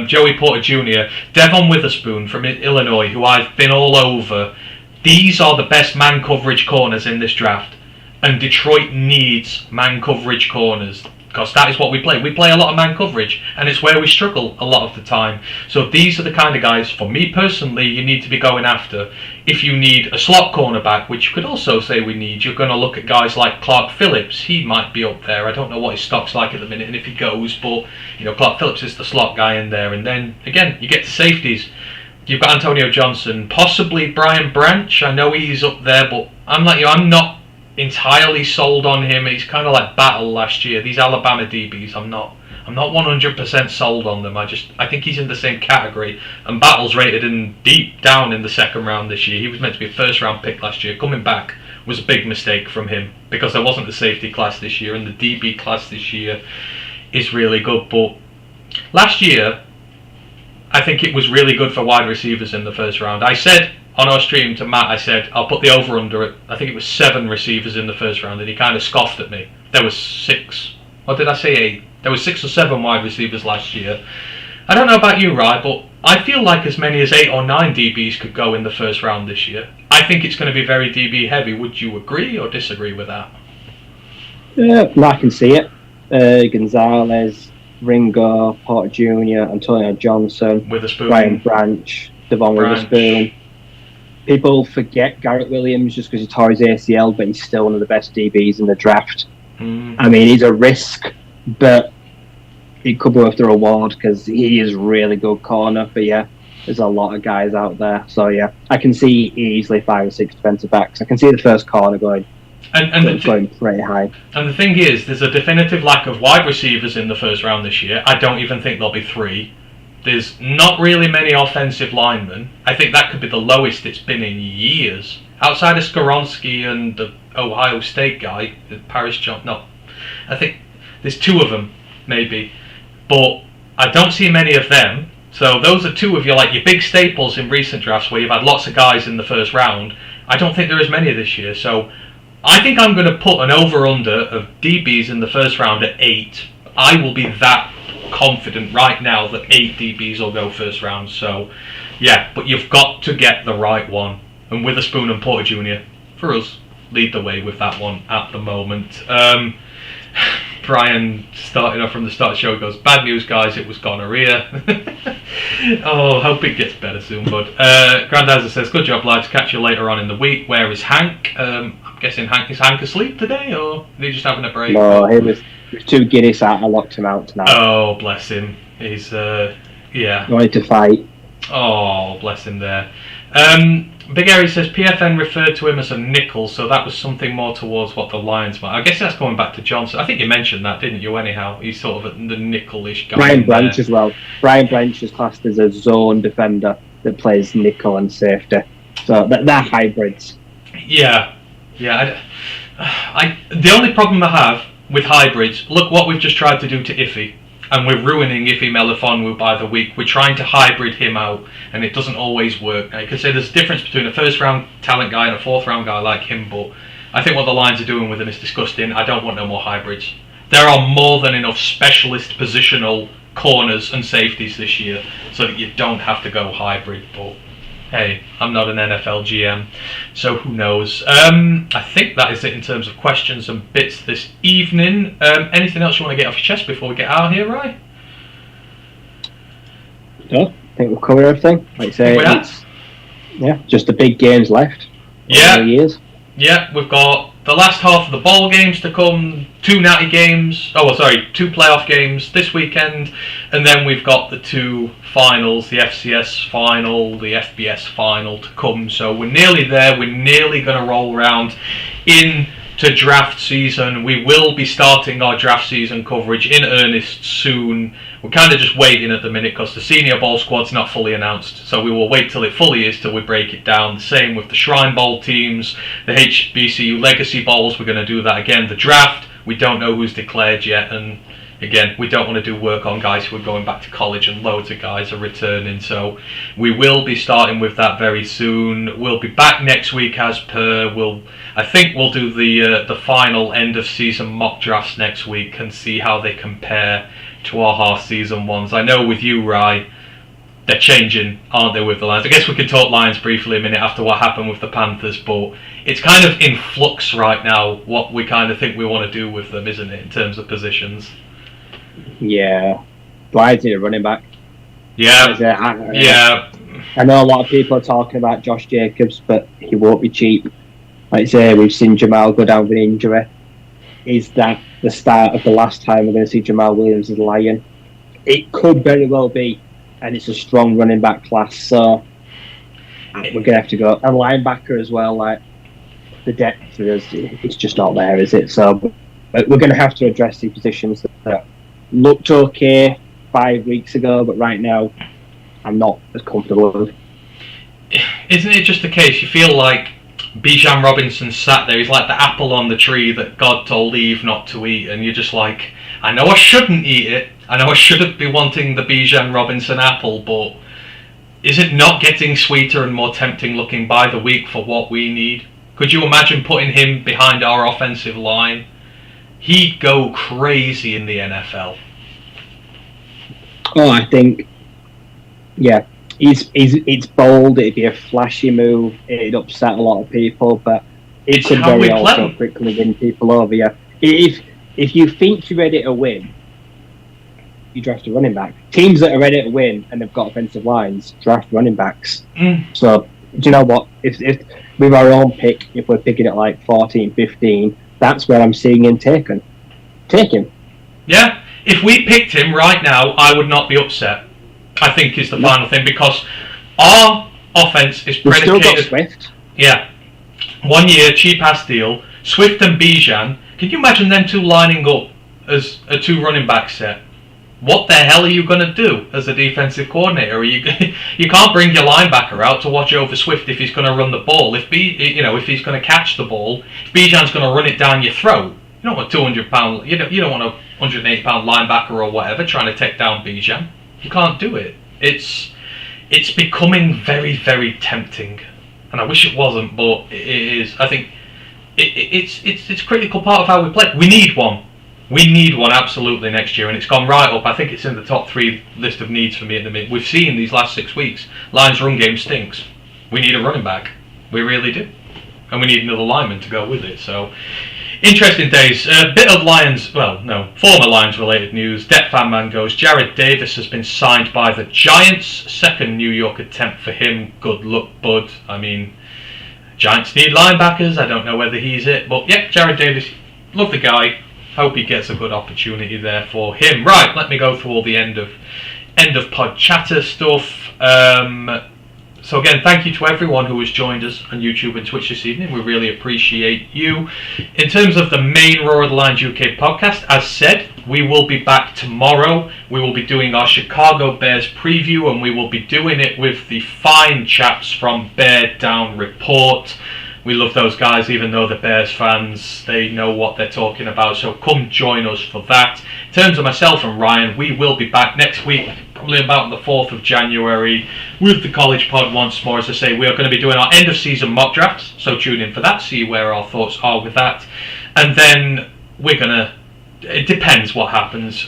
[SPEAKER 1] Joey Porter Jr., Devon Witherspoon from Illinois, who I've been all over. These are the best man coverage corners in this draft. And Detroit needs man coverage corners, because that is what we play. We play a lot of man coverage, and it's where we struggle a lot of the time. So these are the kind of guys, for me personally, you need to be going after. If you need a slot cornerback, which you could also say we need, you're going to look at guys like Clark Phillips. He might be up there. I don't know what his stock's like at the minute and if he goes, but Clark Phillips is the slot guy in there. And then, again, you get to safeties. You've got Antonio Johnson, possibly Brian Branch. I know he's up there, but I'm like you, I'm not entirely sold on him. He's kind of like Battle last year. These Alabama DBs, I'm not 100% sold on them. I think he's in the same category. And Battle's rated in deep down in the second round this year. He was meant to be a first round pick last year. Coming back was a big mistake from him because there wasn't a safety class this year, and the DB class this year is really good. But last year, I think it was really good for wide receivers in the first round. I said on our stream to Matt, I said I'll put the over under it. I think it was 7 receivers in the first round, and he kind of scoffed at me. There was 6, or did I say 8? There was 6 or 7 wide receivers last year. I don't know about you, Rye, but I feel like as many as 8 or 9 DBs could go in the first round this year. I think it's going to be very DB heavy. Would you agree or disagree with that?
[SPEAKER 2] Yeah, I can see it. Gonzalez, Ringo, Porter Jr., Antonio Johnson,
[SPEAKER 1] Witherspoon,
[SPEAKER 2] Ryan Branch, Devon Witherspoon. People forget Garrett Williams just because he tore his ACL, but he's still one of the best DBs in the draft. I mean, he's a risk, but it could be worth the reward because he is really good corner. But yeah, there's a lot of guys out there. So yeah, I can see easily 5 or 6 defensive backs. I can see the first corner going pretty high.
[SPEAKER 1] And the thing is, there's a definitive lack of wide receivers in the first round this year. I don't even think there'll be 3. There's not really many offensive linemen. I think that could be the lowest it's been in years. Outside of Skoronski and the Ohio State guy, Paris John. No, I think there's 2 of them, maybe. But I don't see many of them. So those are 2 of your big staples in recent drafts where you've had lots of guys in the first round. I don't think there is many this year. So I think I'm going to put an over-under of DBs in the first round at 8. I will be that confident right now that 8 DBs will go first round. So yeah, but you've got to get the right one. And Witherspoon and Porter Jr., for us, lead the way with that one at the moment. Brian, starting off from the start of the show, goes, bad news guys, it was gonorrhea. Oh, hope it gets better soon, bud. Grandazza says, good job lads, catch you later on in the week. Where is Hank? I'm guessing is Hank asleep today, or is he just having a break?
[SPEAKER 2] No, he was too giddy, so I locked him out tonight.
[SPEAKER 1] Oh, bless him. He's yeah,
[SPEAKER 2] he wanted to fight.
[SPEAKER 1] Oh, bless him there. Big Harry says PFN referred to him as a nickel, so that was something more towards what the Lions might. I guess that's going back to Johnson. I think you mentioned that, didn't you? Anyhow, he's sort of the nickel-ish guy.
[SPEAKER 2] Brian Branch as well. Brian Branch is classed as a zone defender that plays nickel and safety. So they're hybrids.
[SPEAKER 1] Yeah. The only problem I have with hybrids, look what we've just tried to do to Iffy. And we're ruining Iffy Melifonwu by the week. We're trying to hybrid him out, and it doesn't always work. I could say there's a difference between a first-round talent guy and a fourth-round guy like him, but I think what the Lions are doing with him is disgusting. I don't want no more hybrids. There are more than enough specialist positional corners and safeties this year so that you don't have to go hybrid, but hey, I'm not an NFL GM, so who knows. I think that is it in terms of questions and bits this evening. Anything else you want to get off your chest before we get out of here, Ryan?
[SPEAKER 2] No, I think we've covered everything. Like I say, just the big games left.
[SPEAKER 1] Yeah, we've got the last half of the bowl games to come, 2 natty games, 2 playoff games this weekend, and then we've got the 2 finals, the FCS final, the FBS final to come. So we're nearly there. We're nearly going to roll around into draft season. We will be starting our draft season coverage in earnest soon. We're kind of just waiting at the minute because the senior bowl squad's not fully announced, so we will wait till it fully is till we break it down. The same with the Shrine Bowl teams, the HBCU Legacy Bowls. We're going to do that again. The draft, we don't know who's declared yet, and again, we don't want to do work on guys who are going back to college, and loads of guys are returning, so we will be starting with that very soon. We'll be back next week as per. I think we'll do the final end of season mock drafts next week and see how they compare to our half season ones. I know with you, Rye, they're changing, aren't they, with the Lions? I guess we can talk Lions briefly a minute after what happened with the Panthers, but it's kind of in flux right now what we kind of think we want to do with them, isn't it, in terms of positions?
[SPEAKER 2] Yeah. Lions need a running back.
[SPEAKER 1] Yeah.
[SPEAKER 2] I know a lot of people are talking about Josh Jacobs, but he won't be cheap. Like I say, we've seen Jamal go down with an injury. Is that the start of the last time we're going to see Jamal Williams as a Lion? It could very well be, and it's a strong running back class, so we're going to have to go. A linebacker as well, the depth for us, it's just not there, is it? So we're going to have to address the positions that looked okay 5 weeks ago, but right now I'm not as comfortable with.
[SPEAKER 1] Isn't it just the case? You feel like Bijan Robinson sat there. He's like the apple on the tree that God told Eve not to eat, and you're just like, I know I shouldn't eat it. I know I shouldn't be wanting the Bijan Robinson apple, but is it not getting sweeter and more tempting looking by the week for what we need? Could you imagine putting him behind our offensive line? He'd go crazy in the NFL.
[SPEAKER 2] Oh, I think, yeah, it's bold. It'd be a flashy move. It'd upset a lot of people, but it could very also quickly win people over. Yeah, if you think you're ready to win, you draft a running back. Teams that are ready to win and they've got offensive lines draft running backs. So do you know what? If with our own pick, if we're picking at like 14, 15, that's where I'm seeing him taken. Take him.
[SPEAKER 1] Yeah. If we picked him right now, I would not be upset. I think is the final thing, because our offense is predicated.
[SPEAKER 2] We've still got Swift.
[SPEAKER 1] Yeah. 1 year, cheap ass deal. Swift and Bijan. Can you imagine them two lining up as a two running back set? What the hell are you going to do as a defensive coordinator? Are you can't bring your linebacker out to watch over Swift if he's going to run the ball. If he's going to catch the ball, if Bijan's going to run it down your throat. You don't want 200 pound. You don't want a 180 pound linebacker or whatever trying to take down Bijan. You can't do it. It's becoming very, very tempting, and I wish it wasn't, but it is. I think it's a critical part of how we play. We need one. We need one absolutely next year, and it's gone right up. I think it's in the top 3 list of needs for me at the minute. We've seen these last 6 weeks, Lions' run game stinks. We need a running back. We really do, and we need another lineman to go with it. So. Interesting days. A bit of former Lions related news. Det Fan Man goes, Jared Davis has been signed by the Giants. Second New York attempt for him. Good luck, bud. I mean, Giants need linebackers. I don't know whether he's it. But yeah, Jared Davis, love the guy. Hope he gets a good opportunity there for him. Right, let me go through all the end of pod chatter stuff. So again, thank you to everyone who has joined us on YouTube and Twitch this evening. We really appreciate you. In terms of the main Roar of the Lions UK podcast, as said, we will be back tomorrow. We will be doing our Chicago Bears preview, and we will be doing it with the fine chaps from Bear Down Report. We love those guys, even though the Bears fans, they know what they're talking about. So come join us for that. In terms of myself and Ryan, we will be back next week, probably about the 4th of January, with the College Pod once more. As I say, we are going to be doing our end of season mock drafts, so tune in for that, see where our thoughts are with that. And then we're going to, it depends what happens.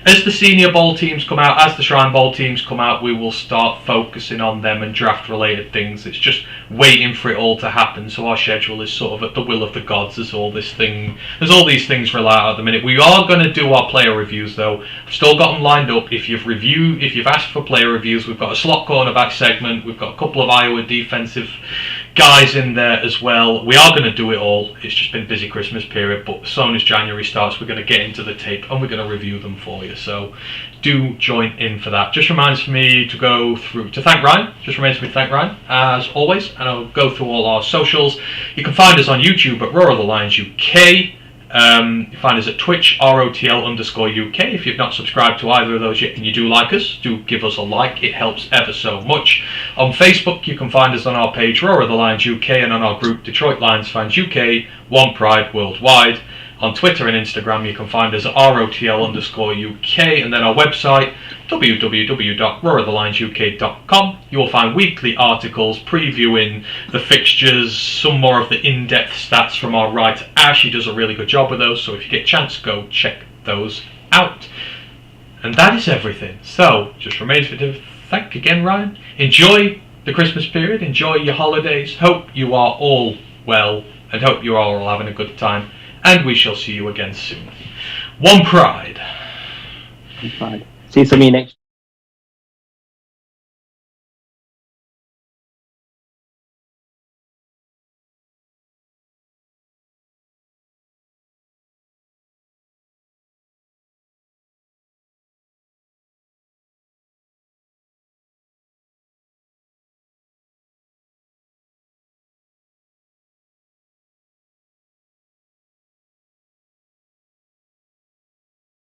[SPEAKER 1] As the Senior Bowl teams come out, as the Shrine Bowl teams come out, we will start focusing on them and draft related things. It's just waiting for it all to happen, so our schedule is sort of at the will of the gods. There's all these things rely out at the minute. We are going to do our player reviews though. I've still got them lined up. If you've asked for player reviews, we've got a slot cornerback segment, we've got a couple of Iowa defensive guys in there as well. We are going to do it all. It's just been a busy Christmas period, but as soon as January starts, we're going to get into the tape and we're going to review them for you. So do join in for that. Just reminds me to thank Ryan. As always, and I'll go through all our socials. You can find us on YouTube at Roar of the Lions UK. You find us at Twitch, ROTL_UK. If you've not subscribed to either of those yet and you do like us, do give us a like. It helps ever so much. On Facebook, you can find us on our page, Roar of the Lions UK, and on our group, Detroit Lions Fans UK, One Pride Worldwide. On Twitter and Instagram, you can find us at ROTL_UK, and then our website, www.roarofthelionsuk.com. You will find weekly articles previewing the fixtures, some more of the in-depth stats from our writer Ash. He does a really good job with those, so if you get a chance, go check those out. And that is everything. So, just remains for to thank again, Ryan. Enjoy the Christmas period, enjoy your holidays. Hope you are all well, and hope you are all having a good time. And we shall see you again soon. One Pride.
[SPEAKER 2] One Pride. See you next